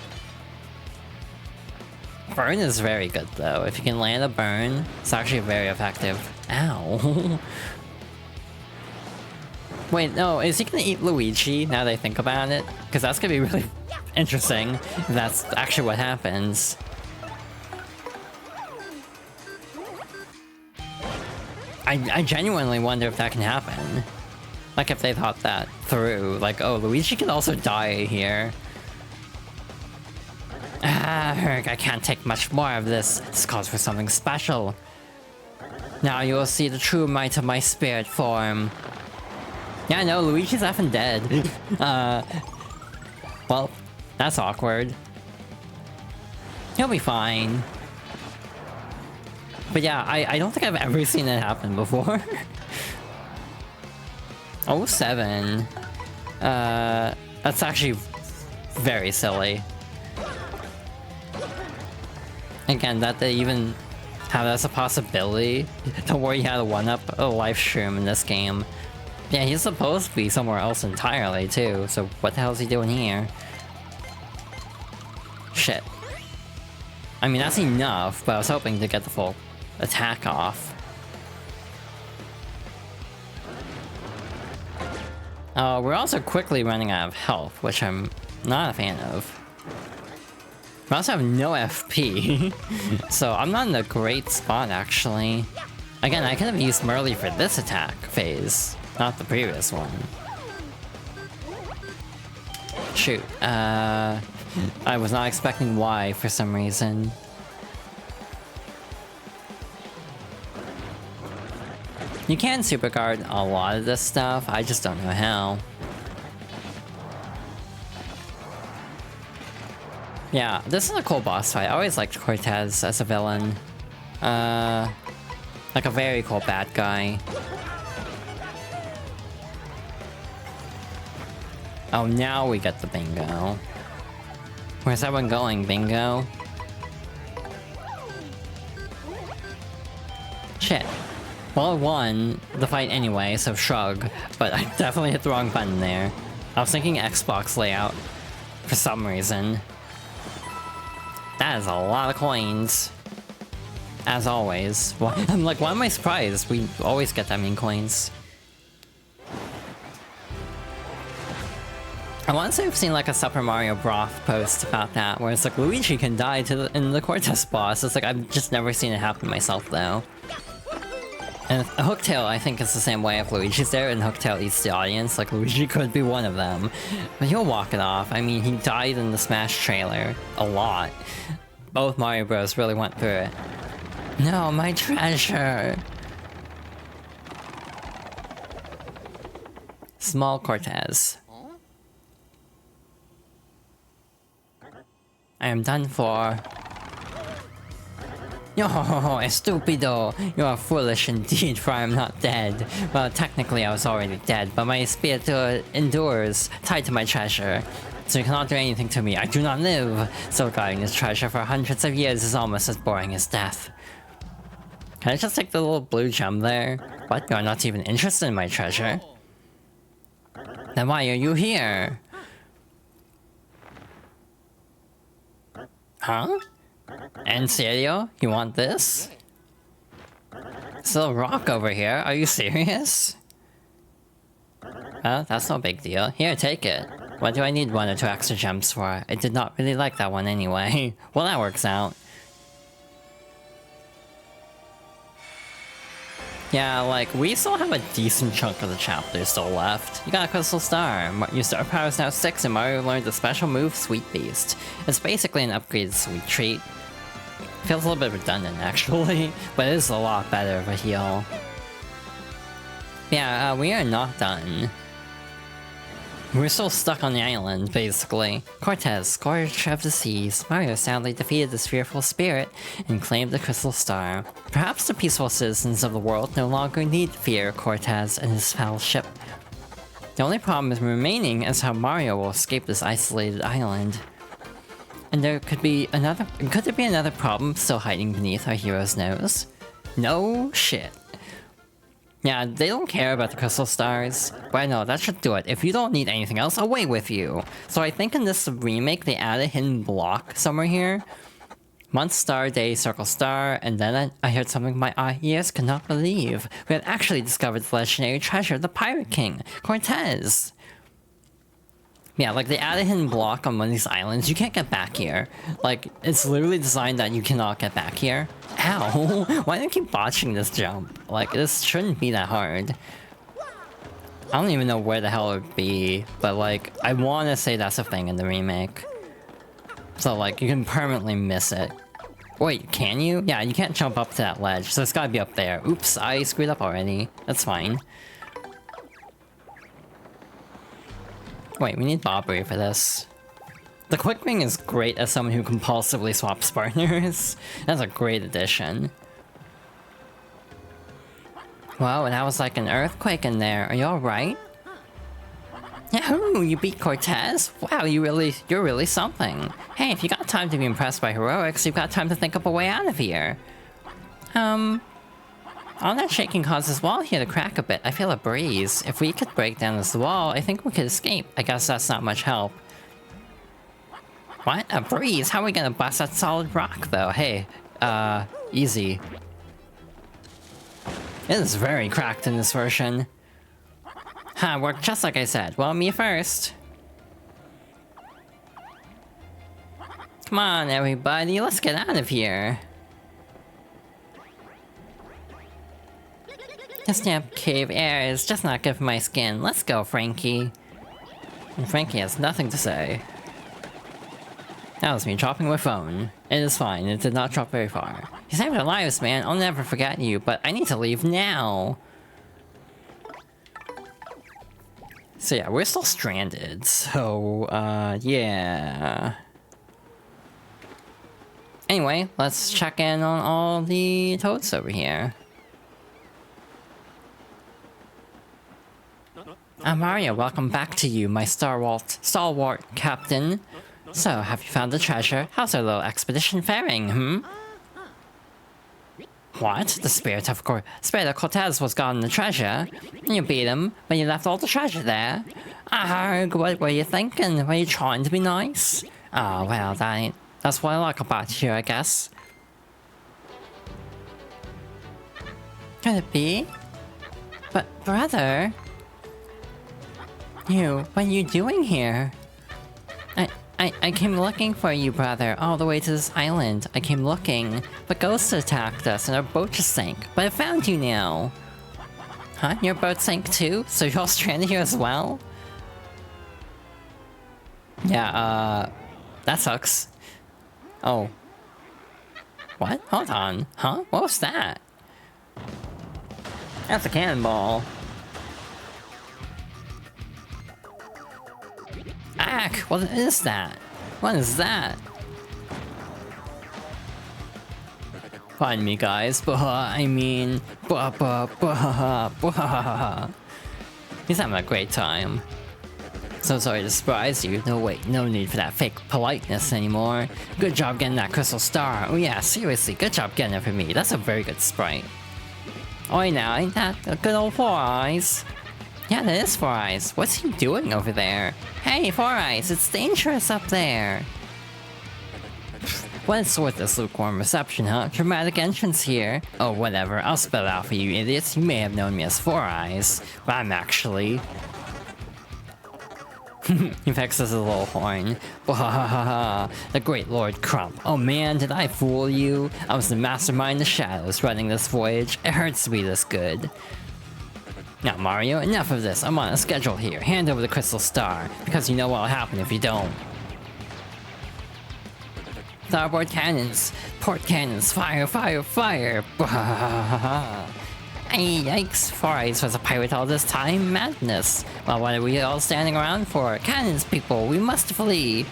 Burn is very good though. If you can land a burn, it's actually very effective. Ow. Wait, no, is he gonna eat Luigi now that I think about it? Because that's gonna be really interesting if that's actually what happens. I genuinely wonder if that can happen. Like if they thought that through. Like, oh, Luigi can also die here. Ah, Herc, I can't take much more of this. This calls for something special. Now you will see the true might of my spirit form. Yeah, no, Luigi's effing dead. Well, that's awkward. He'll be fine. But yeah, I don't think I've ever seen that happen before. Oh, 7. That's actually very silly. Again, that they even have that as a possibility. Don't worry, you had a 1-up a live stream in this game. Yeah, he's supposed to be somewhere else entirely too, so what the hell is he doing here? Shit. I mean, that's enough, but I was hoping to get the full attack off. We're also quickly running out of health, which I'm not a fan of. We also have no FP, so I'm not in a great spot actually. Again, I could have used Merly for this attack phase, not the previous one. Shoot, I was not expecting Y for some reason. You can super guard a lot of this stuff, I just don't know how. Yeah, this is a cool boss fight. I always liked Cortez as a villain. Like a very cool bad guy. Oh, now we get the bingo. Where's that one going, bingo? Shit. Well, it won the fight anyway, so shrug. But I definitely hit the wrong button there. I was thinking Xbox layout for some reason. That is a lot of coins. As always. Well, I'm like, why am I surprised? We always get that many coins. I want to say I've seen like a Super Mario Broth post about that, where it's like Luigi can die in the Cortez boss. It's like, I've just never seen it happen myself though. And Hooktail, I think, is the same way. If Luigi's there and Hooktail eats the audience, like, Luigi could be one of them. But he'll walk it off. I mean, he died in the Smash trailer. A lot. Both Mario Bros. Really went through it. No, my treasure! Small Cortez. I am done for. Oh, estupido! You are foolish indeed, for I am not dead. Well, technically I was already dead, but my spirit endures, tied to my treasure. So you cannot do anything to me, I do not live! So guarding this treasure for hundreds of years is almost as boring as death. Can I just take the little blue gem there? What? You're not even interested in my treasure? Then why are you here? Huh? En serio? You want this? It's a little rock over here. Are you serious? That's no big deal. Here, take it. What do I need 1 or 2 extra gems for? I did not really like that one anyway. Well, that works out. Yeah, like, we still have a decent chunk of the chapter still left. You got a crystal star. Your star power is now 6 and Mario learned the special move Sweet Beast. It's basically an upgraded Sweet Treat. Feels a little bit redundant actually, but it is a lot better of a heal. Yeah, we are not done. We're still stuck on the island, basically. Cortez, Scourge of the Seas. Mario soundly defeated this fearful spirit and claimed the Crystal Star. Perhaps the peaceful citizens of the world no longer need fear Cortez and his foul ship. The only problem remaining is how Mario will escape this isolated island. And there could be another- could there be another problem still hiding beneath our hero's nose? No shit. Yeah, they don't care about the crystal stars, but I know, that should do it. If you don't need anything else, away with you! So I think in this remake, they add a hidden block somewhere here. Month, star, day, circle, star, and then I heard something my ears could not believe. We had actually discovered the legendary treasure, the Pirate King, Cortez! Yeah, like, they add a hidden block on one of these islands. You can't get back here. Like, it's literally designed that you cannot get back here. Ow! Why do I keep botching this jump? Like, this shouldn't be that hard. I don't even know where the hell it would be, but like, I want to say that's a thing in the remake. So like, you can permanently miss it. Wait, can you? Yeah, you can't jump up to that ledge, so it's gotta be up there. Oops, I screwed up already. That's fine. Wait, we need Bobbery for this. The Quick Ring is great as someone who compulsively swaps partners. That's a great addition. Wow, and that was like an earthquake in there. Are you alright? Yahoo! You beat Cortez? Wow, you're really something. Hey, if you got time to be impressed by heroics, you've got time to think up a way out of here. All that shaking caused this wall here to crack a bit. I feel a breeze. If we could break down this wall, I think we could escape. I guess that's not much help. What? A breeze? How are we gonna bust that solid rock, though? Hey, easy. It is very cracked in this version. Huh, worked just like I said. Well, me first. Come on, everybody, let's get out of here. This damp cave air is just not good for my skin. Let's go, Frankie. And Frankie has nothing to say. That was me dropping my phone. It is fine, it did not drop very far. You saved our lives, man. I'll never forget you, but I need to leave now. So yeah, we're still stranded, so, yeah. Anyway, let's check in on all the toads over here. Mario, welcome back to you, my stalwart captain. So, have you found the treasure? How's our little expedition faring, What? The spirit of Cortez was gone the treasure? You beat him, but you left all the treasure there? Arg, what were you thinking? Were you trying to be nice? Oh, well, that's what I like about you, I guess. Could it be? But, brother... what are you doing here? I came looking for you, brother, all the way to this island. I came looking, but ghosts attacked us and our boat just sank. But I found you now. Huh? Your boat sank too? So you're all stranded here as well? Yeah, that sucks. Oh. What? Hold on. Huh? What was that? That's a cannonball. Ack! What is that? What is that? Pardon me, guys. I mean... He's having a great time. So sorry to surprise you. No wait, no need for that fake politeness anymore. Good job getting that crystal star. Oh yeah, seriously, good job getting it for me. That's a very good sprite. Oi now, ain't that a good old Four Eyes? Yeah, that is Four Eyes. What's he doing over there? Hey, Four Eyes, it's dangerous up there. What's with this lukewarm reception, huh? Dramatic entrance here. Oh, whatever. I'll spell it out for you idiots. You may have known me as Four Eyes, but I'm actually... He fixes his little horn. The great Lord Crump. Oh man, did I fool you? I was the mastermind in the shadows running this voyage. It hurts to be this good. Now Mario, enough of this. I'm on a schedule here. Hand over the crystal star, because you know what'll happen if you don't. Starboard cannons! Port cannons! Fire, fire, fire! Hey, yikes! Four Eyes was a pirate all this time? Madness! Well, what are we all standing around for? Cannons, people! We must flee!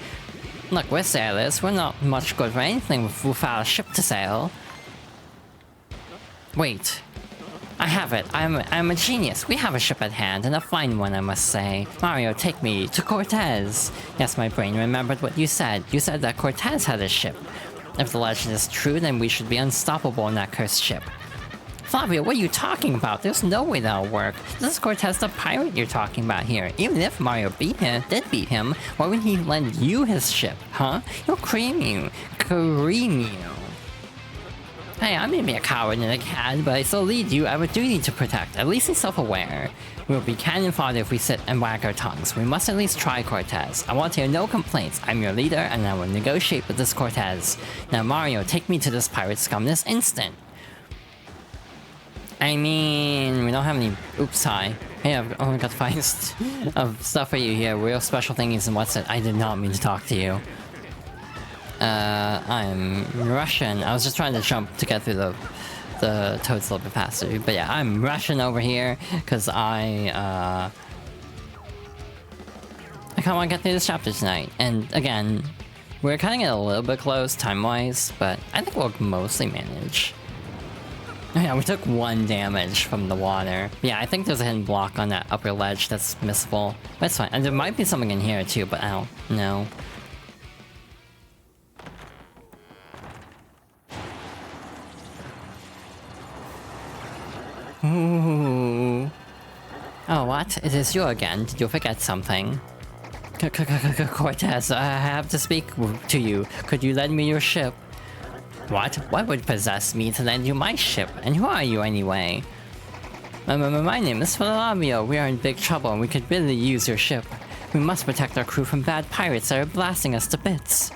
Look, we're sailors. We're not much good for anything without a ship to sail. Wait. I have it. I'm a genius. We have a ship at hand, and a fine one, I must say. Mario, take me to Cortez. Yes, my brain remembered what you said. You said that Cortez had a ship. If the legend is true, then we should be unstoppable in that cursed ship. Flavio, what are you talking about? There's no way that'll work. This is Cortez the pirate you're talking about here. Even if Mario did beat him, why would he lend you his ship, huh? He'll cream you. Cream you. Hey, I may be a coward and a cad, but I still lead you. I have a duty to protect. At least he's self-aware. We'll be cannon fodder if we sit and wag our tongues. We must at least try, Cortez. I want to hear no complaints. I'm your leader, and I will negotiate with this Cortez. Now, Mario, take me to this pirate scum this instant. I mean, we don't have any... Oops, hi. Hey, I've only got 5 of stuff for you here. Real special thingies and what's it? I did not mean to talk to you. I'm Russian. I was just trying to jump to get through the toads a little bit faster. But yeah, I'm Russian over here, because I kinda wanna get through this chapter tonight. And again, we're cutting it a little bit close time-wise, but I think we'll mostly manage. Yeah, we took 1 damage from the water. Yeah, I think there's a hidden block on that upper ledge that's missable. But it's fine. And there might be something in here too, but I don't know. Ooh. Oh, what? It is you again. Did you forget something? Cortez, I have to speak to you. Could you lend me your ship? What? What would possess me to lend you my ship? And who are you anyway? My name is Flavio. We are in big trouble and we could really use your ship. We must protect our crew from bad pirates that are blasting us to bits.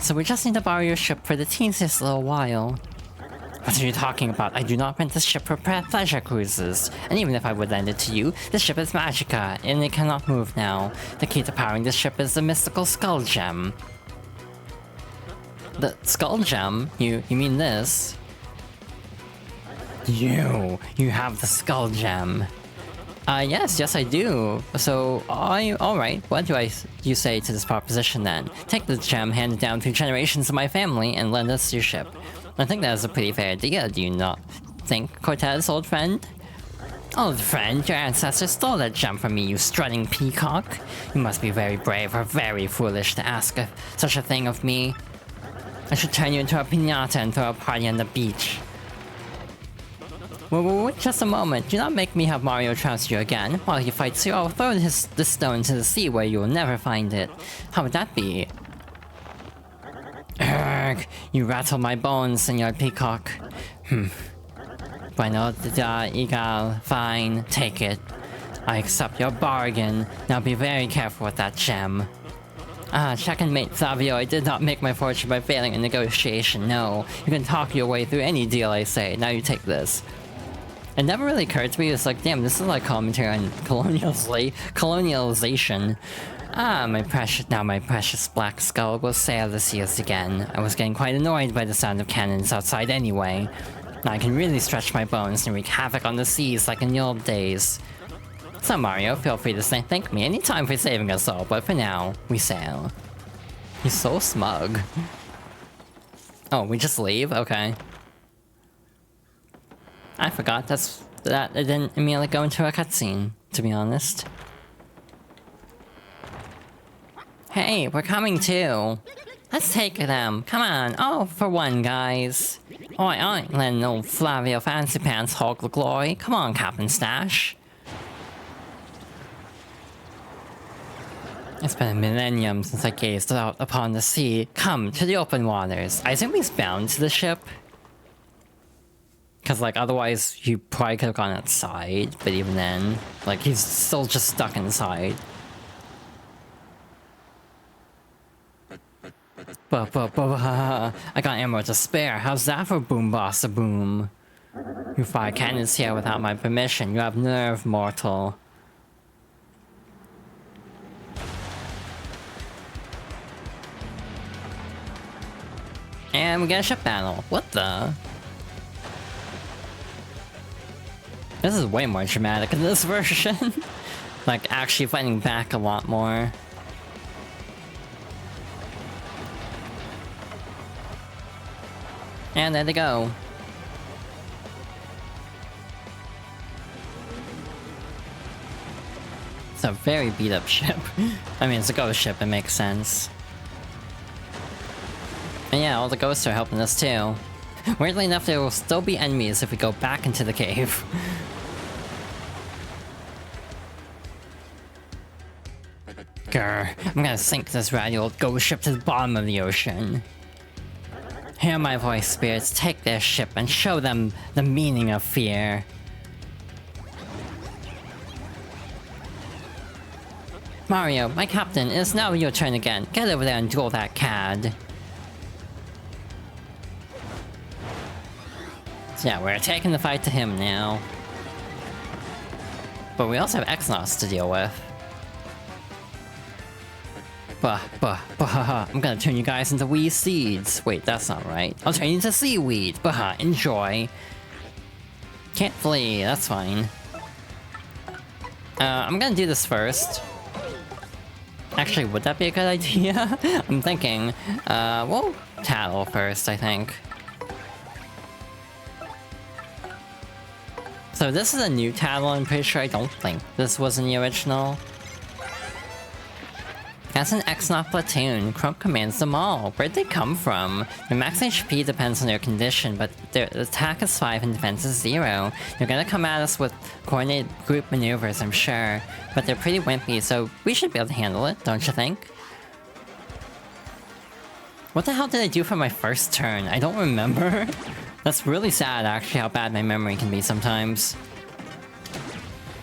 So we just need to borrow your ship for the teeniest little while. What are you talking about? I do not rent this ship for pleasure cruises. And even if I would lend it to you, this ship is Magica, and it cannot move now. The key to powering this ship is the mystical Skull Gem. The Skull Gem? You mean this? You have the Skull Gem. Yes, I do. So, alright, what do you say to this proposition then? Take the gem handed down through generations of my family and lend us your ship. I think that is a pretty fair idea, do you not think, Cortez, old friend? Old friend, your ancestors stole that gem from me, you strutting peacock. You must be very brave or very foolish to ask such a thing of me. I should turn you into a piñata and throw a party on the beach. Wait just a moment. Do not make me have Mario trounce you again. While he fights you, I'll throw this stone into the sea where you will never find it. How would that be? Urgh, you rattle my bones, Senor Peacock. Bueno, egal, fine, take it. I accept your bargain. Now be very careful with that gem. Check and mate, Flavio, I did not make my fortune by failing a negotiation, no. You can talk your way through any deal I say, now you take this. It never really occurred to me, it's like, damn, this is like commentary on colonialization. My precious black skull will sail the seas again. I was getting quite annoyed by the sound of cannons outside anyway. Now I can really stretch my bones and wreak havoc on the seas like in the old days. So Mario, feel free to thank me anytime for saving us all, but for now, we sail. He's so smug. Oh, we just leave? Okay. I forgot that it didn't immediately go into a cutscene, to be honest. Hey, we're coming too. Let's take them. Come on. Oh, for one, guys. Oi, oi, letting old Flavio Fancy Pants hog the glory. Come on, Captain Stash. It's been a millennium since I gazed out upon the sea. Come to the open waters. I assume he's bound to the ship. Because, like, otherwise you probably could have gone outside. But even then, like, he's still just stuck inside. I got ammo to spare. How's that for boom boss a boom? You fire cannons here without my permission. You have nerve, mortal. And we get a ship battle. What the? This is way more dramatic in this version. Like, actually fighting back a lot more. And there they go. It's a very beat up ship. I mean, it's a ghost ship, it makes sense. And yeah, all the ghosts are helping us too. Weirdly enough, there will still be enemies if we go back into the cave. Grr, I'm gonna sink this ratty old ghost ship to the bottom of the ocean. Hear my voice, spirits, take their ship and show them the meaning of fear. Mario, my captain, it is now your turn again. Get over there and duel that cad. So yeah, we're taking the fight to him now. But we also have X-Nauts to deal with. I'm gonna turn you guys into wee seeds. Wait, that's not right. I'll turn you into seaweed. Enjoy. Can't flee, that's fine. I'm gonna do this first. Actually, would that be a good idea? I'm thinking, we'll tattle first, I think. So this is a new tattle, I'm pretty sure. I don't think this was in the original. As an X-Naut platoon, Crump commands them all. Where'd they come from? Their max HP depends on their condition, but their attack is 5 and defense is 0. They're gonna come at us with coordinated group maneuvers, I'm sure. But they're pretty wimpy, so we should be able to handle it, don't you think? What the hell did I do for my first turn? I don't remember. That's really sad, actually, how bad my memory can be sometimes.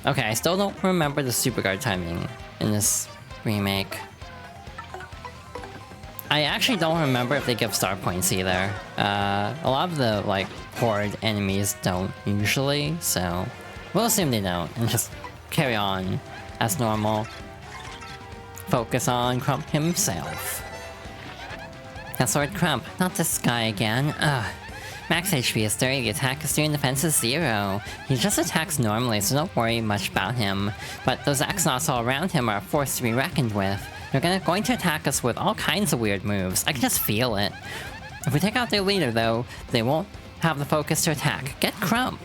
Okay, I still don't remember the super guard timing in this remake. I actually don't remember if they give star points either. A lot of the, like, horde enemies don't usually, so we'll assume they don't and just carry on as normal. Focus on Crump himself. That's Lord Crump, not this guy again. Ugh. Max HP is 30, the attack is 3 and defense is 0. He just attacks normally, so don't worry much about him. But those X-Nauts all around him are a force to be reckoned with. They're going to attack us with all kinds of weird moves. I can just feel it. If we take out their leader, though, they won't have the focus to attack. Get Crump!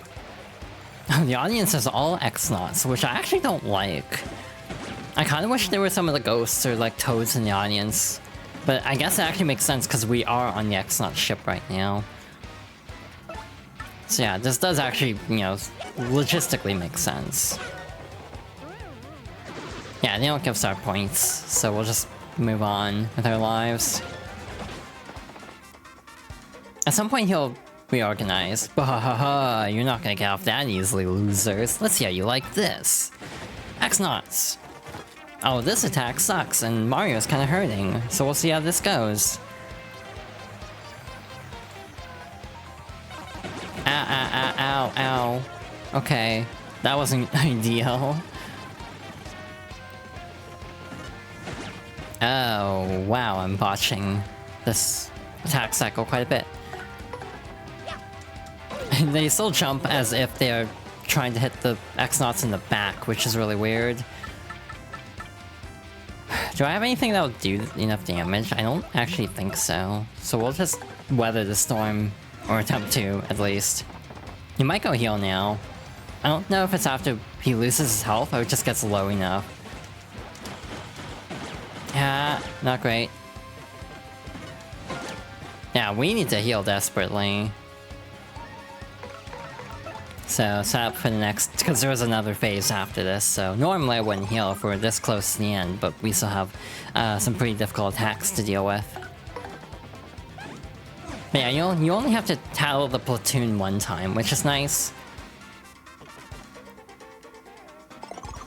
The audience is all X-Nauts, which I actually don't like. I kinda wish there were some of the ghosts or, like, toads in the audience. But I guess it actually makes sense because we are on the X-Naut ship right now. So yeah, this does actually, you know, logistically make sense. Yeah, they don't give star points, so we'll just move on with our lives. At some point he'll reorganize. Bahaha, you're not gonna get off that easily, losers. Let's see how you like this. X-Nauts. Oh, this attack sucks, and Mario's kinda hurting, so we'll see how this goes. Ow. Okay, that wasn't ideal. Oh, wow, I'm botching this attack cycle quite a bit. And they still jump as if they're trying to hit the X-Nauts in the back, which is really weird. Do I have anything that will do enough damage? I don't actually think so. So we'll just weather the storm, or attempt to, at least. He might go heal now. I don't know if it's after he loses his health or it just gets low enough. Yeah, not great. Yeah, we need to heal desperately. So, set up for the next... Because there was another phase after this, so... Normally I wouldn't heal if we were this close to the end, but we still have some pretty difficult attacks to deal with. But yeah, you only have to tattle the platoon one time, which is nice.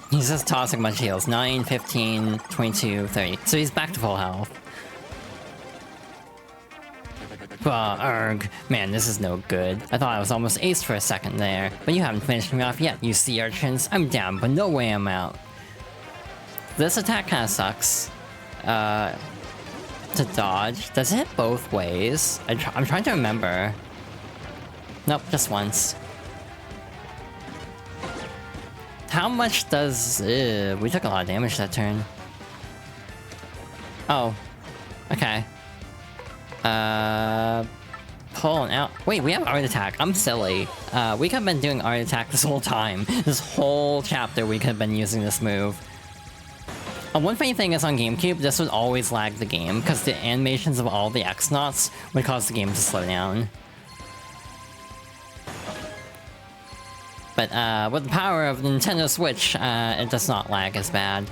He's just tossing a bunch of heals. 9, 15, 22, 30. So he's back to full health. Arg. Man, this is no good. I thought I was almost aced for a second there. But you haven't finished me off yet, you sea urchins. I'm down, but no way I'm out. This attack kinda sucks. To dodge. Does it hit both ways? I'm trying to remember. Nope, just once. How much does... we took a lot of damage that turn. Oh. Okay. Pulling out. Wait, we have Art Attack. I'm silly. We could have been doing Art Attack this whole time. This whole chapter we could have been using this move. One funny thing is on GameCube, this would always lag the game, because the animations of all the X-Nauts would cause the game to slow down. But with the power of the Nintendo Switch, it does not lag as bad.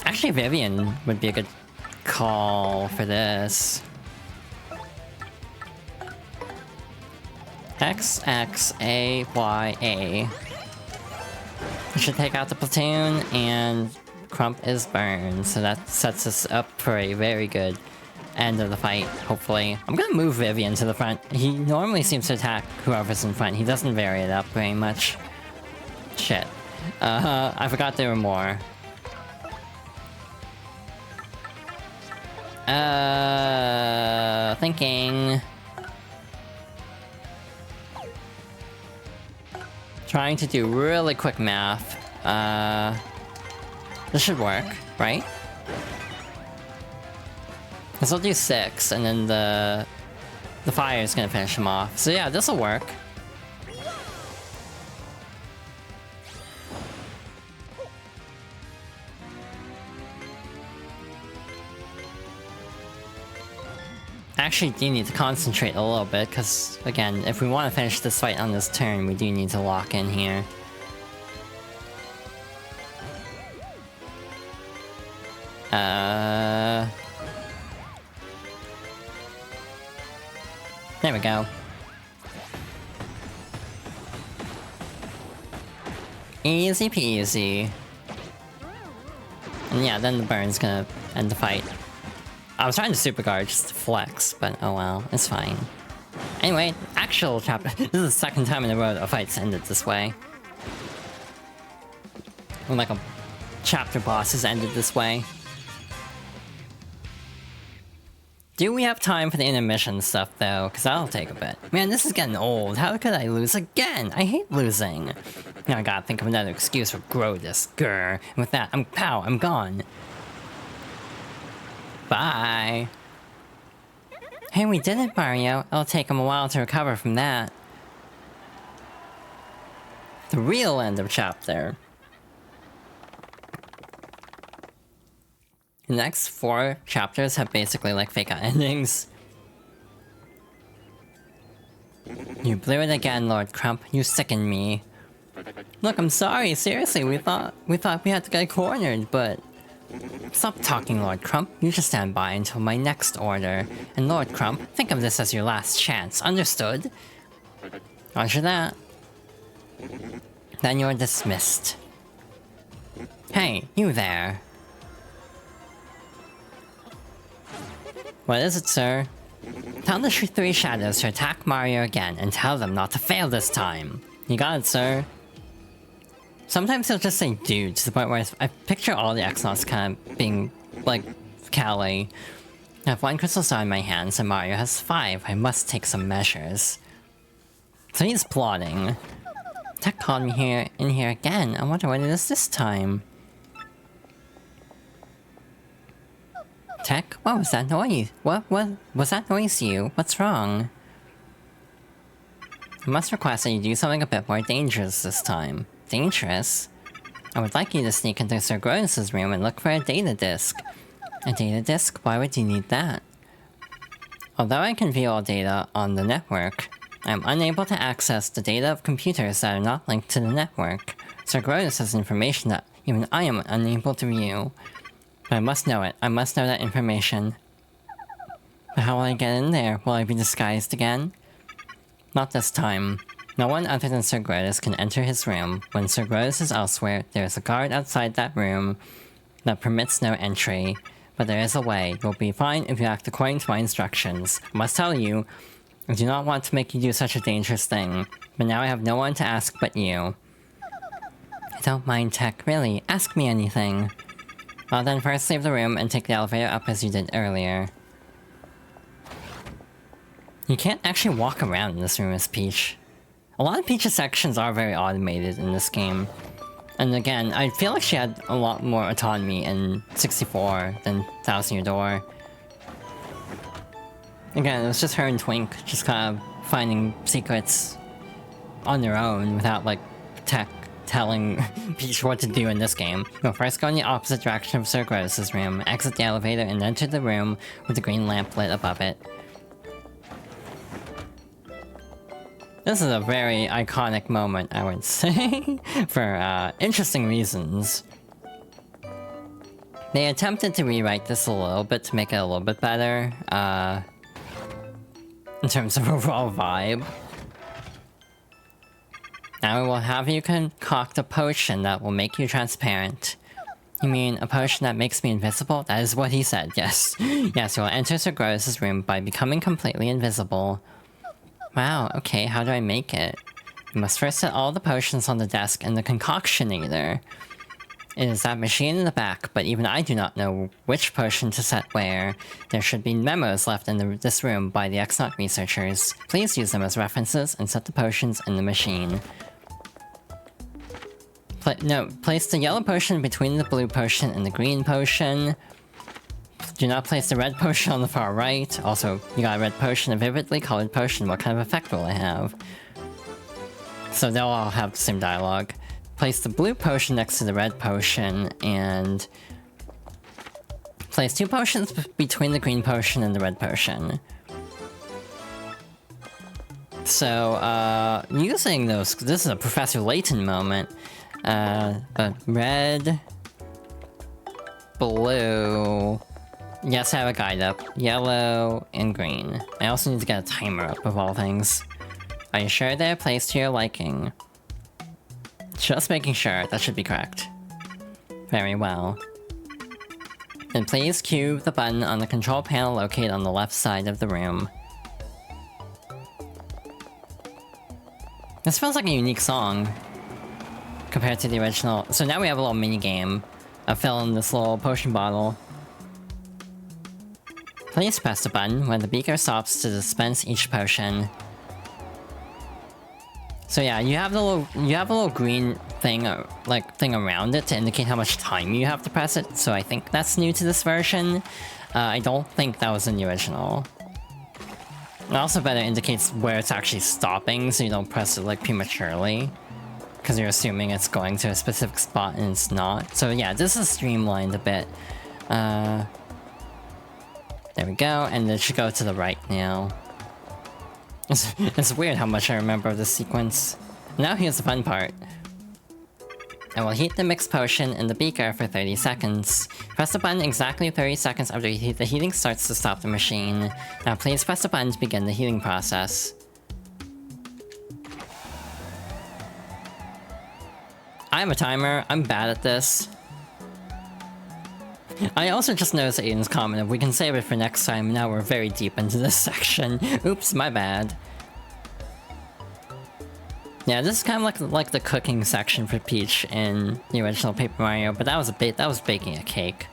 Actually, Vivian would be a good call for this. X, X, A, Y, A. We should take out the platoon, and Crump is burned, so that sets us up for a very good end of the fight, hopefully. I'm gonna move Vivian to the front. He normally seems to attack whoever's in front. He doesn't vary it up very much. Shit. I forgot there were more. Thinking. Trying to do really quick math. This should work, right? This will do 6, and then the fire is gonna finish him off. So yeah, this will work. Actually do need to concentrate a little bit, because, again, if we want to finish this fight on this turn, we do need to lock in here. There we go. Easy peasy. And yeah, then the burn's gonna end the fight. I was trying to super guard just to flex, but oh well, it's fine. Anyway, actual chapter. This is the second time in a row that a fight's ended this way. When like a chapter boss has ended this way. Do we have time for the intermission stuff though? Because that'll take a bit. Man, this is getting old. How could I lose again? I hate losing. Now I gotta think of another excuse for Grodus. Grr. And with that, I'm gone. Bye. Hey, we did it, Mario. It'll take him a while to recover from that. The real end of chapter. The next 4 chapters have basically like fake out endings. You blew it again, Lord Crump. You sickened me. Look, I'm sorry. Seriously, we thought we had to get cornered, but... Stop talking, Lord Crump. You just stand by until my next order. And Lord Crump, think of this as your last chance. Understood? Roger that. Then you're dismissed. Hey, you there. What is it, sir? Tell the 3 shadows to attack Mario again, and tell them not to fail this time. You got it, sir. Sometimes he'll just say dude, to the point where I picture all the X-Nauts kind of being, like, Callie. I have 1 crystal star in my hands, and Mario has 5. I must take some measures. So he's plotting. Tech called me in here again. I wonder what it is this time. Tech? What was that noise? What was that noise you? What's wrong? I must request that you do something a bit more dangerous this time. Dangerous? I would like you to sneak into Sir Grodus' room and look for a data disk. A data disk? Why would you need that? Although I can view all data on the network, I am unable to access the data of computers that are not linked to the network. Sir Grodus has information that even I am unable to view. But I must know it. I must know that information. But how will I get in there? Will I be disguised again? Not this time. No one other than Sir Grodus can enter his room. When Sir Grodus is elsewhere, there is a guard outside that room that permits no entry. But there is a way. You'll be fine if you act according to my instructions. I must tell you, I do not want to make you do such a dangerous thing. But now I have no one to ask but you. I don't mind tech, really. Ask me anything. Well then, first leave the room and take the elevator up as you did earlier. You can't actually walk around in this room as Peach. A lot of Peach's sections are very automated in this game. And again, I feel like she had a lot more autonomy in 64 than Thousand Year Door. Again, it was just her and Twink just kind of finding secrets on their own without, like, tech telling Peach what to do in this game. You'll first go in the opposite direction of Sir Grodus' room, exit the elevator, and enter the room with the green lamp lit above it. This is a very iconic moment, I would say, for interesting reasons. They attempted to rewrite this a little bit to make it a little bit better, in terms of overall vibe. Now we will have you concoct a potion that will make you transparent. You mean a potion that makes me invisible? That is what he said, yes. Yes, you will enter Sir Grodus' room by becoming completely invisible. Wow, okay, how do I make it? You must first set all the potions on the desk in the concoctionator. It is that machine in the back, but even I do not know which potion to set where. There should be memos left in this room by the X-Naught researchers. Please use them as references and set the potions in the machine. Place the yellow potion between the blue potion and the green potion. Do not place the red potion on the far right. Also, you got a red potion, a vividly colored potion. What kind of effect will it have? So they'll all have the same dialogue. Place the blue potion next to the red potion, and place 2 potions between the green potion and the red potion. So, using those, this is a Professor Layton moment. But red, blue. Yes, I have a guide up. Yellow and green. I also need to get a timer up of all things. Are you sure they're placed to your liking? Just making sure. That should be correct. Very well. Then please cue the button on the control panel located on the left side of the room. This feels like a unique song compared to the original. So now we have a little mini game of filling this little potion bottle. Please press the button when the beaker stops to dispense each potion. So yeah, you have a little green thing, thing around it to indicate how much time you have to press it. So I think that's new to this version. I don't think that was in the original. It also better indicates where it's actually stopping, so you don't press it like prematurely, because you're assuming it's going to a specific spot and it's not. So yeah, this is streamlined a bit. There we go, and it should go to the right now. It's weird how much I remember of this sequence. Now here's the fun part. I will heat the mixed potion in the beaker for 30 seconds. Press the button exactly 30 seconds after the heating starts to stop the machine. Now please press the button to begin the heating process. I have a timer, I'm bad at this. I also just noticed Aiden's comment of we can save it for next time. Now we're very deep into this section. Oops, my bad. Yeah, this is kind of like the cooking section for Peach in the original Paper Mario, but that was baking a cake.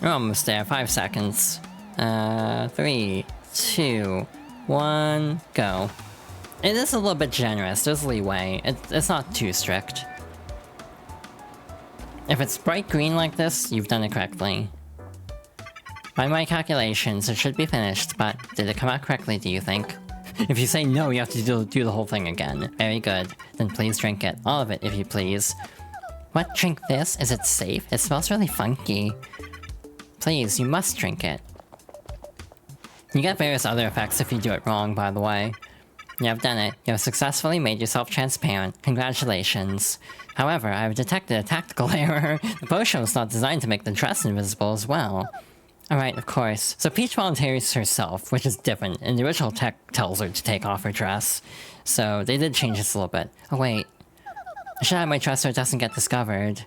We're almost there. 5 seconds. 3, 2, 1, go. It is a little bit generous. There's leeway. It's not too strict. If it's bright green like this, you've done it correctly. By my calculations, it should be finished, but did it come out correctly, do you think? If you say no, you have to do the whole thing again. Very good. Then please drink it. All of it, if you please. What? Drink this? Is it safe? It smells really funky. Please, you must drink it. You get various other effects if you do it wrong, by the way. You have done it. You have successfully made yourself transparent. Congratulations. However, I have detected a tactical error. The potion was not designed to make the dress invisible as well. Alright, of course. So Peach volunteers herself, which is different, and the original tech tells her to take off her dress. So they did change this a little bit. Oh wait. I should have my dress so it doesn't get discovered.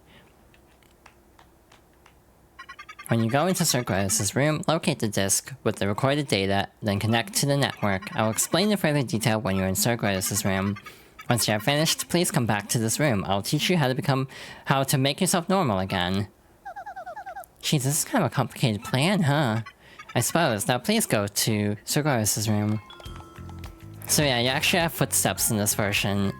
When you go into Sir Gros's room, locate the disc with the recorded data, then connect to the network. I will explain in further detail when you're in Sir Gros's room. Once you are finished, please come back to this room. I'll teach you how to make yourself normal again. Jeez, this is kind of a complicated plan, huh? I suppose. Now please go to Sir Gros's room. So yeah, you actually have footsteps in this version.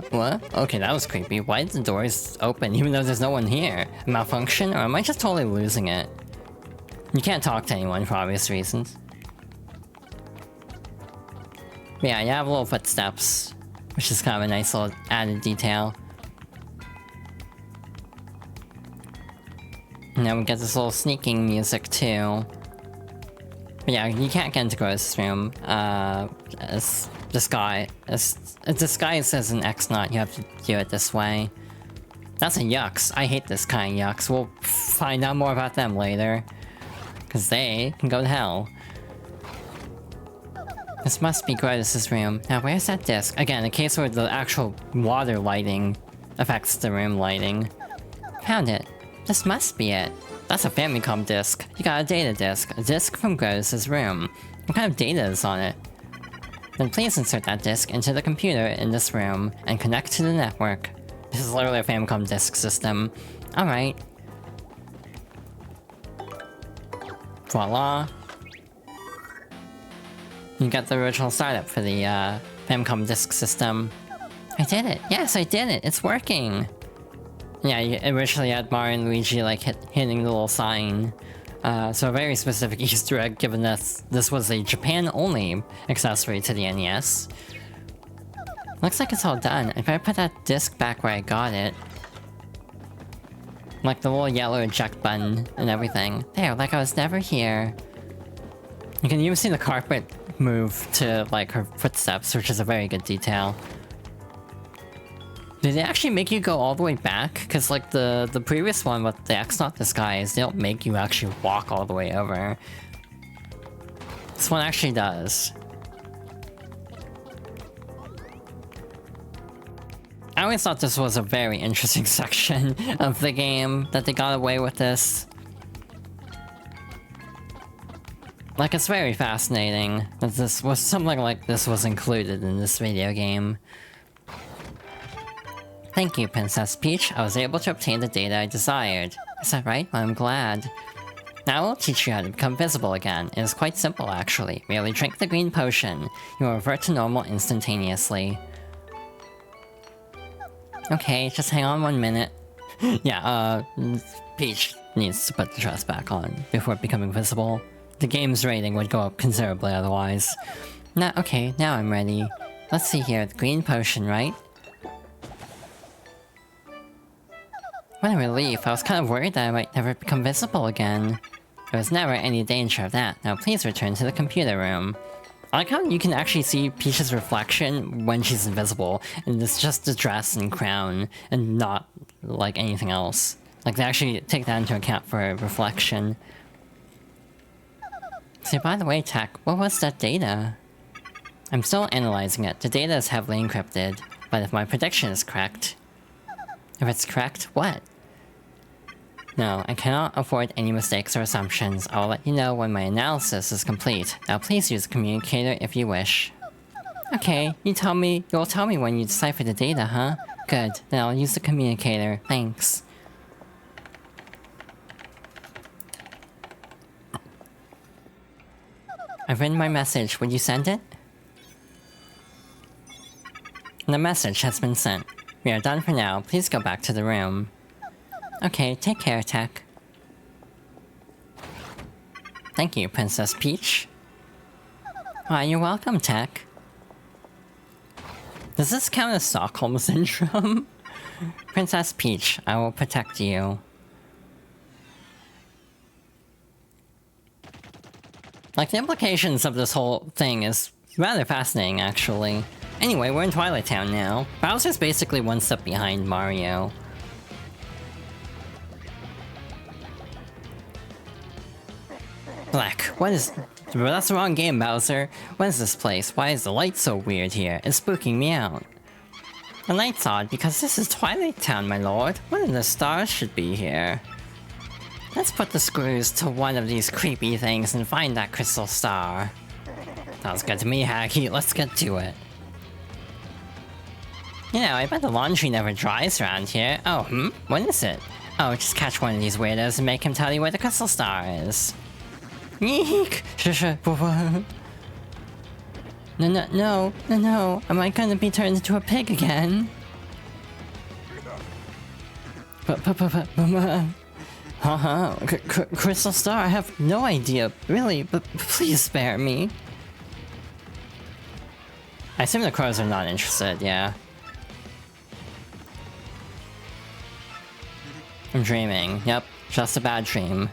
What? Okay, that was creepy. Why did the doors open even though there's no one here? Malfunction? Or am I just totally losing it? You can't talk to anyone for obvious reasons. But yeah, you have little footsteps, which is kind of a nice little added detail. And then we get this little sneaking music too. But yeah, you can't get into Gros's room. Disguise as an X-Naut, you have to do it this way. That's a Yux. I hate this kind of Yux. We'll find out more about them later. Because they can go to hell. This must be Gros's room. Now where's that disc? Again, a case where the actual water lighting affects the room lighting. Found it. This must be it. That's a Famicom disc. You got a data disc. A disc from Gros's room. What kind of data is on it? Then please insert that disc into the computer in this room and connect to the network. This is literally a Famicom disc system. Alright. Voila. You got the original startup for the Famicom disc system. I did it! Yes, I did it! It's working! Yeah, you originally had Mario and Luigi like hitting the little sign. So a very specific Easter egg, given that this was a Japan-only accessory to the NES. Looks like it's all done. If I put that disc back where I got it... Like the little yellow eject button and everything. There, like I was never here. You can even see the carpet move to like her footsteps, which is a very good detail. Did they actually make you go all the way back? Because like the previous one with the X-Naut disguise, they don't make you actually walk all the way over. This one actually does. I always thought this was a very interesting section of the game, that they got away with this. Like, it's very fascinating that this was something like this was included in this video game. Thank you, Princess Peach. I was able to obtain the data I desired. Is that right? Well, I'm glad. Now I will teach you how to become visible again. It is quite simple, actually. Merely drink the green potion. You will revert to normal instantaneously. Okay, just hang on 1 minute. Yeah, Peach needs to put the dress back on before becoming visible. The game's rating would go up considerably otherwise. Okay, now I'm ready. Let's see here, the green potion, right? What a relief, I was kind of worried that I might never become visible again. There was never any danger of that. Now please return to the computer room. I like how you can actually see Peach's reflection when she's invisible, and it's just the dress and crown, and not, like, anything else. Like, they actually take that into account for reflection. So by the way, Tech, what was that data? I'm still analyzing it. The data is heavily encrypted, but if my prediction is correct... If it's correct, what? No, I cannot afford any mistakes or assumptions. I will let you know when my analysis is complete. Now please use the communicator if you wish. Okay, you'll tell me when you decipher the data, huh? Good, then I'll use the communicator. Thanks. I've written my message. Would you send it? The message has been sent. We are done for now. Please go back to the room. Okay, take care, Tech. Thank you, Princess Peach. Why, you're welcome, Tech. Does this count as Stockholm Syndrome? Princess Peach, I will protect you. Like, the implications of this whole thing is rather fascinating, actually. Anyway, we're in Twilight Town now. Bowser's basically one step behind Mario. Black, what is... That's the wrong game, Bowser. What is this place? Why is the light so weird here? It's spooking me out. The light's odd because this is Twilight Town, my lord. One of the stars should be here. Let's put the screws to one of these creepy things and find that crystal star. Sounds good to me, Hacky. Let's get to it. You know, I bet the laundry never dries around here. Oh, what is it? Oh, just catch one of these weirdos and make him tell you where the crystal star is. Eek! No. Am I gonna be turned into a pig again? Crystal Star, I have no idea. Really, but please spare me. I assume the crows are not interested, yeah. I'm dreaming. Yep, just a bad dream.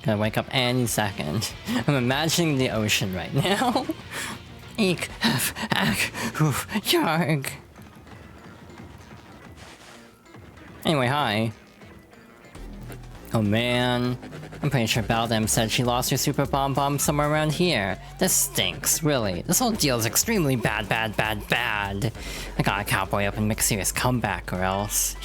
Gonna wake up any second. I'm imagining the ocean right now. Eek, oof, yarg. Anyway, hi. Oh man. I'm pretty sure Baldem said she lost her super bomb somewhere around here. This stinks, really. This whole deal is extremely bad. I gotta cowboy up and make a serious comeback or else.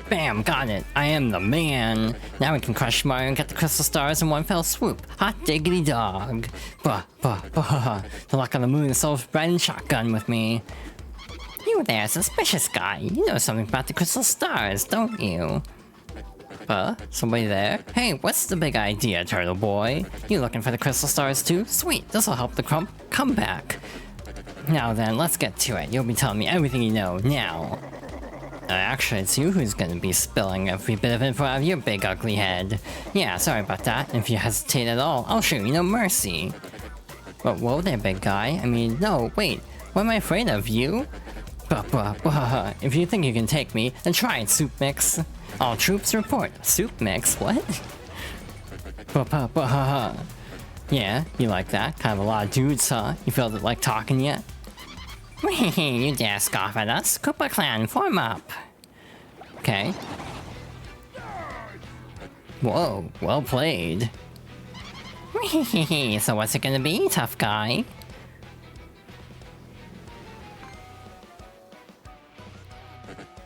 Bam, got it. I am the man. Now we can crush Mario and get the crystal stars in one fell swoop. Hot diggity dog. Bah. The luck of the moon is so riding shotgun with me. You there, suspicious guy. You know something about the crystal stars, don't you? Somebody there? Hey, what's the big idea, turtle boy? You looking for the crystal stars too? Sweet, this'll help the come back. Now then, let's get to it. You'll be telling me everything you know, now. Actually, it's you who's gonna be spilling every bit of info out of your big ugly head. Yeah, sorry about that. If you hesitate at all, I'll show you no mercy. But whoa there, big guy. I mean, no, wait. What am I afraid of, you? If you think you can take me, then try it, Soup Mix. All troops report. Soup Mix? What? Yeah, you like that? Kind of a lot of dudes, huh? You feel like talking yet? You dare scoff at us? Koopa Clan, form up! Okay. Whoa, well played. So what's it gonna be, tough guy?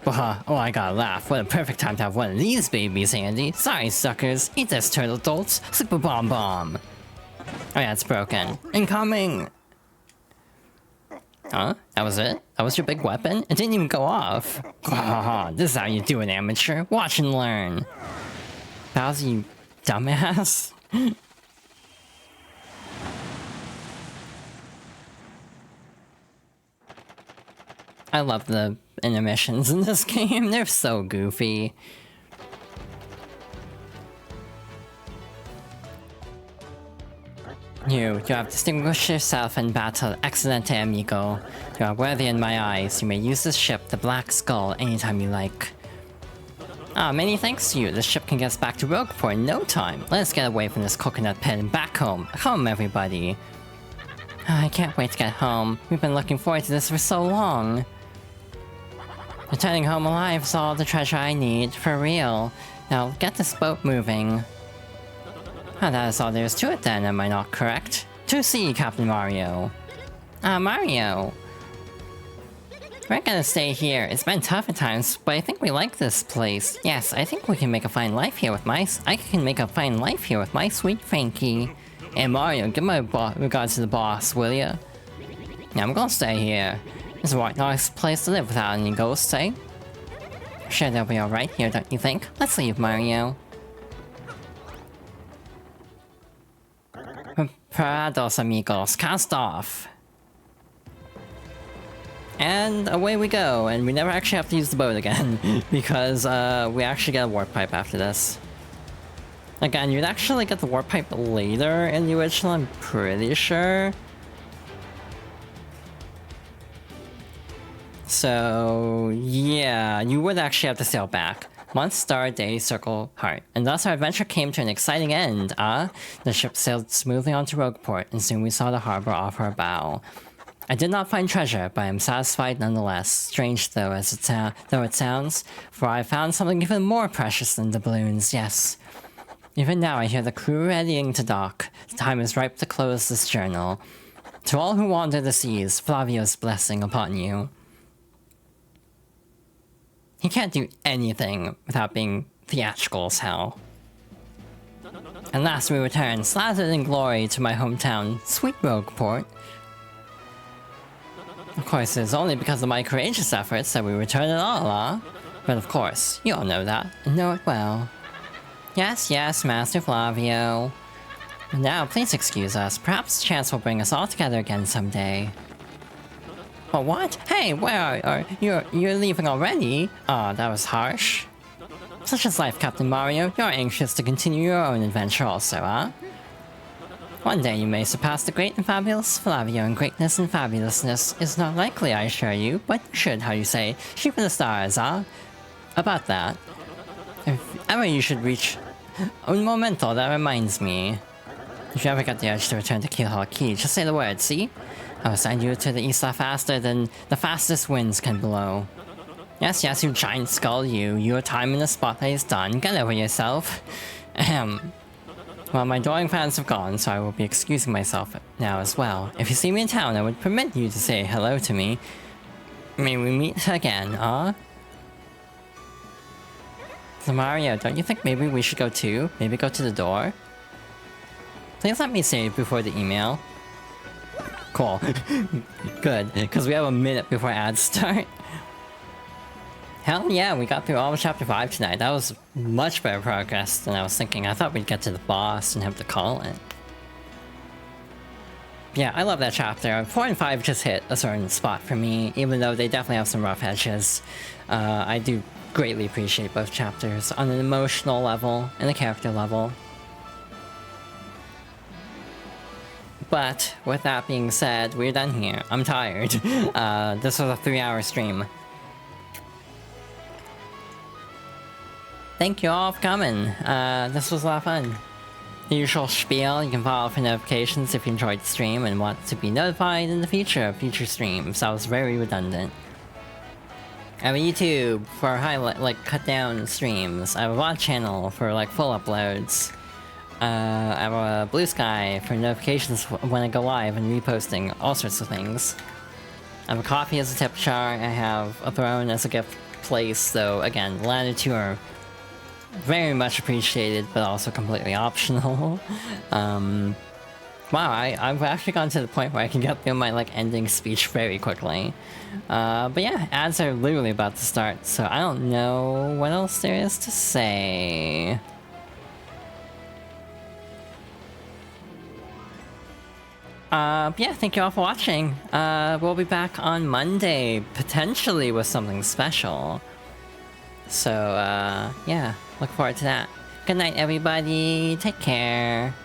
Oh, I gotta laugh. What a perfect time to have one of these babies handy. Sorry, suckers. Eat this, turtle dolts. Super bomb. Oh yeah, it's broken. Incoming! Huh? That was it? That was your big weapon? It didn't even go off. This is how you do it, amateur. Watch and learn. Bowser, you dumbass. I love the intermissions in this game. They're so goofy. You have distinguished yourself in battle, excellente amigo. You are worthy in my eyes. You may use this ship, the Black Skull, anytime you like. Many thanks to you. This ship can get us back to Rogueport in no time. Let us get away from this coconut pit and back home. Home, everybody. I can't wait to get home. We've been looking forward to this for so long. Returning home alive is all the treasure I need, for real. Now, get this boat moving. That is all there is to it then, am I not correct? To see, Captain Mario. Mario! We're gonna stay here. It's been tough at times, but I think we like this place. Yes, I think we can make a fine life here with my sweet Frankie. Hey Mario, give my regards to the boss, will ya? Yeah, I'm gonna stay here. This is a nice place to live without any ghosts, eh? Sure they'll be alright here, don't you think? Let's leave, Mario. Parados amigos, cast off! And away we go, and we never actually have to use the boat again, because we actually get a warp pipe after this. Again, you'd actually get the warp pipe later in the original, I'm pretty sure. So, yeah, you would actually have to sail back. Month, star, day, circle, heart. And thus our adventure came to an exciting end, The ship sailed smoothly onto Rogueport, and soon we saw the harbor off our bow. I did not find treasure, but I am satisfied nonetheless, strange though it sounds, for I found something even more precious than doubloons, yes. Even now I hear the crew readying to dock. The time is ripe to close this journal. To all who wander the seas, Flavio's blessing upon you. He can't do anything without being theatrical as hell. And last we return, slathered in glory, to my hometown, sweet Rogueport. Of course, it's only because of my courageous efforts that we return at all, But of course, you all know that, and know it well. Yes, yes, Master Flavio. Now, please excuse us. Perhaps chance will bring us all together again someday. But what? Hey, where are you? You're leaving already? Oh, that was harsh. Such is life, Captain Mario. You're anxious to continue your own adventure also, One day you may surpass the great and fabulous Flavio, and greatness and fabulousness is not likely, I assure you, but you should, how you say, shoot for the stars, About that. If ever you should reach... Un momento, that reminds me. If you ever get the urge to return to Keelhaul Key, just say the word, see? I will send you to the Isla faster than the fastest winds can blow. Yes, yes, you giant skull, you. Your time in the spotlight is done. Get over yourself. Ahem. Well, my adoring fans have gone, so I will be excusing myself now as well. If you see me in town, I would permit you to say hello to me. May we meet again, So Mario, don't you think maybe we should go too? Maybe go to the door? Please let me save before the email. Cool. Good, because we have a minute before ads start. Hell yeah, we got through all of Chapter 5 tonight. That was much better progress than I was thinking. I thought we'd get to the boss and have to call it. Yeah, I love that chapter. 4 and 5 just hit a certain spot for me, even though they definitely have some rough edges. I do greatly appreciate both chapters on an emotional level and a character level. But, with that being said, we're done here. I'm tired. This was a 3-hour stream. Thank you all for coming. This was a lot of fun. The usual spiel, you can follow for notifications if you enjoyed the stream and want to be notified in the future of future streams. That was very redundant. I have a YouTube for highlight, cut down streams. I have a VOD channel for full uploads. I have a Blue Sky for notifications when I go live and reposting all sorts of things. I have a coffee as a tip jar. I have a throne as a gift place, though again, the latter two are very much appreciated, but also completely optional. Wow, I've actually gotten to the point where I can get through my ending speech very quickly. But yeah, ads are literally about to start, so I don't know what else there is to say. Yeah, thank you all for watching. We'll be back on Monday, potentially with something special. So, yeah, look forward to that. Good night, everybody. Take care.